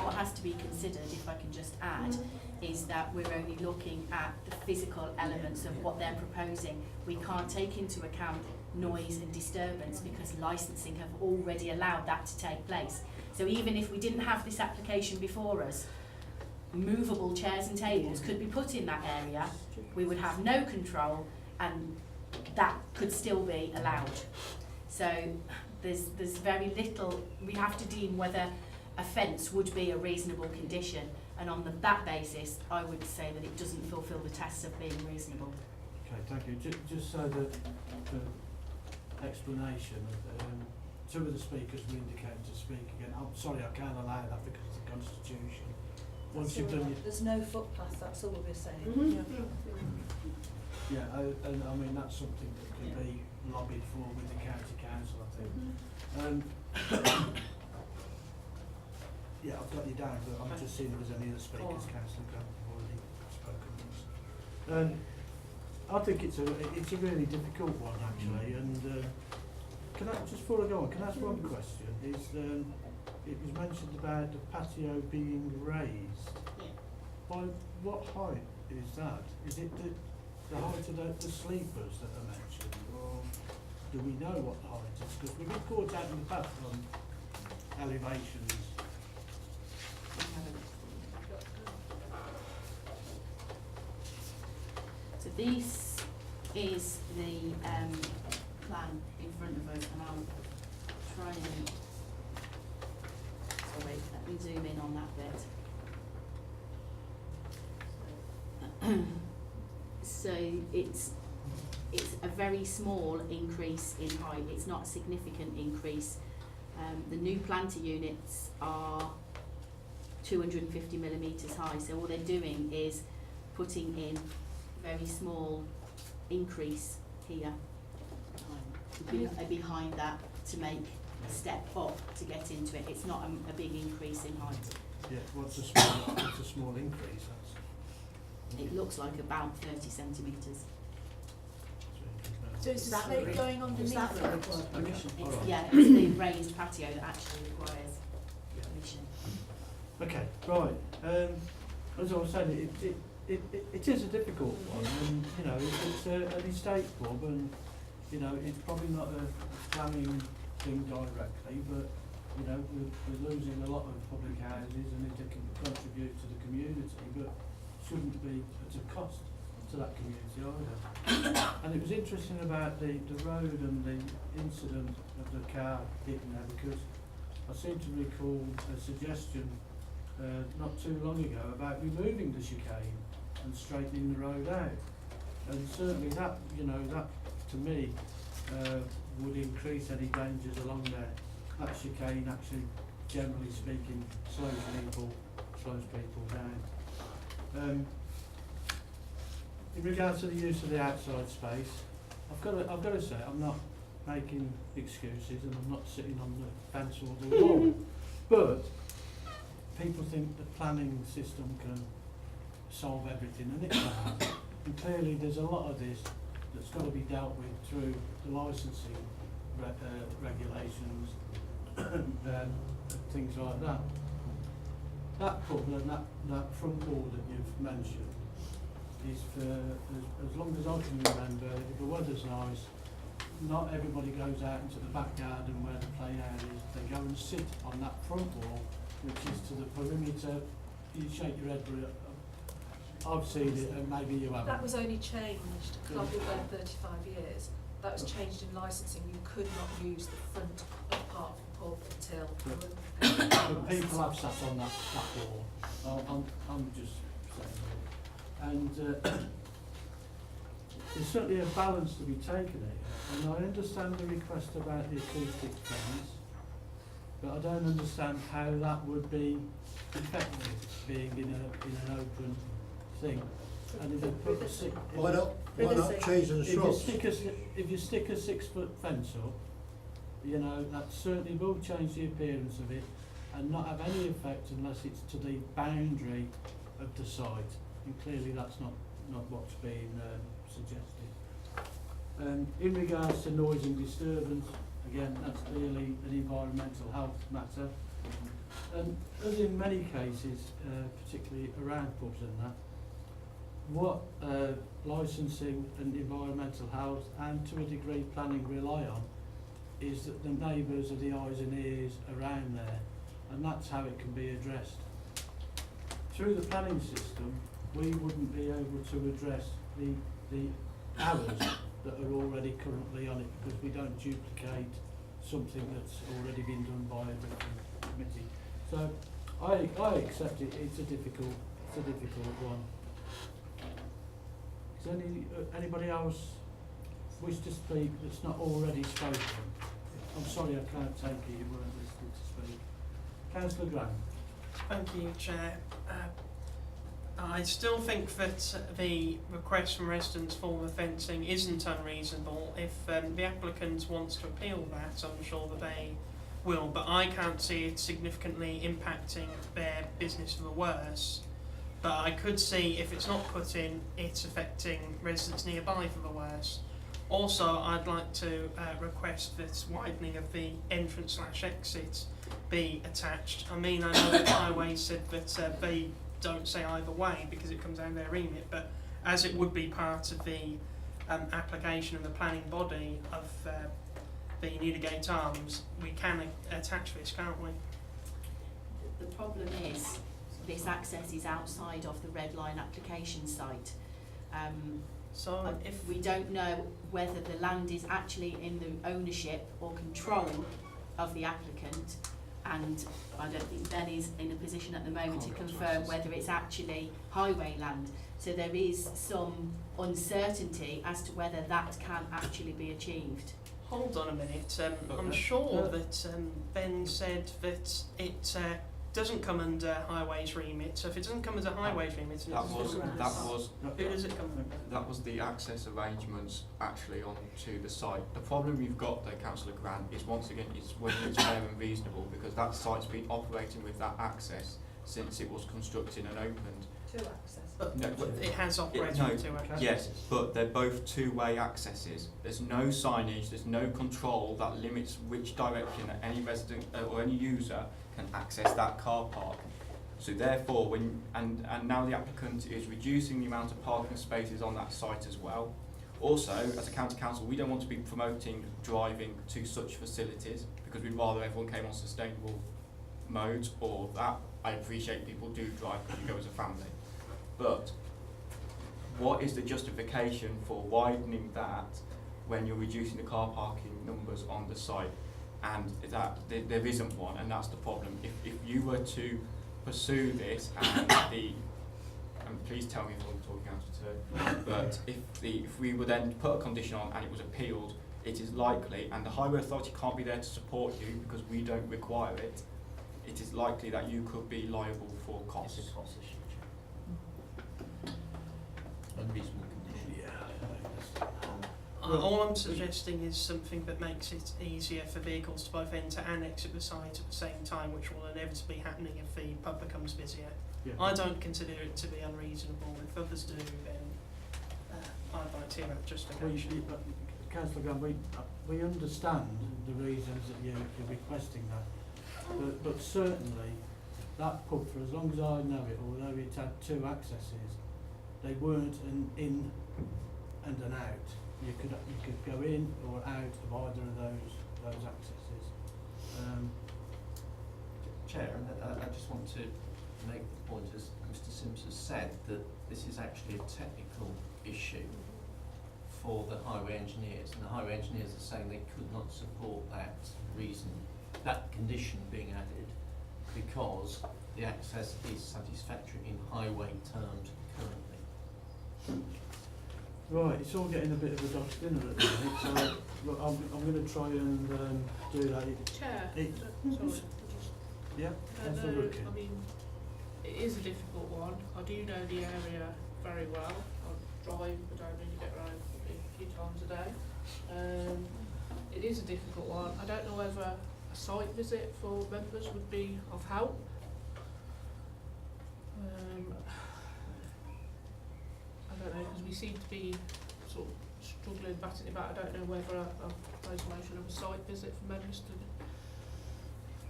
What has to be considered, if I can just add, is that we're only looking at the physical elements of what they're proposing. We can't take into account noise and disturbance because licensing have already allowed that to take place. So even if we didn't have this application before us, movable chairs and tables could be put in that area, we would have no control, and that could still be allowed. So there's very little, we have to deem whether a fence would be a reasonable condition, and on that basis I would say that it doesn't fulfil the tests of being reasonable. Okay, thank you. Just so that the explanation, two of the speakers were indicating to speak again. I'm sorry, I can't allow that because of the Constitution. Once you've done There's no footpath, that's all we're saying. Yeah, and I mean that's something that can be lobbied for with the county council, I think. Yeah, I've got you down, but I'm just seeing if there's any other speakers. Councillor Grant have already spoken. I think it's a really difficult one actually, and can I just before I go on, can I ask one question? Is it was mentioned about the patio being raised. By what height is that? Is it the height of the sleepers that are mentioned, or do we know what the height is? Because we've been caught out in the past on elevations. So this is the plan in front of us, and I'll try and, sorry, let me zoom in on that bit. So it's a very small increase in height, it's not a significant increase. The new planter units are 250 millimetres high, so all they're doing is putting in very small increase here behind that to make a step up to get into it. It's not a big increase in height. Yeah, what's a small increase? It looks like about 30 centimetres. So is the slate going underneath it? Yeah, it's the raised patio that actually requires permission. Okay, right. As I was saying, it is a difficult one, and you know it's an estate club, and you know it's probably not a planning thing directly, but you know we're losing a lot of public houses, and it can contribute to the community, but shouldn't be at a cost to that community either. And it was interesting about the road and the incident of the car hitting there, because I seem to recall a suggestion not too long ago about removing the chicane and straightening the road out. And certainly that, you know, that to me would increase any dangers along there. That chicane actually, generally speaking, slows people down. In regards to the use of the outside space, I've got to say I'm not making excuses, and I'm not sitting on the fence or the wall. But people think the planning system can solve everything, and it can't. And clearly there's a lot of this that's got to be dealt with through the licensing regulations and things like that. That pub and that front wall that you've mentioned is for, as long as I can remember, if the weather's nice, not everybody goes out into the back garden where the play area is. They go and sit on that front wall, which is to the perimeter. You shake your head, but I've seen it, and maybe you haven't. That was only changed, because I've been there 35 years. That was changed in licensing. You could not use the front of part of the pub until... But people have sat on that wall. I'm just saying that. And there's certainly a balance to be taken here. And I understand the request about the acoustic fence, but I don't understand how that would be effective, being in an open thing. And if you put Why not trees and shrubs? If you stick a 6 foot fence up, you know, that certainly will change the appearance of it and not have any effect unless it's to the boundary of the site. And clearly that's not what's being suggested. In regards to noise and disturbance, again, that's clearly an environmental health matter. And as in many cases, particularly around pubs and that, what licensing and environmental health and to a degree planning rely on is that the neighbours are the eyes and ears around there, and that's how it can be addressed. Through the planning system, we wouldn't be able to address the hours that are already currently on it, because we don't duplicate something that's already been done by a different committee. So I accept it. It's a difficult one. Does anybody else wish to speak that's not already spoken? I'm sorry, I can't take it. You weren't listening to speak. Councillor Graham. Thank you, Chair. I still think that the request from residents for the fencing isn't unreasonable. If the applicant wants to appeal that, I'm sure that they will, but I can't see it significantly impacting their business for the worse. But I could see, if it's not put in, it's affecting residents nearby for the worse. Also, I'd like to request that widening of the entrance/exit be attached. I mean, I know that Highways said that they don't say either way because it comes down their remit, but as it would be part of the application of the planning body of the Newgate Arms, we can attach this, can't we? The problem is this access is outside of the red line application site. So if we don't know whether the land is actually in the ownership or control of the applicant, and I don't think Ben is in a position at the moment to confirm whether it's actually highway land. So there is some uncertainty as to whether that can actually be achieved. Hold on a minute. I'm sure that Ben said that it doesn't come under Highways remit. So if it doesn't come under Highways remit, who does it come under? That was the access arrangements actually onto the site. The problem you've got there, Councillor Grant, is once again is whether it's fair and reasonable, because that site's been operating with that access since it was constructed and opened. Two access. No, it has operated with two accesses. Yes, but they're both two-way accesses. There's no signage, there's no control that limits which direction that any resident or any user can access that car park. So therefore, and now the applicant is reducing the amount of parking spaces on that site as well. Also, as a county council, we don't want to be promoting driving to such facilities because we'd rather everyone came on sustainable modes or that. I appreciate people do drive because you go as a family. But what is the justification for widening that when you're reducing the car parking numbers on the site? And that there isn't one, and that's the problem. If you were to pursue this, and please tell me if I'm talking out of turn, but if we were then put a condition on and it was appealed, it is likely, and the Highway Authority can't be there to support you because we don't require it, it is likely that you could be liable for costs. It's a cost issue. Unreasonable condition. All I'm suggesting is something that makes it easier for vehicles to both enter and exit the site at the same time, which will inevitably happen if the pub becomes busier. Yeah. I don't consider it to be unreasonable. If others do, then I'd like to hear justification. Councillor Graham, we understand the reasons that you're requesting that, but certainly that pub, for as long as I know it, although it had 2 accesses, they weren't an in and an out. You could go in or out of either of those accesses. Chair, I just want to make the point, as Mr Sims has said, that this is actually a technical issue for the highway engineers, and the highway engineers are saying they could not support that condition being added because the access is satisfactory in highway terms currently. Right, it's all getting a bit of a dog's dinner at the minute, so look, I'm going to try and do that. Chair, Sorry. Yeah, that's I a know, rookie. I mean, it is a difficult one. I do know the area very well. I drive, but I really get around a few times a day. It is a difficult one. I don't know whether a site visit for members would be of help. I don't know, because we seem to be sort of struggling, batting it back. I don't know whether a motion of a site visit for members to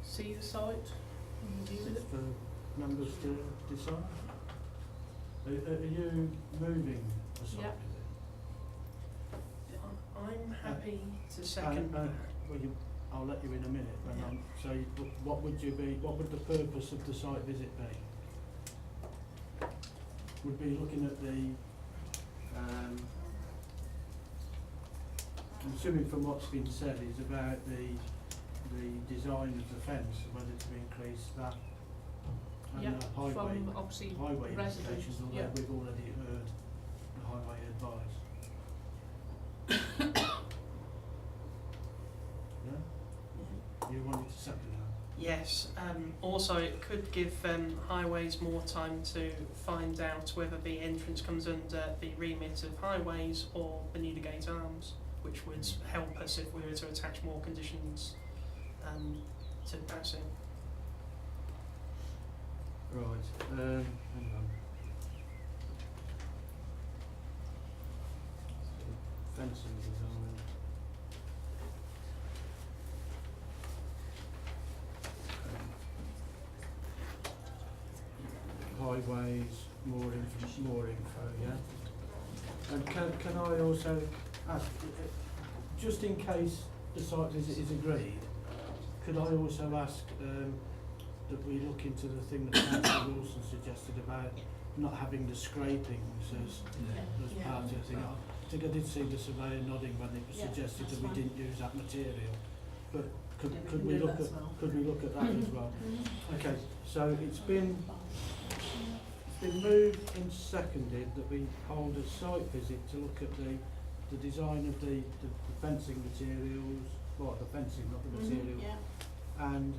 see the site and review it. For members to decide. Are you moving a site Yep. visit? I'm happy to second. I'll let you in a minute. So what would the purpose of the site visit be? Would be looking at the I'm assuming from what's been said is about the design of the fence, whether to increase that and Yep, the highway, from obviously highway residents, implications, although yep. we've already heard the highway advice. Yeah? You wanted to second that? Yes, also it could give highways more time to find out whether the entrance comes under the remit of highways or the Newgate Arms, which would help us if we were to attach more conditions to passing. Right, hang on. Fencing design. Highways, more info, yeah? And can I also ask, just in case the site visit is agreed, could I also ask that we look into the thing that Councillor Wilson suggested about not having the scrapings as part of the thing? I think I did see the surveyor nodding when it was suggested that we didn't use that material. But could we look at that as well? Okay, so it's been moved and seconded that we hold a site visit to look at the design of the fencing materials, well, the fencing, not the material, and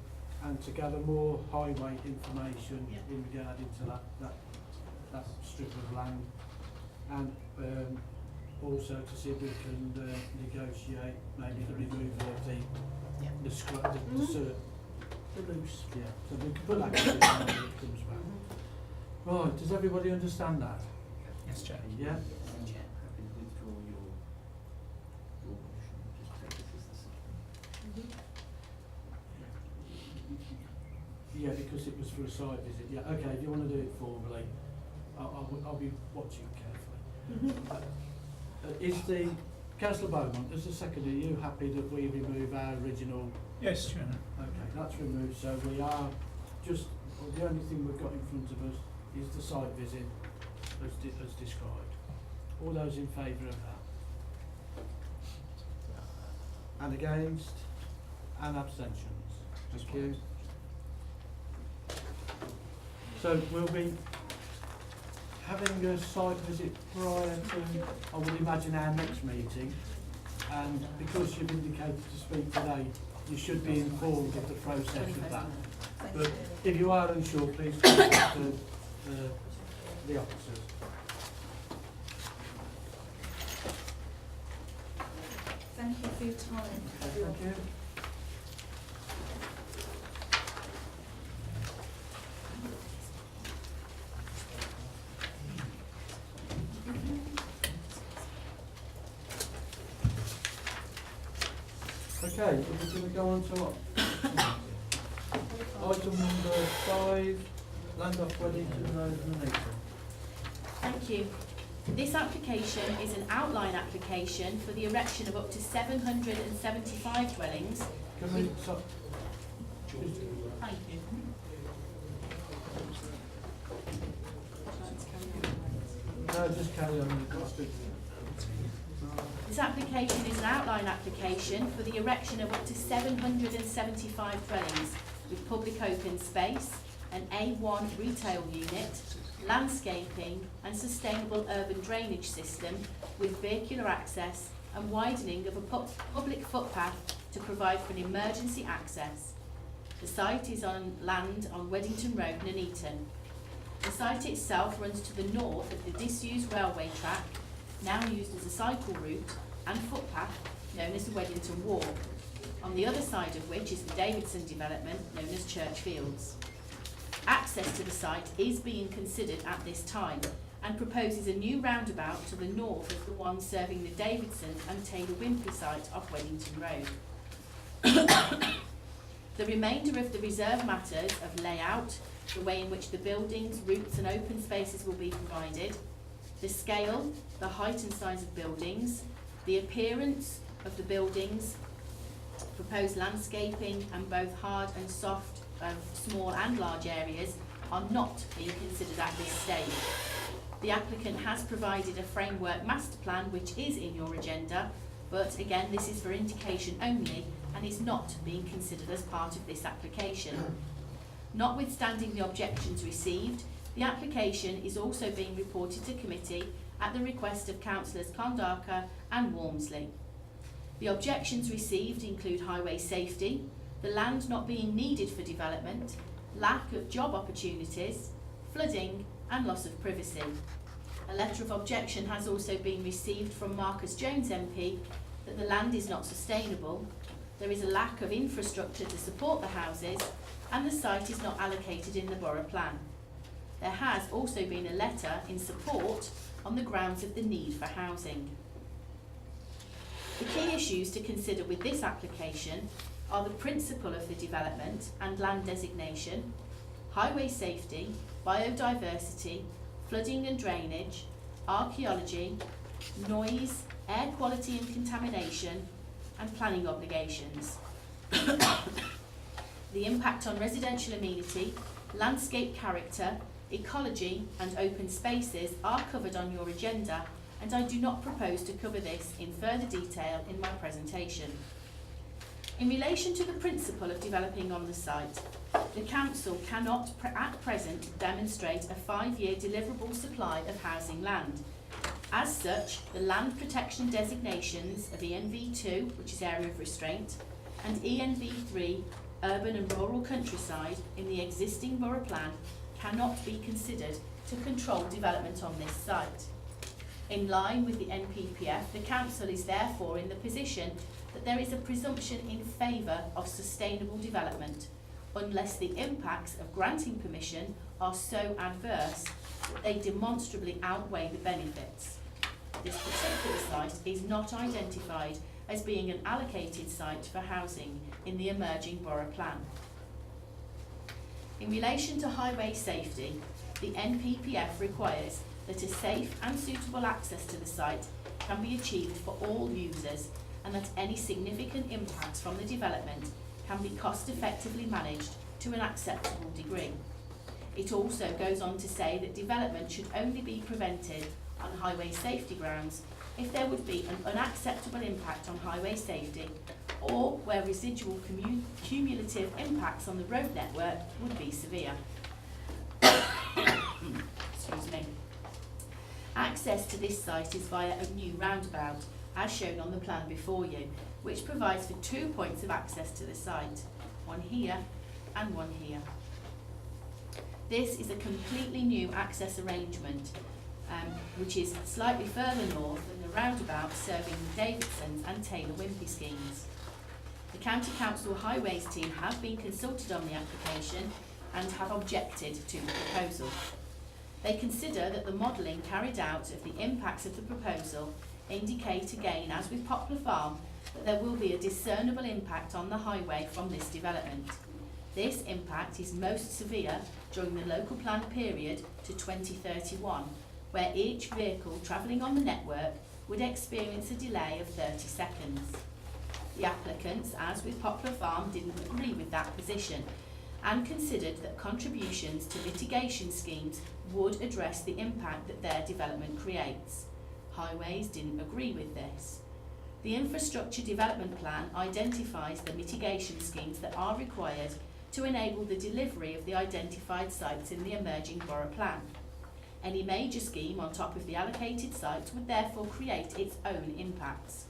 to gather more highway information in regarding to that strip of land, and also to see if we can negotiate maybe the removal of the loose. Yeah, so we can put that in when it comes back. Right, does everybody understand that? Yes, Chair. Yeah? Happy to withdraw your motion, just take this as the second. Yeah, because it was for a site visit. Yeah, okay, if you want to do it formally, I'll be watching carefully. Is the Councillor Beaumont, as the second, are you happy that we remove our original? Yes, Chairman. Okay, that's removed, so we are just, the only thing we've got in front of us is the site visit as described. All those in favour of that? And against? And abstentions? Thank you. So we'll be having a site visit prior to, I would imagine, our next meeting, and because you've indicated to speak today, you should be informed of the process of that. But if you are unsure, please contact the officers. Thank you for your time. Thank you. Okay, we're going to go on to item number 5, land off Weddington Road, Nuneaton. Thank you. This application is an outline application for the erection of up to 775 dwellings. Can we, so, Thank you. no, just carry on. This application is an outline application for the erection of up to 775 dwellings with public open space, an A1 retail unit, landscaping and sustainable urban drainage system with vehicular access and widening of a public footpath to provide for an emergency access. The site is on land on Weddington Road, Nuneaton. The site itself runs to the north of the disused railway track, now used as a cycle route and footpath known as the Weddington Walk, on the other side of which is the Davidson development known as Church Fields. Access to the site is being considered at this time and proposes a new roundabout to the north of the one serving the Davidson and Taylor Wimpey site off Weddington Road. The remainder of the reserve matters of layout, the way in which the buildings, routes and open spaces will be provided, the scale, the height and size of buildings, the appearance of the buildings, proposed landscaping and both hard and soft, small and large areas are not being considered at this stage. The applicant has provided a framework master plan which is in your agenda, but again this is for indication only and is not being considered as part of this application. Notwithstanding the objections received, the application is also being reported to committee at the request of councillors Kondarka and Walmsley. The objections received include highway safety, the land not being needed for development, lack of job opportunities, flooding and loss of privacy. A letter of objection has also been received from Marcus Jones MP that the land is not sustainable, there is a lack of infrastructure to support the houses and the site is not allocated in the borough plan. There has also been a letter in support on the grounds of the need for housing. The key issues to consider with this application are the principle of the development and land designation, highway safety, biodiversity, flooding and drainage, archaeology, noise, air quality and contamination, and planning obligations. The impact on residential amenity, landscape character, ecology and open spaces are covered on your agenda, and I do not propose to cover this in further detail in my presentation. In relation to the principle of developing on the site, the council cannot at present demonstrate a 5-year deliverable supply of housing land. As such, the land protection designations of ENV2, which is area of restraint, and ENV3, urban and rural countryside, in the existing borough plan cannot be considered to control development on this site. In line with the NPPF, the council is therefore in the position that there is a presumption in favour of sustainable development, unless the impacts of granting permission are so adverse that they demonstrably outweigh the benefits. This particular site is not identified as being an allocated site for housing in the emerging borough plan. In relation to highway safety, the NPPF requires that a safe and suitable access to the site can be achieved for all users and that any significant impacts from the development can be cost effectively managed to an acceptable degree. It also goes on to say that development should only be prevented on highway safety grounds if there would be an unacceptable impact on highway safety or where residual cumulative impacts on the road network would be severe. Excuse me. Access to this site is via a new roundabout, as shown on the plan before you, which provides for 2 points of access to the site, one here and one here. This is a completely new access arrangement, which is slightly further north than the roundabout serving the Davidsons and Taylor Wimpey schemes. The County Council Highways team have been consulted on the application and have objected to the proposal. They consider that the modelling carried out of the impacts of the proposal indicate again, as with Poplar Farm, that there will be a discernible impact on the highway from this development. This impact is most severe during the local plan period to 2031, where each vehicle travelling on the network would experience a delay of 30 seconds. The applicants, as with Poplar Farm, didn't agree with that position and considered that contributions to mitigation schemes would address the impact that their development creates. Highways didn't agree with this. The Infrastructure Development Plan identifies the mitigation schemes that are required to enable the delivery of the identified sites in the emerging borough plan. Any major scheme on top of the allocated sites would therefore create its own impacts.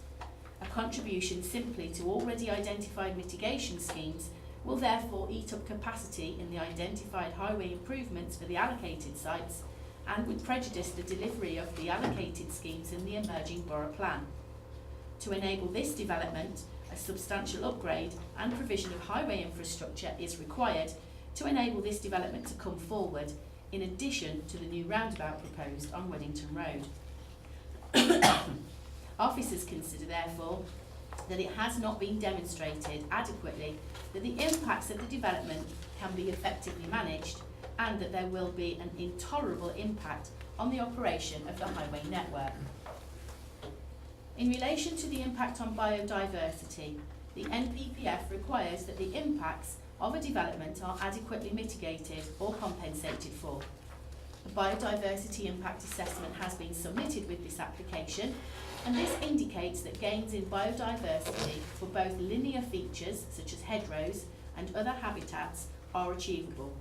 A contribution simply to already identified mitigation schemes will therefore eat up capacity in the identified highway improvements for the allocated sites and would prejudice the delivery of the allocated schemes in the emerging borough plan. To enable this development, a substantial upgrade and provision of highway infrastructure is required to enable this development to come forward, in addition to the new roundabout proposed on Weddington Road. Officers consider, therefore, that it has not been demonstrated adequately that the impacts of the development can be effectively managed and that there will be an intolerable impact on the operation of the highway network. In relation to the impact on biodiversity, the NPPF requires that the impacts of a development are adequately mitigated or compensated for. A biodiversity impact assessment has been submitted with this application, and this indicates that gains in biodiversity for both linear features such as hedgerows and other habitats are achievable.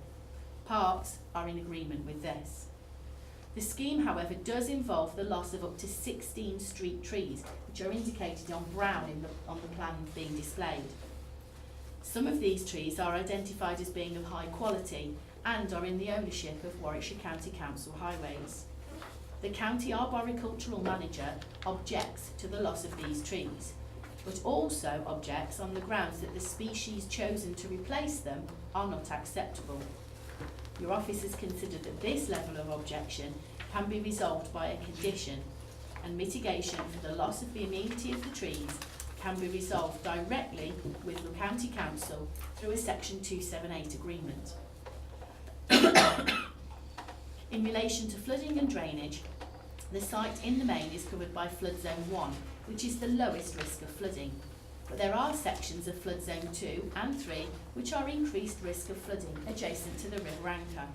Parks are in agreement with this. The scheme, however, does involve the loss of up to 16 street trees, which are indicated on brown on the plan being displayed. Some of these trees are identified as being of high quality and are in the ownership of Warwickshire County Council Highways. The County Arboricultural Manager objects to the loss of these trees, but also objects on the grounds that the species chosen to replace them are not acceptable. Your officers consider that this level of objection can be resolved by a condition, and mitigation for the loss of the amenity of the trees can be resolved directly with the County Council through a Section 278 agreement. In relation to flooding and drainage, the site in the main is covered by Flood Zone 1, which is the lowest risk of flooding. But there are sections of Flood Zone 2 and 3 which are increased risk of flooding adjacent to the River Anchor.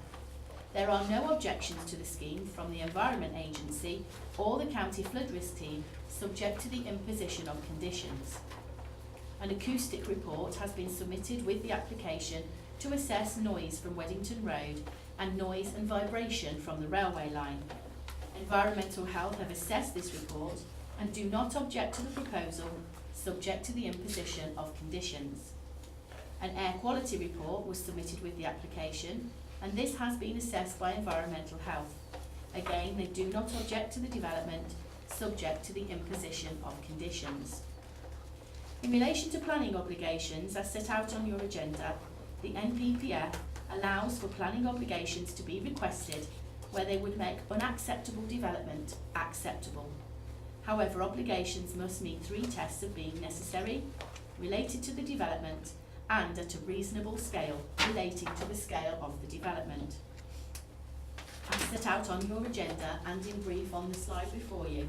There are no objections to the scheme from the Environment Agency or the County Flood Risk Team, subject to the imposition of conditions. An acoustic report has been submitted with the application to assess noise from Weddington Road and noise and vibration from the railway line. Environmental Health have assessed this report and do not object to the proposal, subject to the imposition of conditions. An air quality report was submitted with the application, and this has been assessed by Environmental Health. Again, they do not object to the development, subject to the imposition of conditions. In relation to planning obligations, as set out on your agenda, the NPPF allows for planning obligations to be requested where they would make unacceptable development acceptable. However, obligations must meet 3 tests of being necessary, related to the development, and at a reasonable scale relating to the scale of the development. As set out on your agenda and in brief on the slide before you,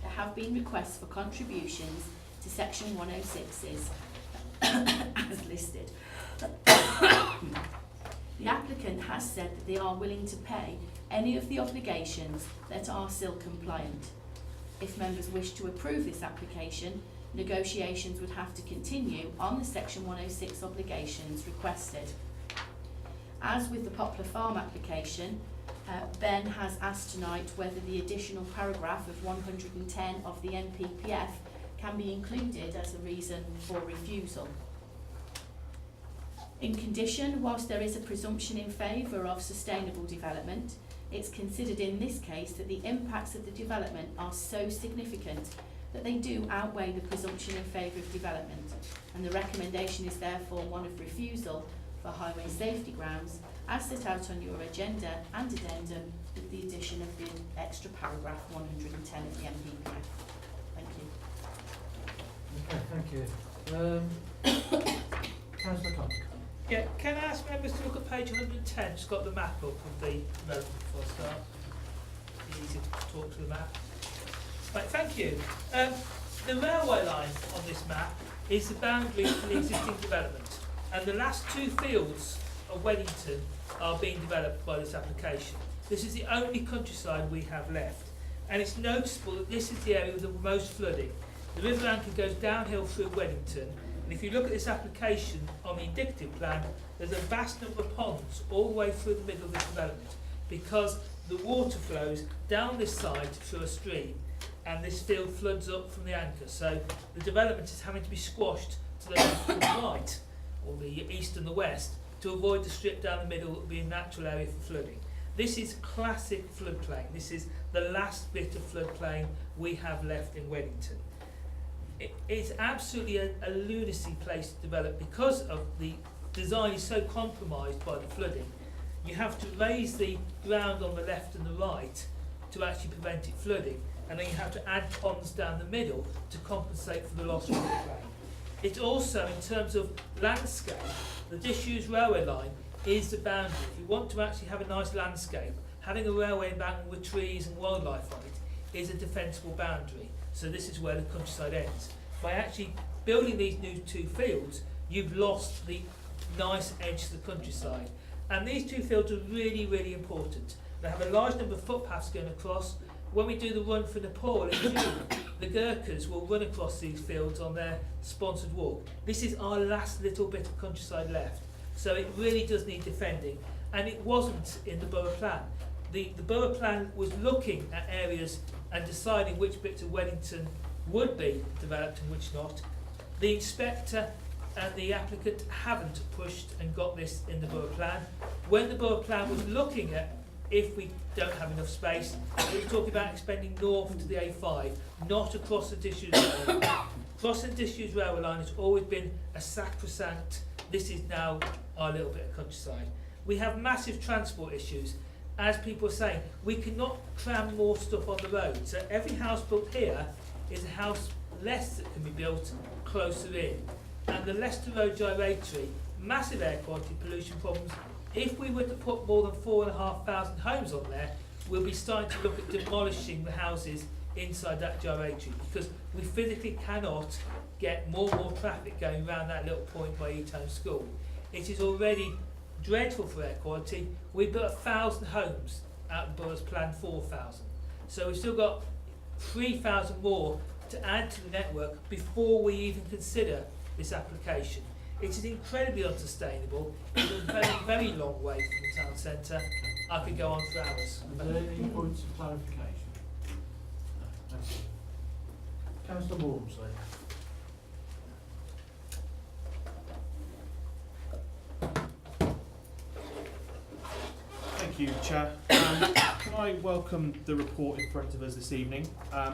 there have been requests for contributions to Section 106s as listed. The applicant has said that they are willing to pay any of the obligations that are still compliant. If members wish to approve this application, negotiations would have to continue on the Section 106 obligations requested. As with the Poplar Farm application, Ben has asked tonight whether the additional paragraph of 110 of the NPPF can be included as a reason for refusal. In condition, whilst there is a presumption in favour of sustainable development, it's considered in this case that the impacts of the development are so significant that they do outweigh the presumption in favour of development, and the recommendation is therefore one of refusal for highway safety grounds, as set out on your agenda and addendum with the addition of the extra paragraph 110 of the NPPF. Thank you. Okay, thank you. Councillor Cox. Yeah, can I ask members to look at page 110? It's got the map up of the development before I start. It's easy to talk to the map. Right, thank you. The railway line on this map is the boundary for the existing development, and the last two fields of Weddington are being developed by this application. This is the only countryside we have left, and it's noticeable that this is the area with the most flooding. The River Anchor goes downhill through Weddington, and if you look at this application on the indicative plan, there's a vast number of ponds all the way through the middle of this development, because the water flows down this side through a stream, and this field floods up from the anchor. So the development is having to be squashed to the left and the right, or the east and the west, to avoid the strip down the middle that would be a natural area for flooding. This is classic floodplain. This is the last bit of floodplain we have left in Weddington. It's absolutely a lunacy place to develop because of the design is so compromised by the flooding. You have to raise the ground on the left and the right to actually prevent it flooding, and then you have to add ponds down the middle to compensate for the loss of floodplain. It also, in terms of landscape, the disused railway line is the boundary. If you want to actually have a nice landscape, having a railway embankment with trees and wildlife on it is a defensible boundary. So this is where the countryside ends. By actually building these new two fields, you've lost the nice edge to the countryside. And these two fields are really, really important. They have a large number of footpaths going across. When we do the run for Nepal in June, the Gurkhas will run across these fields on their sponsored walk. This is our last little bit of countryside left. So it really does need defending. And it wasn't in the borough plan. The borough plan was looking at areas and deciding which bits of Weddington would be developed and which not. The inspector and the applicant haven't pushed and got this in the borough plan. When the borough plan was looking at if we don't have enough space, we were talking about expanding north to the A5, not across the disused railway line. Crossing the disused railway line has always been a sacrosanct, this is now our little bit of countryside. We have massive transport issues. As people are saying, we cannot cram more stuff on the road. So every house built here is a house less that can be built closer in. And the Leicester Road gyratory, massive air quality pollution problems. If we were to put more than 4,500 homes on there, we'll be starting to look at demolishing the houses inside that gyratory, because we physically cannot get more and more traffic going around that little point by Eton School. It is already dreadful for air quality. We built 1,000 homes out of the borough's planned 4,000. So we've still got 3,000 more to add to the network before we even consider this application. It is incredibly unsustainable. It's a very, very long way from the town centre. I could go on for hours. Are there any points of clarification? No, thank you. Councillor Walmsley. Thank you, Chair. Can I welcome the report in front of us this evening,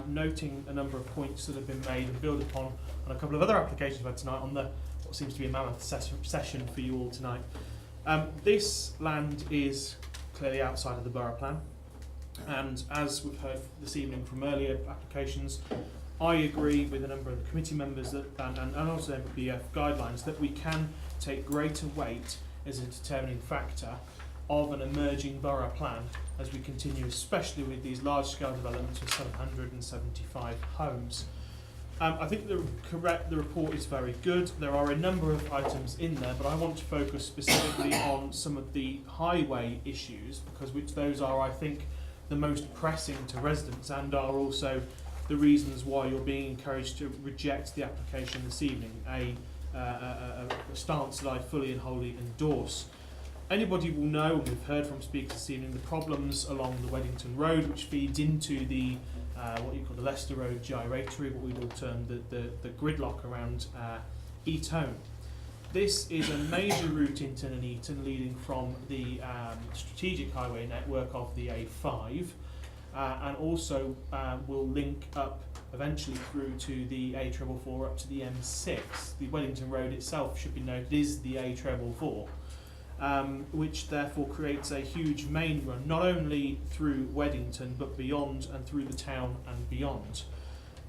noting a number of points that have been made and build upon on a couple of other applications we've had tonight on the what seems to be a mammoth session for you all tonight. This land is clearly outside of the borough plan, and as we've heard this evening from earlier applications, I agree with a number of the committee members that, and also MPF guidelines, that we can take greater weight as a determining factor of an emerging borough plan as we continue, especially with these large-scale developments with 775 homes. I think the report is very good. There are a number of items in there, but I want to focus specifically on some of the highway issues, because those are, I think, the most pressing to residents and are also the reasons why you're being encouraged to reject the application this evening, a stance that I fully and wholly endorse. Anybody will know, and we've heard from speakers this evening, the problems along the Weddington Road, which feeds into the what you call the Leicester Road gyratory, what we will term the gridlock around Eton. This is a major route into Nuneaton, leading from the strategic highway network of the A5, and also will link up eventually through to the A444 up to the M6. The Weddington Road itself, should be noted, is the A444. Which therefore creates a huge main run, not only through Weddington, but beyond and through the town and beyond.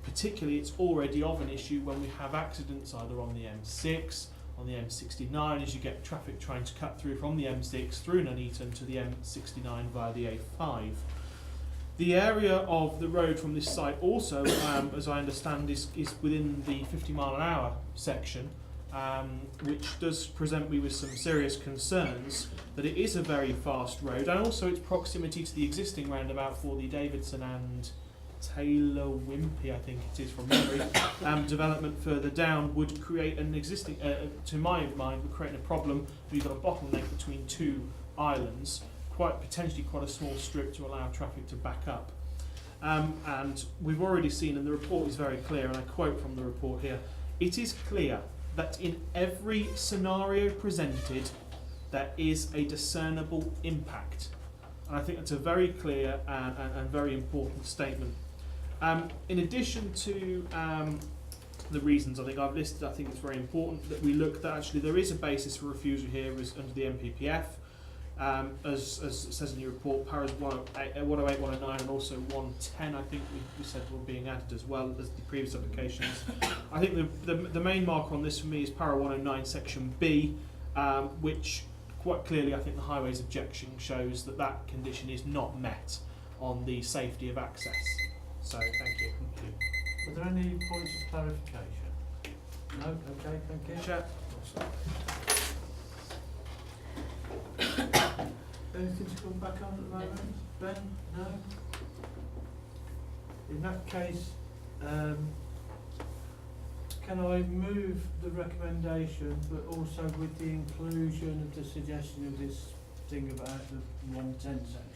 particularly it's already of an issue when we have accidents either on the M6, on the M69, as you get traffic trying to cut through from the M6 through Nuneaton to the M69 via the A5. The area of the road from this site also, as I understand, is within the 50-mile-an-hour section, which does present me with some serious concerns that it is a very fast road, and also its proximity to the existing roundabout for the Davidson and Taylor Wimpey, I think it is from memory, development further down would create an existing, to my mind, would create a problem. We've got a bottleneck between two islands, potentially quite a small strip to allow traffic to back up. And we've already seen, and the report is very clear, and I quote from the report here, "It is clear that in every scenario presented, there is a discernible impact." And I think that's a very clear and very important statement. In addition to the reasons I think I've listed, I think it's very important that we look that actually there is a basis for refusal here as under the MPPF. As it says in your report, paras 108, 109 and also 110 I think we said were being added as well as the previous applications. I think the main marker on this for me is para 109 section B, which quite clearly I think the highways objection shows that that condition is not met on the safety of access. So thank you. Are there any points of clarification? No? Okay, thank you. Chair. Anything to come back on at the moment? Ben? No? In that case, can I move the recommendation, but also with the inclusion of the suggestion of this thing about the 110 section?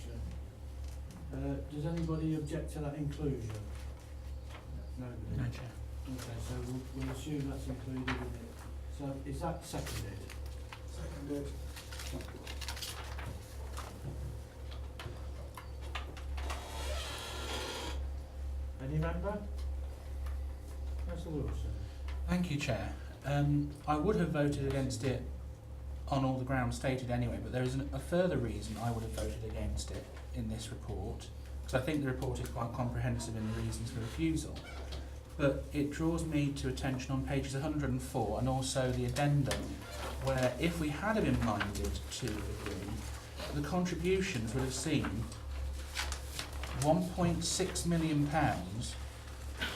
Does anybody object to that inclusion? Nobody? No, Chair. Okay, so we'll assume that's included in it. So is that seconded? Seconded. Any member? Councillor Wilson. Thank you, Chair. I would have voted against it on all the grounds stated anyway, but there is a further reason I would have voted against it in this report, because I think the report is quite comprehensive in the reasons for refusal. But it draws me to attention on pages 104 and also the addendum, where if we had been minded to agree, the contributions would have seen £1.6 million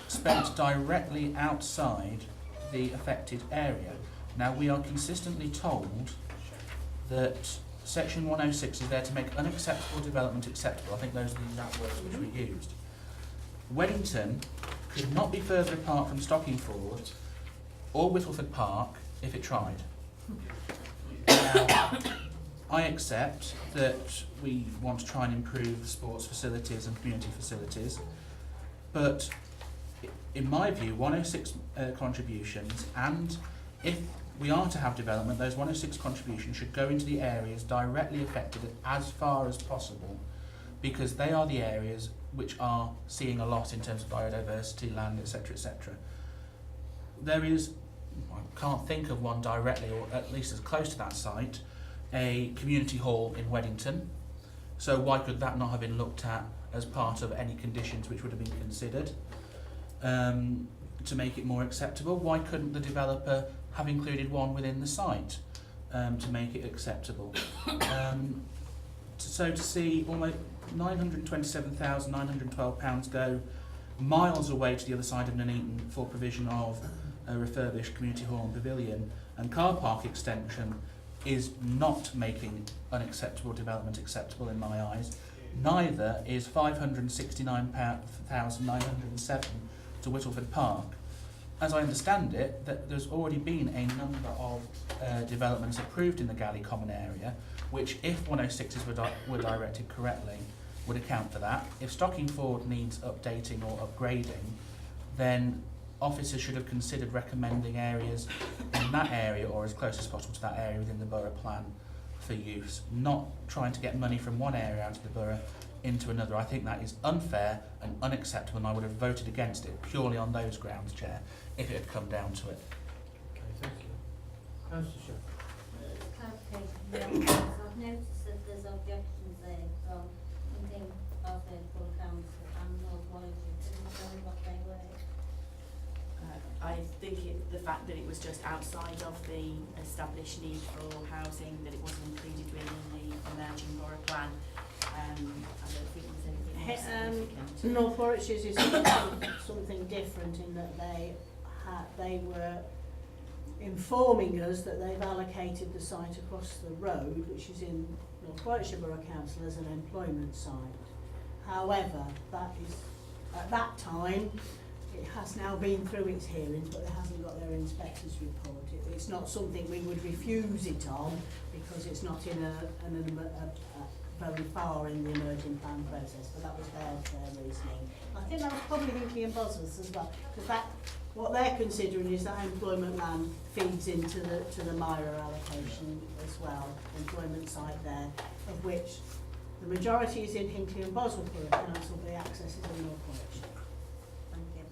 spent directly outside the affected area. Now, we are consistently told that Section 106 is there to make unacceptable development acceptable. I think those are the exact words which we used. Weddington could not be further apart from Stockingford or Whittleford Park if it tried. Now, I accept that we want to try and improve sports facilities and community facilities, but in my view, 106 contributions, and if we are to have development, those 106 contributions should go into the areas directly affected as far as possible, because they are the areas which are seeing a lot in terms of biodiversity, land, etc., etc. There is, I can't think of one directly, or at least as close to that site, a community hall in Weddington. So why could that not have been looked at as part of any conditions which would have been considered to make it more acceptable? Why couldn't the developer have included one within the site to make it acceptable? So to see almost £927,912 go miles away to the other side of Nuneaton for provision of a refurbished community hall and pavilion and car park extension is not making unacceptable development acceptable in my eyes. Neither is £569,907 to Whittleford Park. As I understand it, that there's already been a number of developments approved in the Galley Common area, which, if 106s were directed correctly, would account for that. If Stockingford needs updating or upgrading, then officers should have considered recommending areas in that area or as close as possible to that area within the borough plan for use, not trying to get money from one area out of the borough into another. I think that is unfair and unacceptable, and I would have voted against it purely on those grounds, Chair, if it had come down to it. Okay, thank you. Councillor Shepherd. Clarification. I've noticed that there's objections there from King, Barford, Full Council and North Warwickshire. Can you tell me what they were? think the fact that it was just outside of the established need for housing, that it wasn't included within the emerging borough plan, I don't think there's anything more significant. North Warwickshire's is something different in that they were informing us that they've allocated the site across the road, which is in North Warwickshire Borough Council, as an employment site. However, that is, at that time, it has now been through its hearings, but they haven't got their inspector's report. It's not something we would refuse it on because it's not in a very far in the emerging plan process, but that was their reasoning. I think that was probably Hinkley and Bosworth as well, because that what they're considering is that employment land feeds into the Myra allocation as well, employment site there, of which the majority is in Hinkley and Bosworth Borough Council, but the access is in North Warwickshire. Thank you.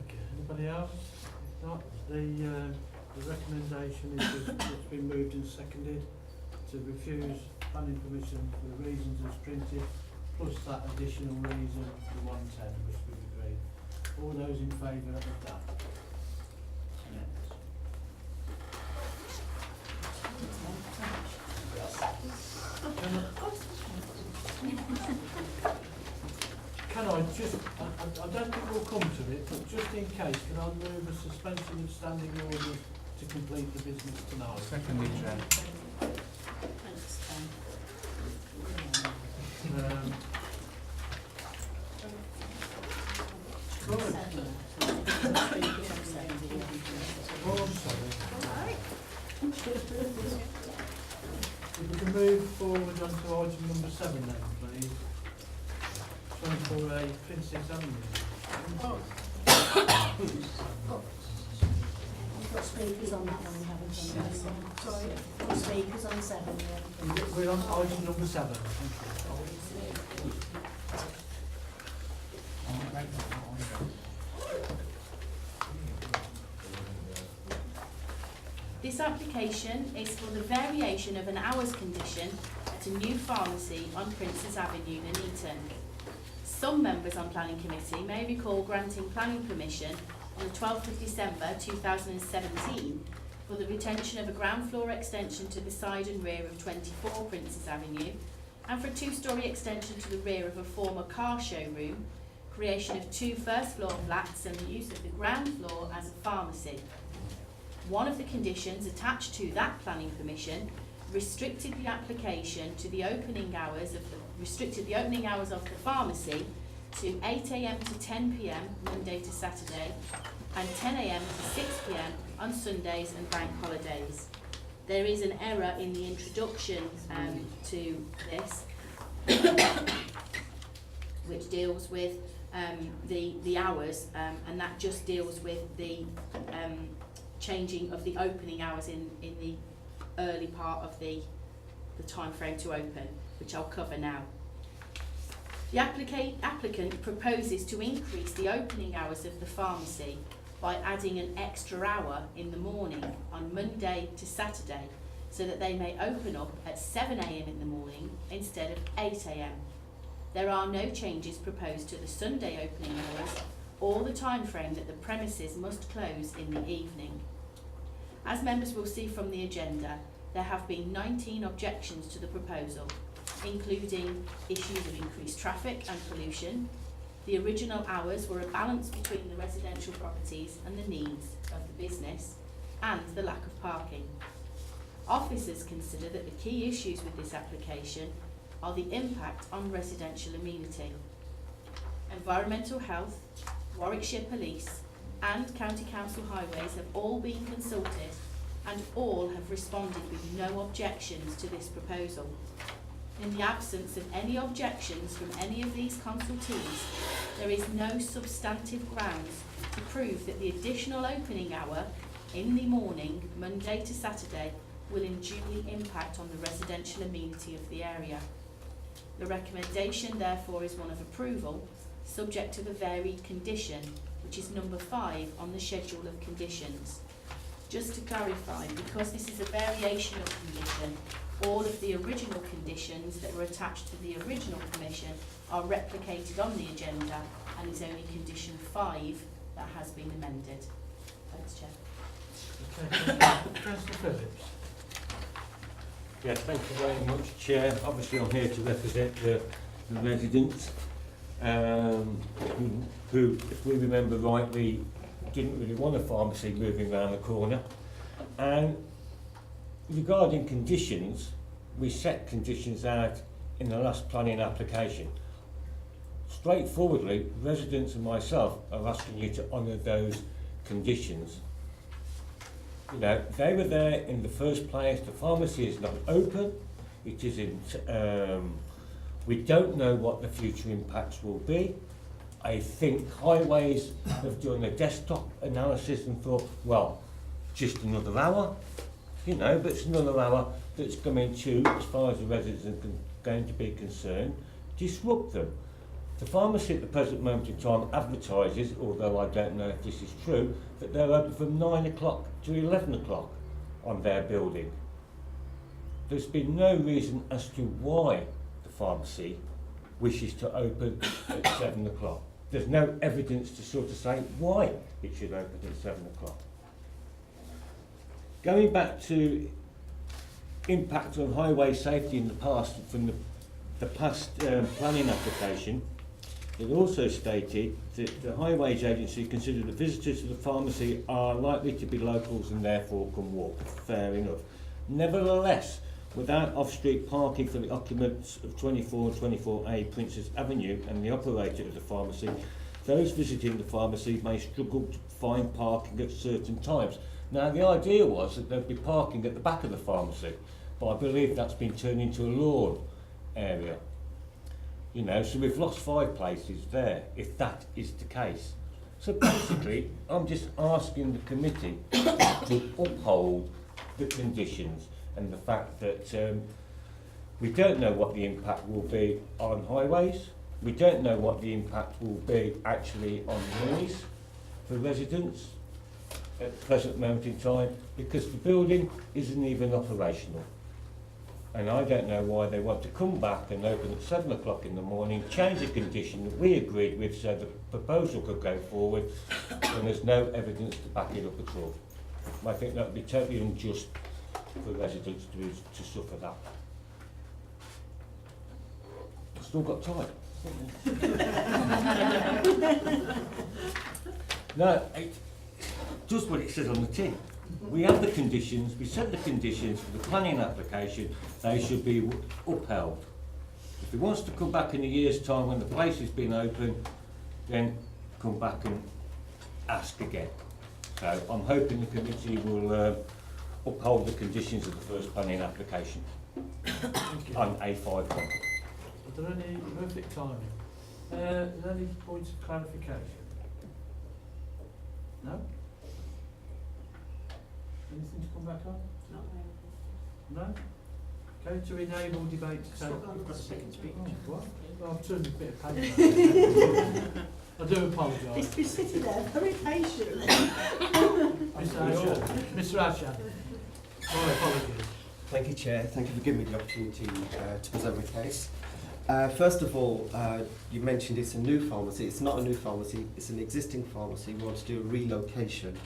Okay, anybody else? If not, the recommendation is that it's been moved and seconded to refuse planning permission for the reasons as printed, plus that additional reason, the 110, which we've agreed. All those in favour of that? Can I just, I don't think we'll come to it, but just in case, can I move a suspension of standing orders to complete the business tonight? Secondly, Chair. If we can move forward on to item number 7 then, please. 24A Princess Avenue. We've got speakers on that one, we haven't on this one. Sorry, we've got speakers on 7. We're on item number 7. Thank you. This application is for the variation of an hours condition at a new pharmacy on Princes Avenue, Nuneaton. Some members on Planning Committee may recall granting planning permission on the 12th of December 2017 for the retention of a ground floor extension to the side and rear of 24 Princes Avenue and for a 2-storey extension to the rear of a former car showroom, creation of 2 first-floor flats and the use of the ground floor as a pharmacy. One of the conditions attached to that planning permission restricted the application to the opening hours of the pharmacy to 8 a.m. to 10 p.m. Monday to Saturday and 10 a.m. to 6 p.m. on Sundays and bank holidays. There is an error in the introduction to this, which deals with the hours, and that just deals with the changing of the opening hours in the early part of the time frame to open, which I'll cover now. The applicant proposes to increase the opening hours of the pharmacy by adding an extra hour in the morning on Monday to Saturday so that they may open up at 7 a.m. in the morning instead of 8 a.m. There are no changes proposed to the Sunday opening hours or the time frame that the premises must close in the evening. As members will see from the agenda, there have been 19 objections to the proposal, including issues of increased traffic and pollution. The original hours were a balance between the residential properties and the needs of the business, and the lack of parking. Officers consider that the key issues with this application are the impact on residential amenity. Environmental Health, Warwickshire Police, and County Council Highways have all been consulted and all have responded with no objections to this proposal. In the absence of any objections from any of these consultees, there is no substantive grounds to prove that the additional opening hour in the morning, Monday to Saturday, will unduly impact on the residential amenity of the area. The recommendation therefore is one of approval, subject to the varied condition, which is number 5 on the schedule of conditions. Just to clarify, because this is a variation of condition, all of the original conditions that were attached to the original permission are replicated on the agenda, and it's only condition 5 that has been amended. Thanks, Chair. Okay, Councillor Phillips. Yes, thank you very much, Chair. Obviously, I'm here to represent the residents who, if we remember rightly, didn't really want a pharmacy moving around the corner. And regarding conditions, we set conditions out in the last planning application. Straightforwardly, residents and myself are asking you to honour those conditions. You know, they were there in the first place. The pharmacy is not open. It isn't. We don't know what the future impacts will be. I think Highways have done a desktop analysis and thought, well, just another hour, you know, but it's another hour that's going to, as far as the residents are going to be concerned, disrupt them. The pharmacy at the present moment in time advertises, although I don't know if this is true, that they're open from 9 o'clock to 11 o'clock on their building. There's been no reason as to why the pharmacy wishes to open at 7 o'clock. There's no evidence to sort of say why it should open at 7 o'clock. Going back to impact on highway safety in the past, from the past planning application, it also stated that the Highways Agency considered that visitors to the pharmacy are likely to be locals and therefore can walk. Fair enough. Nevertheless, without off-street parking for the occupants of 24 and 24A Princess Avenue and the operator of the pharmacy, those visiting the pharmacy may struggle to find parking at certain times. Now, the idea was that there'd be parking at the back of the pharmacy, but I believe that's been turned into a lawn area. You know, so we've lost 5 places there, if that is the case. So basically, I'm just asking the committee to uphold the conditions and the fact that we don't know what the impact will be on highways. We don't know what the impact will be actually on noise for residents at the present moment in time, because the building isn't even operational. And I don't know why they want to come back and open at 7 o'clock in the morning, change a condition that we agreed with so the proposal could go forward, and there's no evidence to back it up at all. I think that would be totally unjust for residents to suffer that. I've still got time. No, it does what it says on the tin. We have the conditions, we set the conditions for the planning application, they should be upheld. If he wants to come back in a year's time when the place has been open, then come back and ask again. So I'm hoping the committee will uphold the conditions of the first planning application on A51. Are there any perfect timing? Are there any points of clarification? No? Anything to come back on? No? Okay, to enable debate to take... I've got a second speech. Oh, what? Well, I've turned a bit of paper. I do apologise. He's been sitting there very patiently. Mr Ashad. My apologies. Thank you, Chair. Thank you for giving me the opportunity to present my case. First of all, you mentioned it's a new pharmacy. It's not a new pharmacy, it's an existing pharmacy. We want to do a relocation.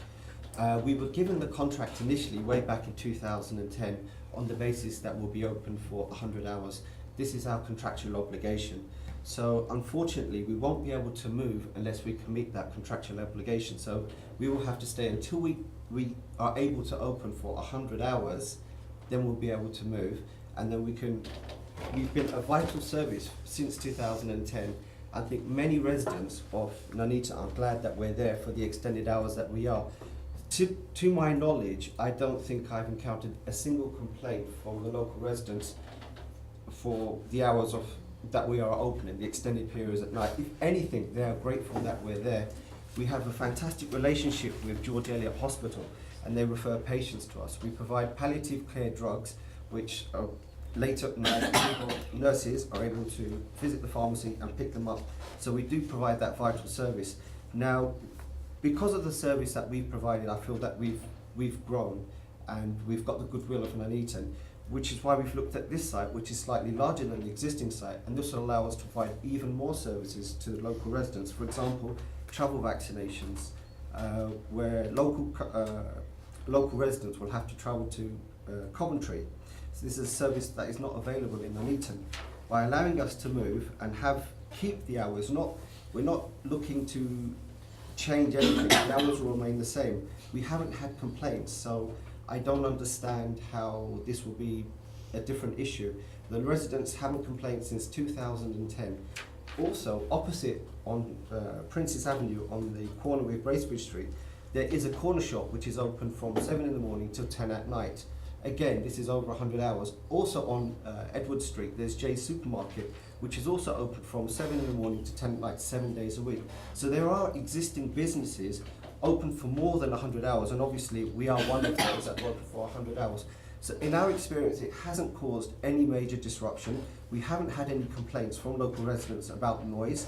We were given the contract initially way back in 2010 on the basis that we'll be open for 100 hours. This is our contractual obligation. So unfortunately, we won't be able to move unless we can meet that contractual obligation. So we will have to stay until we are able to open for 100 hours, then we'll be able to move. And then we've been a vital service since 2010. I think many residents of Nuneaton are glad that we're there for the extended hours that we are. To my knowledge, I don't think I've encountered a single complaint from the local residents for the hours that we are open in, the extended periods at night. If anything, they are grateful that we're there. We have a fantastic relationship with George Eliot Hospital, and they refer patients to us. We provide palliative care drugs, which late at night, nurses are able to visit the pharmacy and pick them up. So we do provide that vital service. Now, because of the service that we've provided, I feel that we've grown and we've got the goodwill of Nuneaton, which is why we've looked at this site, which is slightly larger than the existing site, and this will allow us to provide even more services to the local residents. For example, travel vaccinations, where local residents will have to travel to Coventry. So this is a service that is not available in Nuneaton. By allowing us to move and keep the hours, we're not looking to change anything, the hours will remain the same. We haven't had complaints, so I don't understand how this will be a different issue. The residents haven't complained since 2010. Also, opposite on Princess Avenue on the corner with Bracebridge Street, there is a corner shop which is open from 7 in the morning till 10 at night. Again, this is over 100 hours. Also on Edward Street, there's Jay's Supermarket, which is also open from 7 in the morning to 10 at night, 7 days a week. So there are existing businesses open for more than 100 hours, and obviously we are one of those that open for 100 hours. So in our experience, it hasn't caused any major disruption. We haven't had any complaints from local residents about noise.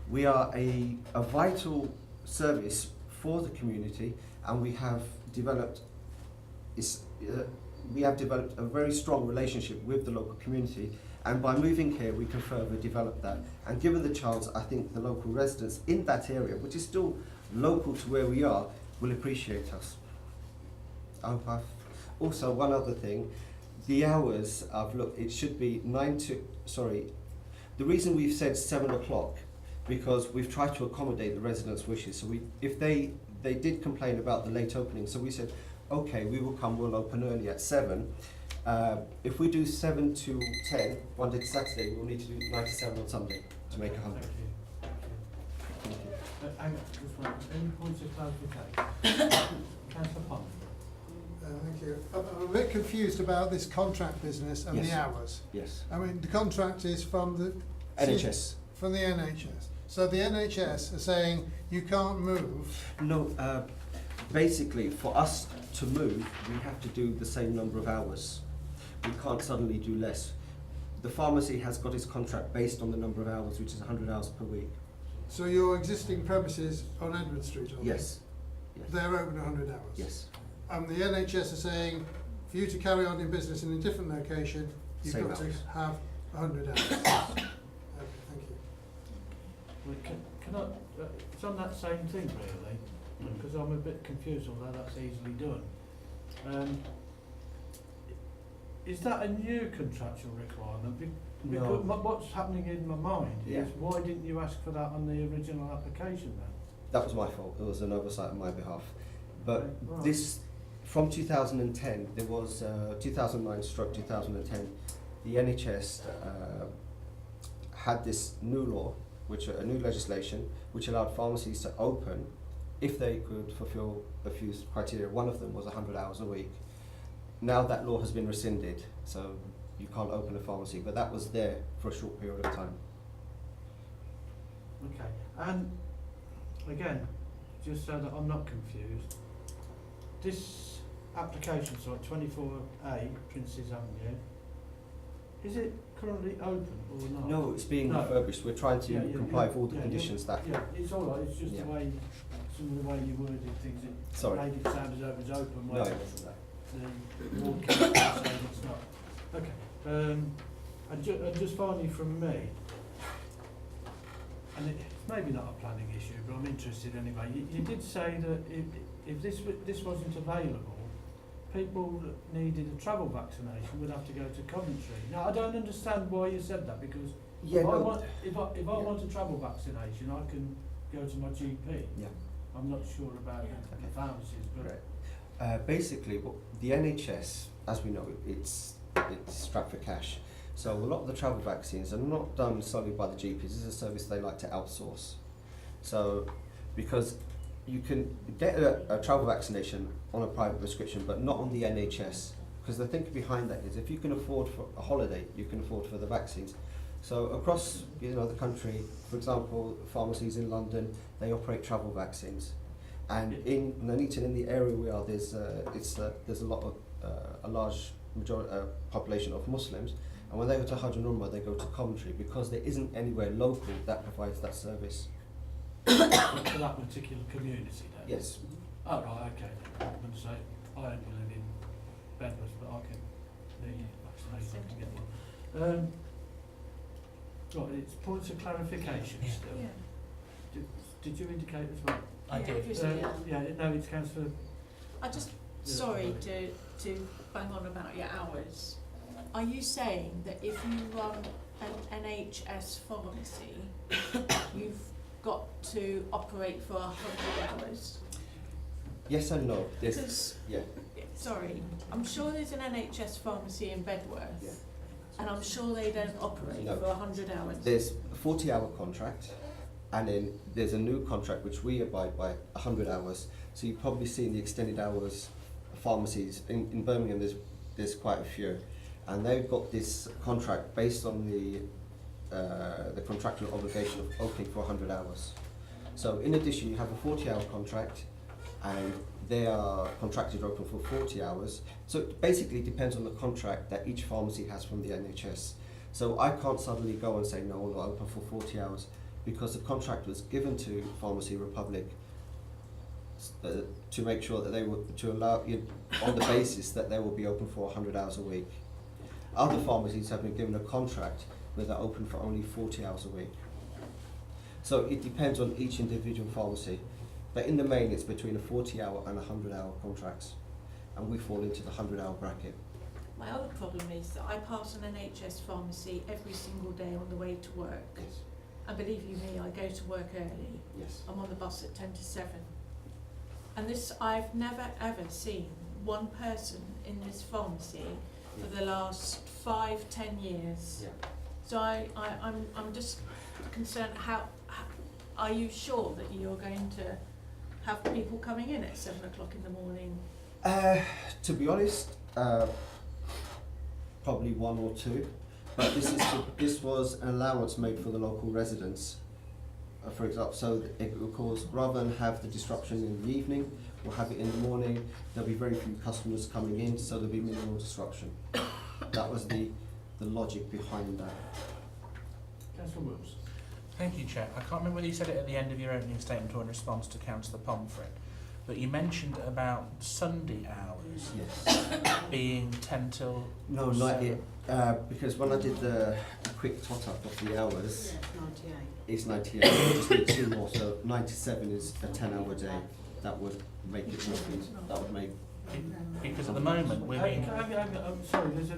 We are a vital service for the community, and we have developed a very strong relationship with the local community, and by moving here we can further develop that. And given the chance, I think the local residents in that area, which is still local to where we are, will appreciate us. Also, one other thing, the hours I've looked, it should be the reason we've said 7 o'clock, because we've tried to accommodate the residents' wishes. So if they did complain about the late opening, so we said, okay, we'll open early at 7. If we do 7 to 10, Monday to Saturday, we'll need to do 9 to 7 on Sunday to make 100. Thank you. Hang on, just one. Any points of clarification? Councillor Pond. Thank you. I'm a bit confused about this contract business and the hours. Yes. I mean, the contract is from the NHS. From the NHS. So the NHS are saying you can't move. No, basically for us to move, we have to do the same number of hours. We can't suddenly do less. The pharmacy has got its contract based on the number of hours, which is 100 hours per week. So your existing premises on Edward Street, are yes. They're open 100 hours? Yes. And the NHS are saying, for you to carry on in business in a different location, you've Same got hours. to have 100 hours. Okay, thank you. Well, can I, it's on that same thing really, because I'm a bit confused on how that's easily done. Is that a new contractual requirement? Because what's happening in my mind is why didn't you ask for that on the original application then? That was my fault. It was an oversight on my behalf. But Right. this, from 2010, there was 2009/2010, the NHS had this new law, a new legislation, which allowed pharmacies to open if they could fulfil a few criteria. One of them was 100 hours a week. Now that law has been rescinded, so you can't open a pharmacy, but that was there for a short period of time. Okay, and again, just so that I'm not confused, this application site, 24A, Princess Avenue, is it currently open or not? No, it's being refurbished. We're trying to comply with all the conditions that... Yeah, it's all right, it's just the way, some of the way you worded things, it made it sound as though it was open, No, where it wasn't that. the board council saying it's not. Okay, and just finally from me, and it's maybe not a planning issue, but I'm interested anyway. You did say that if this wasn't available, people that needed a travel vaccination would have to go to Coventry. Now, I don't understand why you said that, because if I want a travel vaccination, I can go to my GP. Yeah. I'm not sure about the pharmacies, but... basically, the NHS, as we know, it's strapped for cash. So a lot of the travel vaccines are not done solely by the GPs. This is a service they like to outsource. So, because you can get a travel vaccination on a private prescription, but not on the NHS. Because the thinking behind that is, if you can afford for a holiday, you can afford for the vaccines. So across the country, for example, pharmacies in London, they operate travel vaccines. And in Nuneaton, in the area we are, there's a lot of a large population of Muslims, and when they go to Hajj and Umrah, they go to Coventry because there isn't anywhere local that provides that service. For that particular community, then? Yes. Oh, right, okay. I'm going to say, I only live in Bedworth, but I can vaccinate, I can get one. Right, it's points of clarification still. did you indicate as well? I did. Yeah, no, it's Councillor. I just, sorry to bang on about your hours. Are you saying that if you run an NHS pharmacy, you've got to operate for 100 hours? Yes and no. Yes. Because, Yeah. sorry, I'm sure there's an NHS pharmacy in Bedworth, and I'm sure they don't operate No. for 100 hours. There's a 40-hour contract, and then there's a new contract which we abide by 100 hours. So you've probably seen the extended hours pharmacies in Birmingham. There's quite a few, and they've got this contract based on the contractual obligation of opening for 100 hours. So in addition, you have a 40-hour contract, and they are contracted to open for 40 hours. So it basically depends on the contract that each pharmacy has from the NHS. So I can't suddenly go and say, no, we'll open for 40 hours, because the contract was given to Pharmacy Republic to make sure that they would, to allow, on the basis that they will be open for 100 hours a week. Other pharmacies have been given a contract where they're open for only 40 hours a week. So it depends on each individual pharmacy. But in the main, it's between a 40-hour and a 100-hour contracts, and we fall into the 100-hour bracket. My other problem is that I pass an NHS pharmacy every single day on the way to work. Yes. And believe you me, I go to work early. Yes. I'm on the bus at 10 to 7. And this, I've never ever seen one person in this pharmacy for the last 5-10 years. Yeah. So I'm just concerned, how are you sure that you're going to have people coming in at 7 o'clock in the morning? To be honest, probably one or two, but this was an allowance made for the local residents, for example. So it will cause, rather than have the disruption in the evening, we'll have it in the morning. There'll be very few customers coming in, so there'll be minimal disruption. That was the logic behind that. Councillor Wills. Thank you, Chair. I can't remember whether you said it at the end of your opening statement or in response to Councillor Pomfret, but you mentioned about Sunday hours being 10 till No, 7. not yet. Because when I did the quick tot up of the hours, it's 98. I just need 2 more, so 97 is a 10-hour day. That would make it roughly. That would make. Because at the moment we're being. I'm sorry, there's a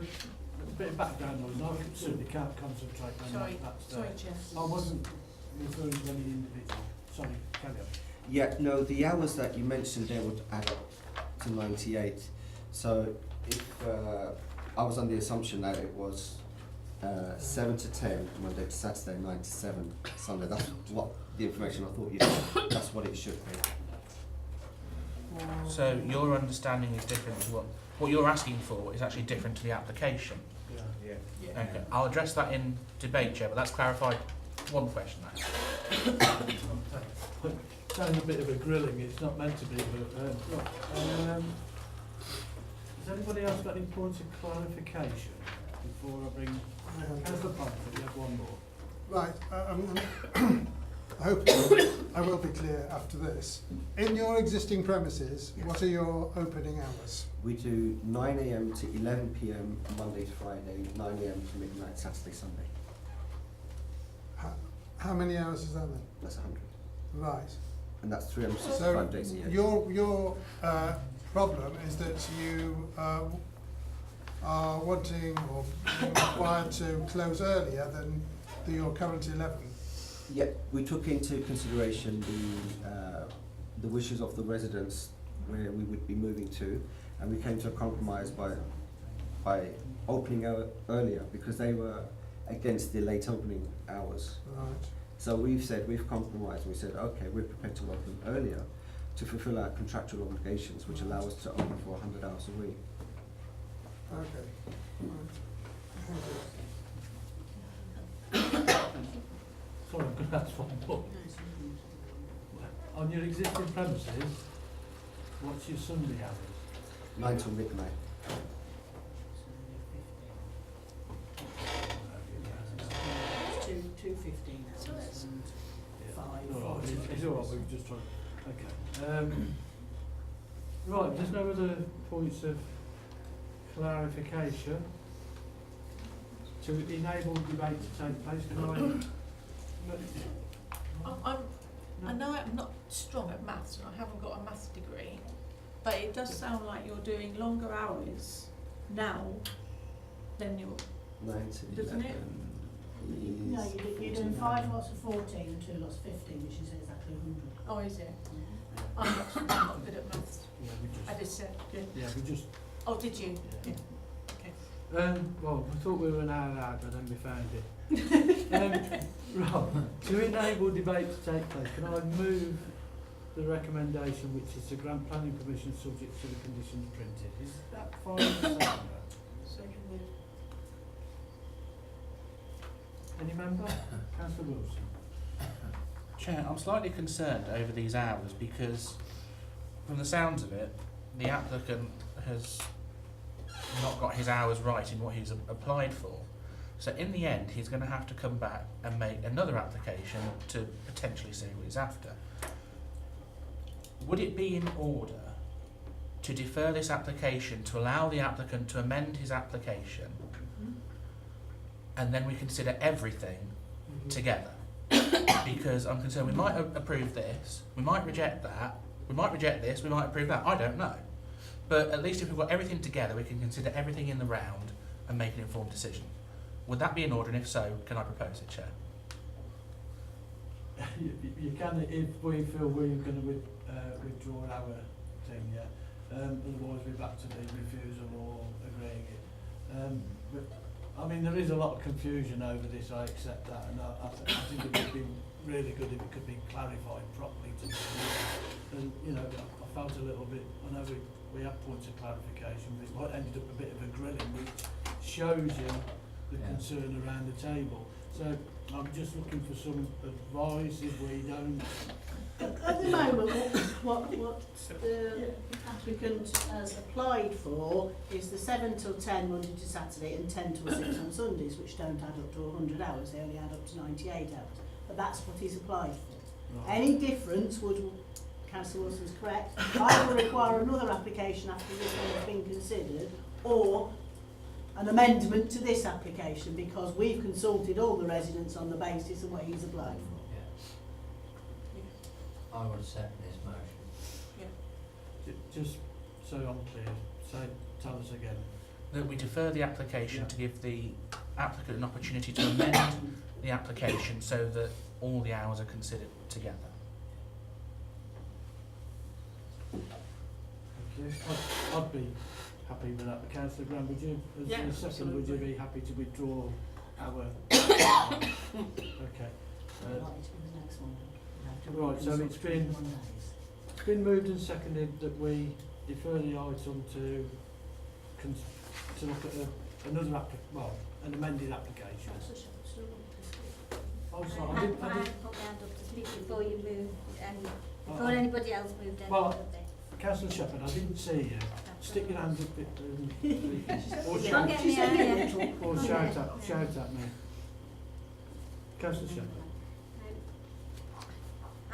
bit of background noise. I certainly can't concentrate on Sorry, that. sorry, Chair. I wasn't referring to any individual. Sorry, carry on. Yeah, no, the hours that you mentioned there would add up to 98. So if I was on the assumption that it was 7 to 10 Monday to Saturday, 9 to 7 Sunday. That's what the information I thought you had. That's what it should be. So your understanding is different to what you're asking for is actually different to the application. Yeah. Okay, I'll address that in debate, Chair, but that's clarified one question there. Sounds a bit of a grilling. It's not meant to be, but has anybody else got any points of clarification before I bring Councillor Pomfret? You have one more. Right, I hope I will be clear after this. In your existing premises, what are your opening hours? We do 9 AM to 11 PM Monday to Friday, 9 AM to midnight Saturday, Sunday. How many hours is that then? That's 100. Right. And that's 365 days a year. Your problem is that you are wanting or required to close earlier than your current 11. Yeah, we took into consideration the wishes of the residents where we would be moving to, and we came to a compromise by opening earlier because they were against the late opening hours. Right. So we've compromised. We said, okay, we're prepared to open earlier to fulfil our contractual obligations, which allow us to open for 100 hours a week. Okay. Sorry, I'm going to ask one more. On your existing premises, what's your Sunday hours? 9 till midnight. Two 15 hours and 5. All right, it's all right, we've just tried. Okay. Right, there's no other points of clarification. To enable debate to take place, can I? I know I'm not strong at maths and I haven't got a maths degree, but it does sound like you're doing longer hours now than you're, 9 to doesn't it? 11 No, is you're doing 5 lots of 14 and 2 lots of 15, which is exactly 100. Oh, is it? I'm not good at maths. Yeah, we just, I just said, yeah. yeah, we just. Oh, did you? Yeah. Okay. Well, I thought we were an hour out, but then we found it. Right, to enable debate to take place, can I move the recommendation, which is to grant planning permission subject to the conditions printed? Is that fine? Seconded. Any member? Councillor Wilson. Chair, I'm slightly concerned over these hours because, from the sounds of it, the applicant has not got his hours right in what he's applied for. So in the end, he's going to have to come back and make another application to potentially see what he's after. Would it be in order to defer this application to allow the applicant to amend his application, and then we consider everything together? Because I'm concerned we might approve this, we might reject that, we might reject this, we might approve that, I don't know. But at least if we've got everything together, we can consider everything in the round and make an informed decision. Would that be in order, and if so, can I propose it, Chair? You can, if we feel we're going to withdraw our thing, yeah. Otherwise we're back to the refusal or agreeing it. But I mean, there is a lot of confusion over this, I accept that, and I think it would be really good if it could be clarified properly to the community. And, you know, I felt a little bit, I know we have points of clarification, but it ended up a bit of a grilling, which shows you the concern around the table. So I'm just looking for some advice if we don't. At the moment, what the applicant has applied for is the 7 till 10 Monday to Saturday and 10 till 6 on Sundays, which don't add up to 100 hours, they only add up to 98 hours. But that's what he's applied for. Right. Any difference would, Councillor Wilson's correct, either require another application after this one has been considered, or an amendment to this application, because we've consulted all the residents on the basis of what he's applied for. I would second this motion. Just so I'm clear, tell us again. That we defer the application to give the applicant an opportunity to amend the application so that all the hours are considered together. Thank you. I'd be happy with that. Councillor Graham, would you, as a second, would you be happy to withdraw our... Okay. Right, so it's been moved and seconded that we defer the item to look at another an amended application. Oh, sorry, I didn't. Put hand up to speak before you move, before anybody else moved in. Well, Councillor Shepherd, I didn't see you. Stick your hand up it or shout at me. Councillor Shepherd.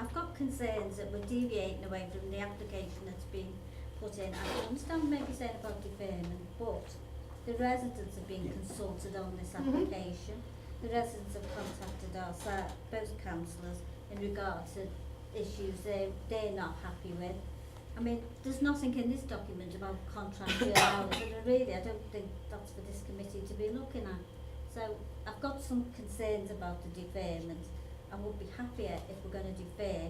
I've got concerns that we're deviating away from the application that's been put in. I understand what maybe saying about deferment, but the residents have been consulted on this application. The residents have contacted both councillors in regard to issues they're not happy with. I mean, there's nothing in this document about contractual hours, and I don't think that's for this committee to be looking at. So I've got some concerns about the deferment. I would be happier if we're going to defer,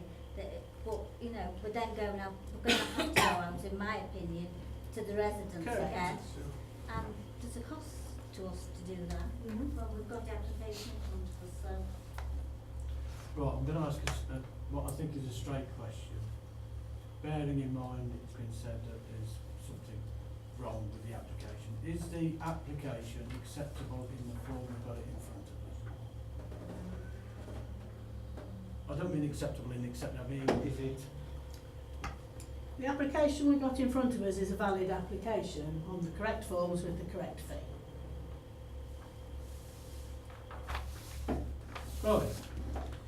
but you know, we're then going to have to go out, in my opinion, to the residents again. And there's a cost to us to do that. Well, we've got the application in front of us, so. Right, I'm going to ask what I think is a straight question. Bearing in mind it's been said that there's something wrong with the application. Is the application acceptable in the form we've got it in front of us? I don't mean acceptable in I mean, is it? The application we've got in front of us is a valid application on the correct forms with the correct fee. Right.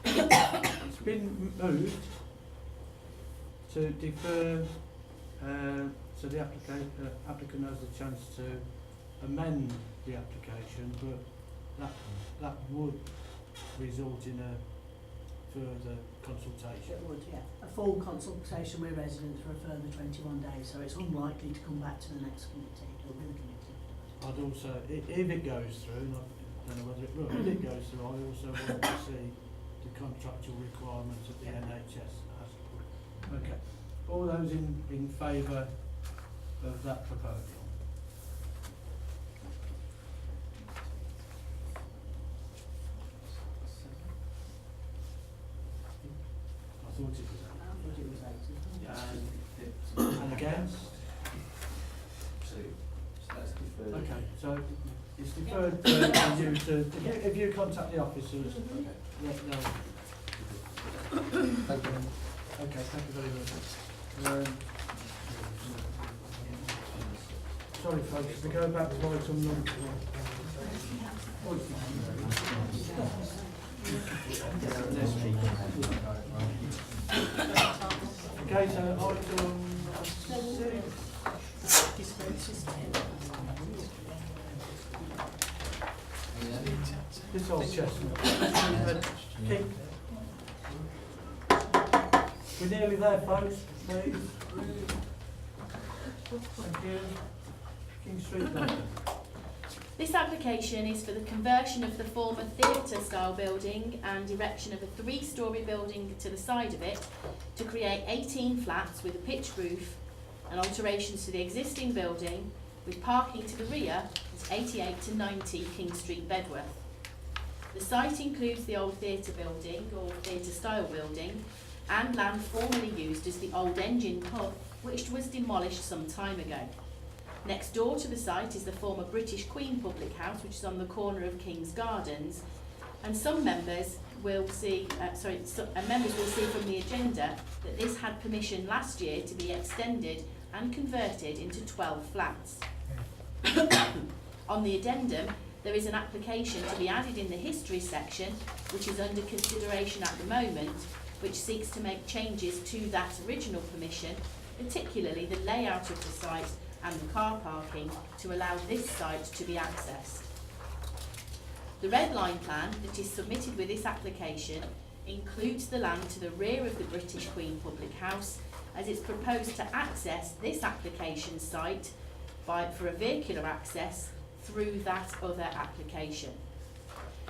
It's been moved to defer, so the applicant has the chance to amend the application, but that would result in a further consultation. It would, yeah. A full consultation with residents for a further 21 days, so it's unlikely to come back to the next committee. It'll be the committee. I'd also, if it goes through, and I don't know whether it will, if it goes through, I also want to see the contractual requirements that the NHS has to put. Okay. All those in favour of that proposal? I thought it was I thought it was 8. And against? Okay, so it's deferred for you to, if you contact the officers, let them know. Thank you. Okay, thank you very much. Sorry folks, we go back to item number 1. Okay, so item 6. This old chestnut. Keep. We're nearly there, folks. Please. Thank you. King Street Doctor. This application is for the conversion of the former theatre-style building and erection of a 3-storey building to the side of it to create 18 flats with a pitched roof and alterations to the existing building with parking to the rear at 88 to 90 King Street, Bedworth. The site includes the old theatre building or theatre-style building and land formerly used as the old engine pub, which was demolished some time ago. Next door to the site is the former British Queen Public House, which is on the corner of King's Gardens, and some members will see, members will see from the agenda that this had permission last year to be extended and converted into 12 flats. On the addendum, there is an application to be added in the history section, which is under consideration at the moment, which seeks to make changes to that original permission, particularly the layout of the site and the car parking, to allow this site to be accessed. The red line plan that is submitted with this application includes the land to the rear of the British Queen Public House, as it's proposed to access this application site for a vehicular access through that other application.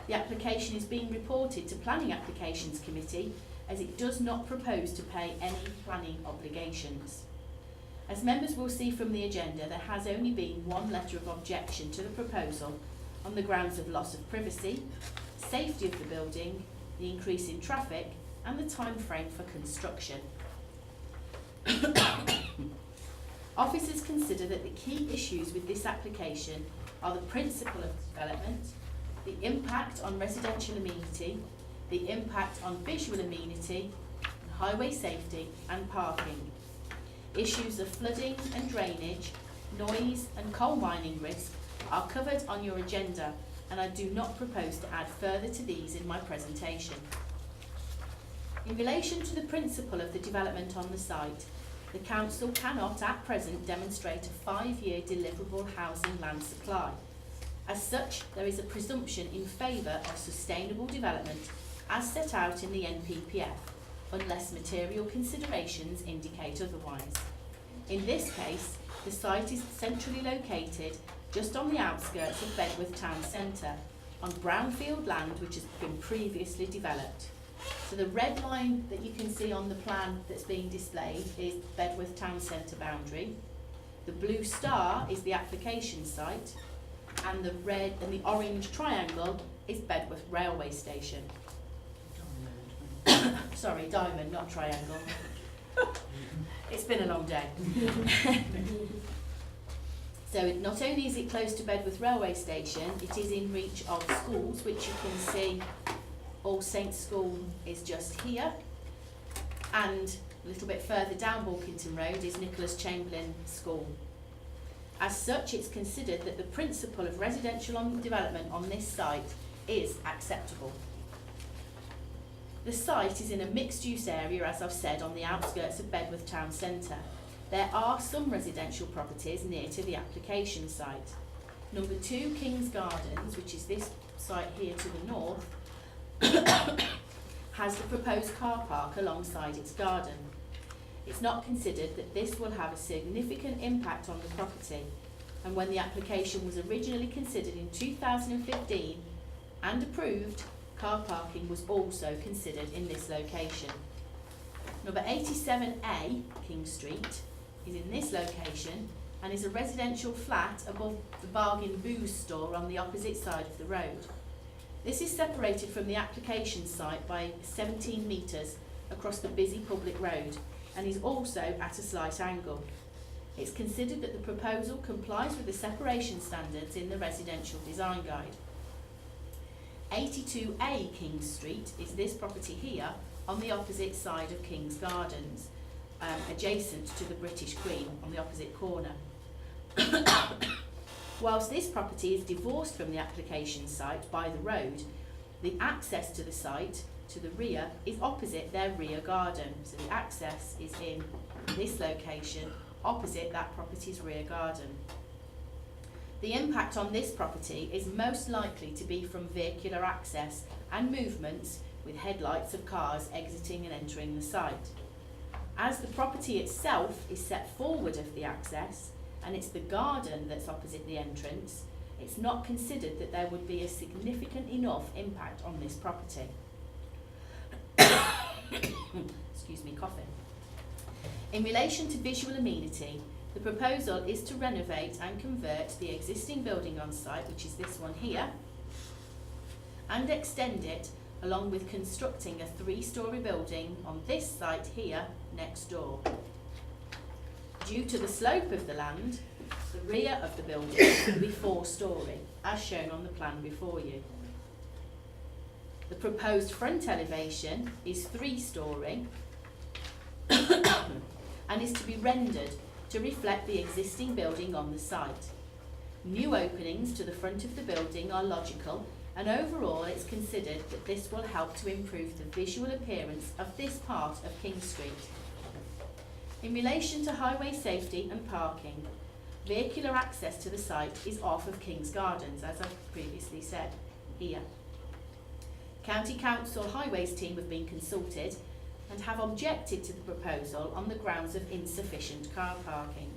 The application is being reported to Planning Applications Committee as it does not propose to pay any planning obligations. As members will see from the agenda, there has only been one letter of objection to the proposal on the grounds of loss of privacy, safety of the building, the increase in traffic and the time frame for construction. Officers consider that the key issues with this application are the principle of development, the impact on residential amenity, the impact on visual amenity, highway safety and parking. Issues of flooding and drainage, noise and coal mining risk are covered on your agenda, and I do not propose to add further to these in my presentation. In relation to the principle of the development on the site, the Council cannot at present demonstrate a 5-year deliverable housing land supply. As such, there is a presumption in favour of sustainable development as set out in the NPPF, unless material considerations indicate otherwise. In this case, the site is centrally located just on the outskirts of Bedworth Town Centre, on brownfield land which has been previously developed. So the red line that you can see on the plan that's being displayed is Bedworth Town Centre boundary. The blue star is the application site, and the red and the orange triangle is Bedworth Railway Station. Sorry, diamond, not triangle. It's been a long day. So not only is it close to Bedworth Railway Station, it is in reach of schools, which you can see All Saints School is just here, and a little bit further down Bulkington Road is Nicholas Chamberlain School. As such, it's considered that the principle of residential development on this site is acceptable. The site is in a mixed-use area, as I've said, on the outskirts of Bedworth Town Centre. There are some residential properties near to the application site. Number 2, King's Gardens, which is this site here to the north, has the proposed car park alongside its garden. It's not considered that this will have a significant impact on the property, and when the application was originally considered in 2015 and approved, car parking was also considered in this location. Number 87A, King Street, is in this location and is a residential flat above the bargain booze store on the opposite side of the road. This is separated from the application site by 17 metres across the busy public road and is also at a slight angle. It's considered that the proposal complies with the separation standards in the Residential Design Guide. 82A King Street is this property here on the opposite side of King's Gardens, adjacent to the British Queen on the opposite corner. Whilst this property is divorced from the application site by the road, the access to the site to the rear is opposite their rear garden. So the access is in this location opposite that property's rear garden. The impact on this property is most likely to be from vehicular access and movements with headlights of cars exiting and entering the site. As the property itself is set forward of the access and it's the garden that's opposite the entrance, it's not considered that there would be a significant enough impact on this property. Excuse me, coughing. In relation to visual amenity, the proposal is to renovate and convert the existing building on site, which is this one here, and extend it along with constructing a 3-storey building on this site here next door. Due to the slope of the land, the rear of the building will be 4-storey, as shown on the plan before you. The proposed front elevation is 3-storey and is to be rendered to reflect the existing building on the site. New openings to the front of the building are logical, and overall it's considered that this will help to improve the visual appearance of this part of King Street. In relation to highway safety and parking, vehicular access to the site is off of King's Gardens, as I've previously said, here. County Council Highways team have been consulted and have objected to the proposal on the grounds of insufficient car parking.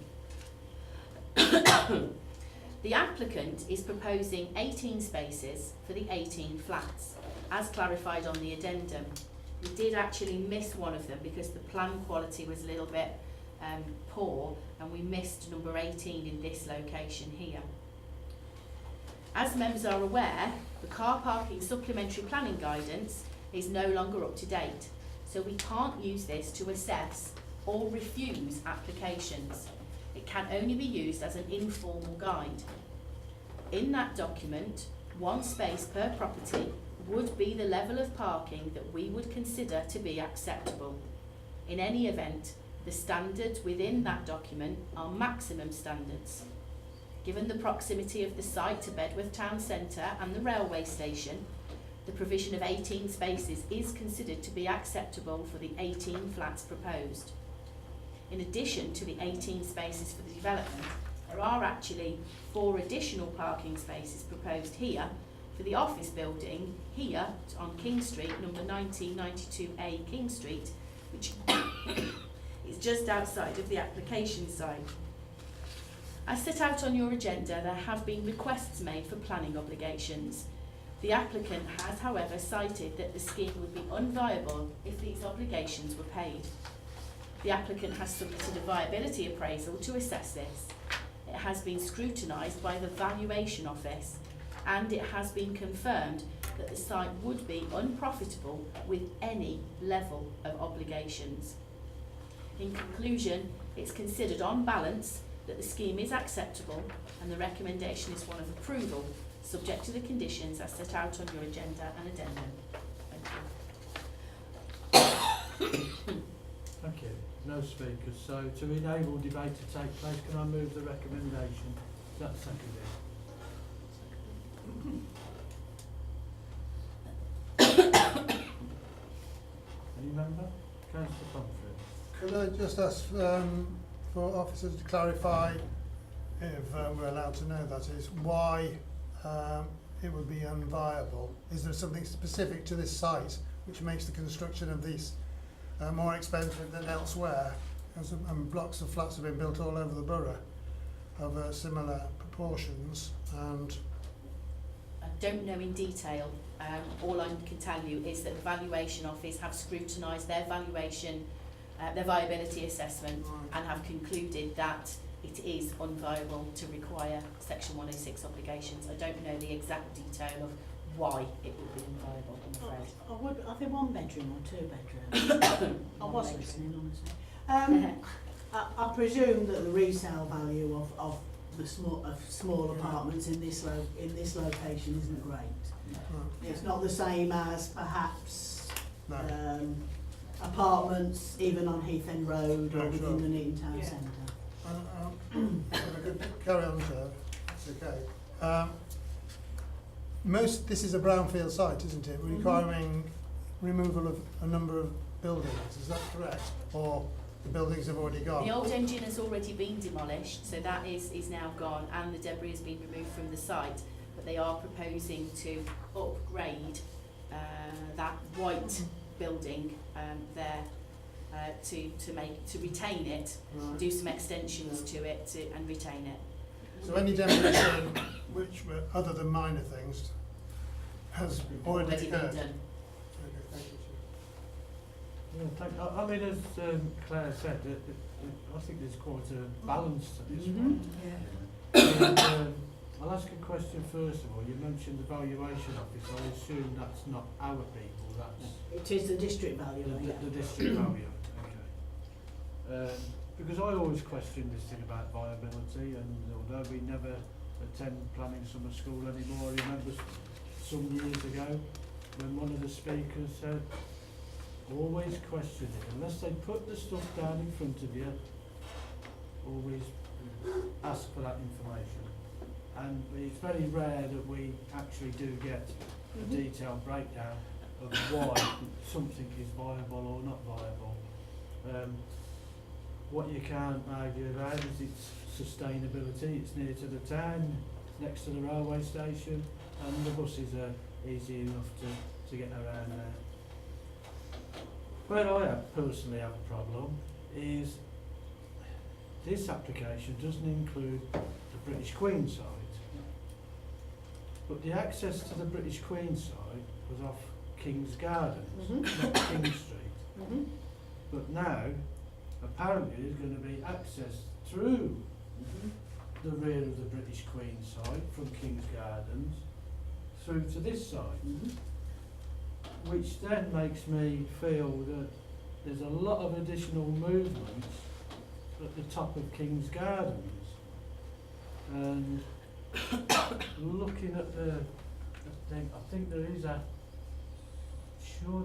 The applicant is proposing 18 spaces for the 18 flats, as clarified on the addendum. We did actually miss one of them because the plan quality was a little bit poor, and we missed number 18 in this location here. As members are aware, the car parking supplementary planning guidance is no longer up to date, so we can't use this to assess or refuse applications. It can only be used as an informal guide. In that document, 1 space per property would be the level of parking that we would consider to be acceptable. In any event, the standards within that document are maximum standards. Given the proximity of the site to Bedworth Town Centre and the railway station, the provision of 18 spaces is considered to be acceptable for the 18 flats proposed. In addition to the 18 spaces for the development, there are actually 4 additional parking spaces proposed here for the office building here on King Street, number 1992A King Street, which is just outside of the application site. As set out on your agenda, there have been requests made for planning obligations. The applicant has, however, cited that the scheme would be unviable if these obligations were paid. The applicant has submitted a viability appraisal to assess this. It has been scrutinised by the Valuation Office, and it has been confirmed that the site would be unprofitable with any level of obligations. In conclusion, it's considered on balance that the scheme is acceptable, and the recommendation is one of approval, subject to the conditions as set out on your agenda and addendum. Thank you. Thank you. No speakers. So to enable debate to take place, can I move the recommendation? Is that seconded? Any member? Councillor Pumphrey. Could I just ask for officers to clarify, if we're allowed to know that is, why it would be unviable? Is there something specific to this site which makes the construction of these more expensive than elsewhere. And blocks of flats have been built all over the borough of similar proportions, and I don't know in detail. All I can tell you is that the Valuation Office have scrutinised their valuation, their viability assessment, and have concluded that it is unviable to require Section 106 obligations. I don't know the exact detail of why it would be unviable, I'm afraid. Are they 1 bedroom or 2 bedroom? I was listening, honestly. I presume that the resale value of the small apartments in this location isn't great. It's not the same as perhaps apartments even on Heath End Road or within the Nuneaton Town Centre. Carry on, Chair. It's okay. This is a brownfield site, isn't it? Requiring removal of a number of buildings. Is that correct? Or the buildings have already gone? The old engine has already been demolished, so that is now gone, and the debris has been removed from the site. But they are proposing to upgrade that white building there to retain it, do some extensions to it and retain it. So any demolition, which were other than minor things, has already been occurred? done. Okay, thank you, Yeah, I mean, as Claire said, I think there's quite a balance to this one. And, I'll ask a question first of all. You mentioned the Valuation Office. I assume that's not our people, that's... It is the district valuer. The district valuer, okay. Because I always question this thing about viability, and although we never attend planning summer school anymore, I remember some years ago when one of the speakers said, always question it. Unless they put the stuff down in front of you, always ask for that information. And it's very rare that we actually do get a detailed breakdown of why something is viable or not viable. What you can't argue about is its sustainability. It's near to the town, next to the railway station, and the buses are easy enough to get around there. Where I personally have a problem is this application doesn't include the British Queen side, but the access to the British Queen side was off King's Gardens, not King Street. But now, apparently, there's going to be access through the rear of the British Queen side from King's Gardens through to this side, which then makes me feel that there's a lot of additional movements at the top of King's Gardens. And looking at the thing, I think there is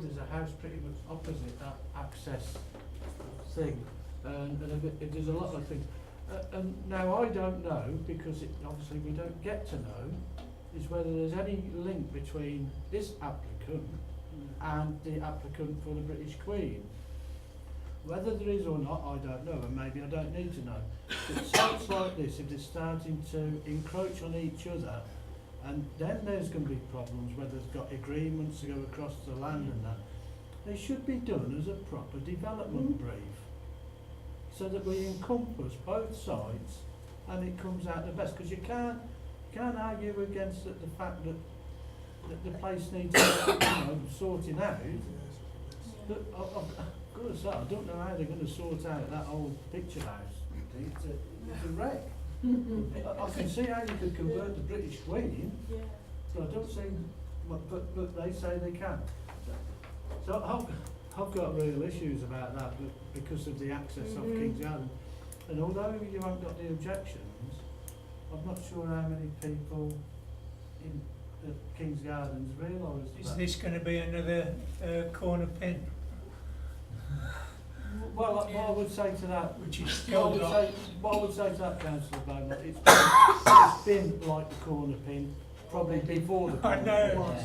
there's a house pretty much opposite that access thing, and there's a lot of things. And now I don't know, because obviously we don't get to know, is whether there's any link between this applicant and the applicant for the British Queen. Whether there is or not, I don't know, and maybe I don't need to know. But sites like this, if they're starting to encroach on each other, and then there's going to be problems where they've got agreements to go across the land and that, they should be done as a proper development brief, so that we encompass both sides and it comes out the best. Because you can't argue against the fact that the place needs sorting out. But I've got to say, I don't know how they're going to sort out that old picture house. It's a wreck. I can see how you could convert the British Queen, but I don't see. But they say they can. So I've got real issues about that because of the access of King's Garden. And although you haven't got the objections, I'm not sure how many people in King's Gardens realise that. Is this going to be another corner pin? Well, what I would say to that, which is still what I would say to that, Councillor Beaumont, it's been like the corner pin, probably before the corner pin. I know.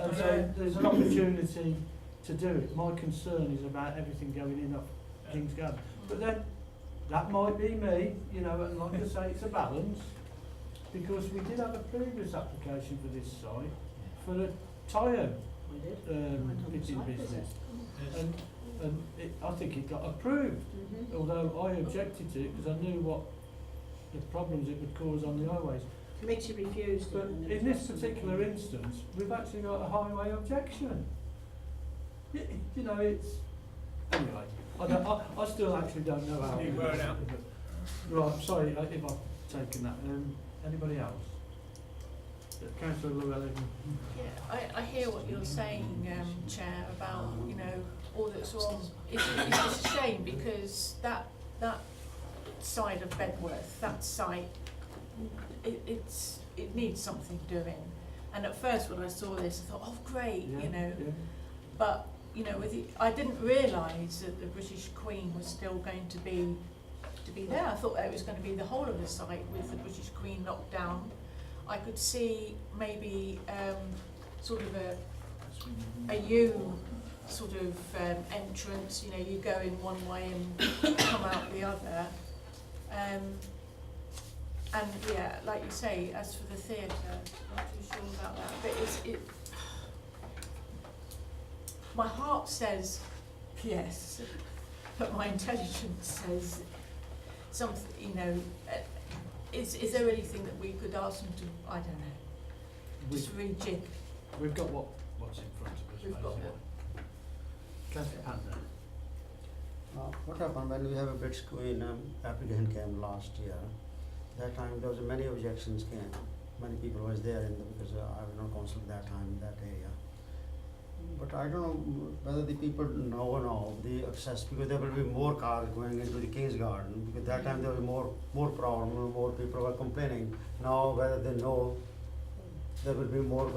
And so there's an opportunity to do it. My concern is about everything going in off King's Garden. But then, that might be me, and like I say, it's a balance, because we did have a previous application for this site for a tyre fitting business. And I think it got approved, although I objected to it because I knew what the problems it would cause on the highways. Committee refused But it. in this particular instance, we've actually got a highway objection. You know, it's... Anyway, I still actually don't know how... You wrote out. Right, sorry if I've taken that. Anybody else? Councillor Llewellyn. Yeah, I hear what you're saying, Chair, about, you know, all that's wrong. It's just a shame because that side of Bedworth, that site, it needs something doing. And at first when I saw this, I thought, oh great, you know. Yeah. But, you know, I didn't realise that the British Queen was still going to be there. I thought that it was going to be the whole of the site with the British Queen knocked down. I could see maybe sort of a U sort of entrance, you know, you go in one way and come out the other. And yeah, like you say, as for the theatre, not too sure about that. But my heart says yes, but my intelligence says something, you know, is there anything that we could ask them to, I don't know, just rejig? We've got what's in front of us. We've got it. Councillor Panther. What happened when we have a British Queen application came last year? That time there was many objections came. Many people was there because I was not council at that time in that area. But I don't know whether the people know or not the access, because there will be more cars going into the King's Garden, because that time there was more problem, more people were complaining. Now whether they know there will be more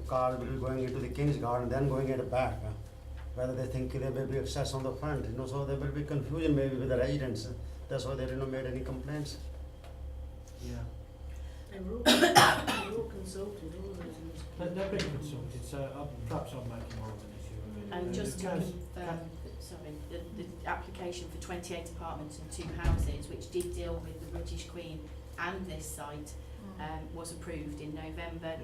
cars will be going into the King's Garden then going at the back. Whether they think there will be access on the front, you know, so there will be confusion maybe with the residents. That's why they didn't made any complaints. Yeah. They were all consulted, all of them. They've been consulted, so perhaps I'm making more of an issue of it. And just to confirm, sorry, the application for 28 apartments and 2 houses, which did deal with the British Queen and this site, was approved in November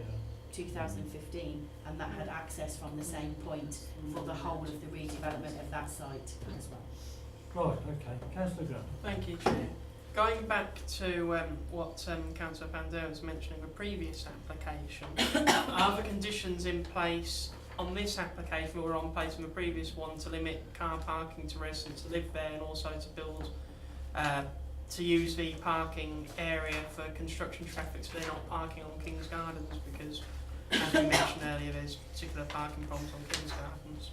2015, and that had access from the same point for the whole of the redevelopment of that site as well. Right, okay. Councillor Grant. Thank you, Chair. Going back to what Councillor Pandera was mentioning, the previous application, are the conditions in place on this application or on place on the previous one to limit car parking to residents to live there, and also to build, to use the parking area for construction traffic so they're not parking on King's Gardens, because as we mentioned earlier there's particular parking problems on King's Gardens.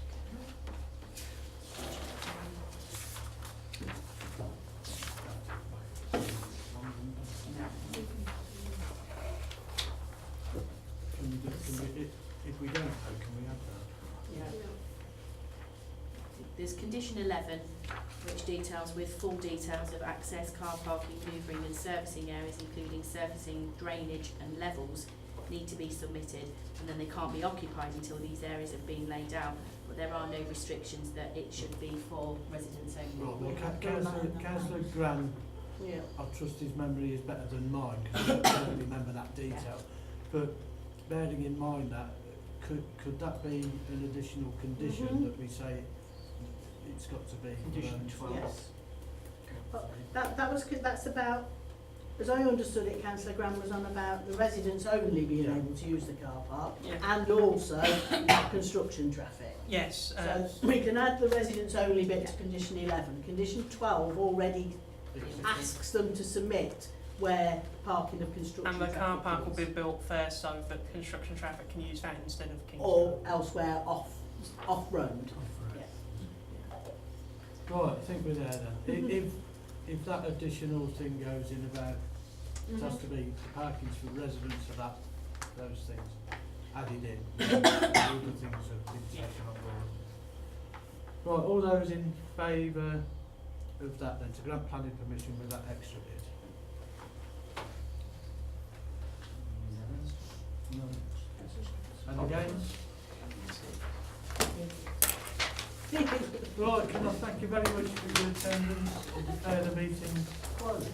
If we don't know, can we have that? Yeah. There's condition 11, which details with full details of access, car parking, hoovering and servicing areas, including surfacing, drainage and levels, need to be submitted, and then they can't be occupied until these areas have been laid out. But there are no restrictions that it should be for residents only. Right, well, Councillor Grant, I trust his memory is better than mine, because I don't remember that detail. But bearing in mind that, could that be an additional condition that we say it's got to be Condition 12? Yes. Well, that's about, as I understood it, Councillor Graham was on about the residents only being able to use the car park, and also construction traffic. Yes. So we can add the residents only bit to condition 11. Condition 12 already asks them to submit where parking of construction and the car park is. will be built there so that construction traffic can use that instead of King's or elsewhere off road. Right, I think we're there then. If that additional thing goes in about, it has to be the parking's for residents of those things added in. All the things have been taken on board. Right, all those in favour of that then, to grant planning permission with that extra bit? No. And against? Right, can I thank you very much for your attendance and declare the meeting closed.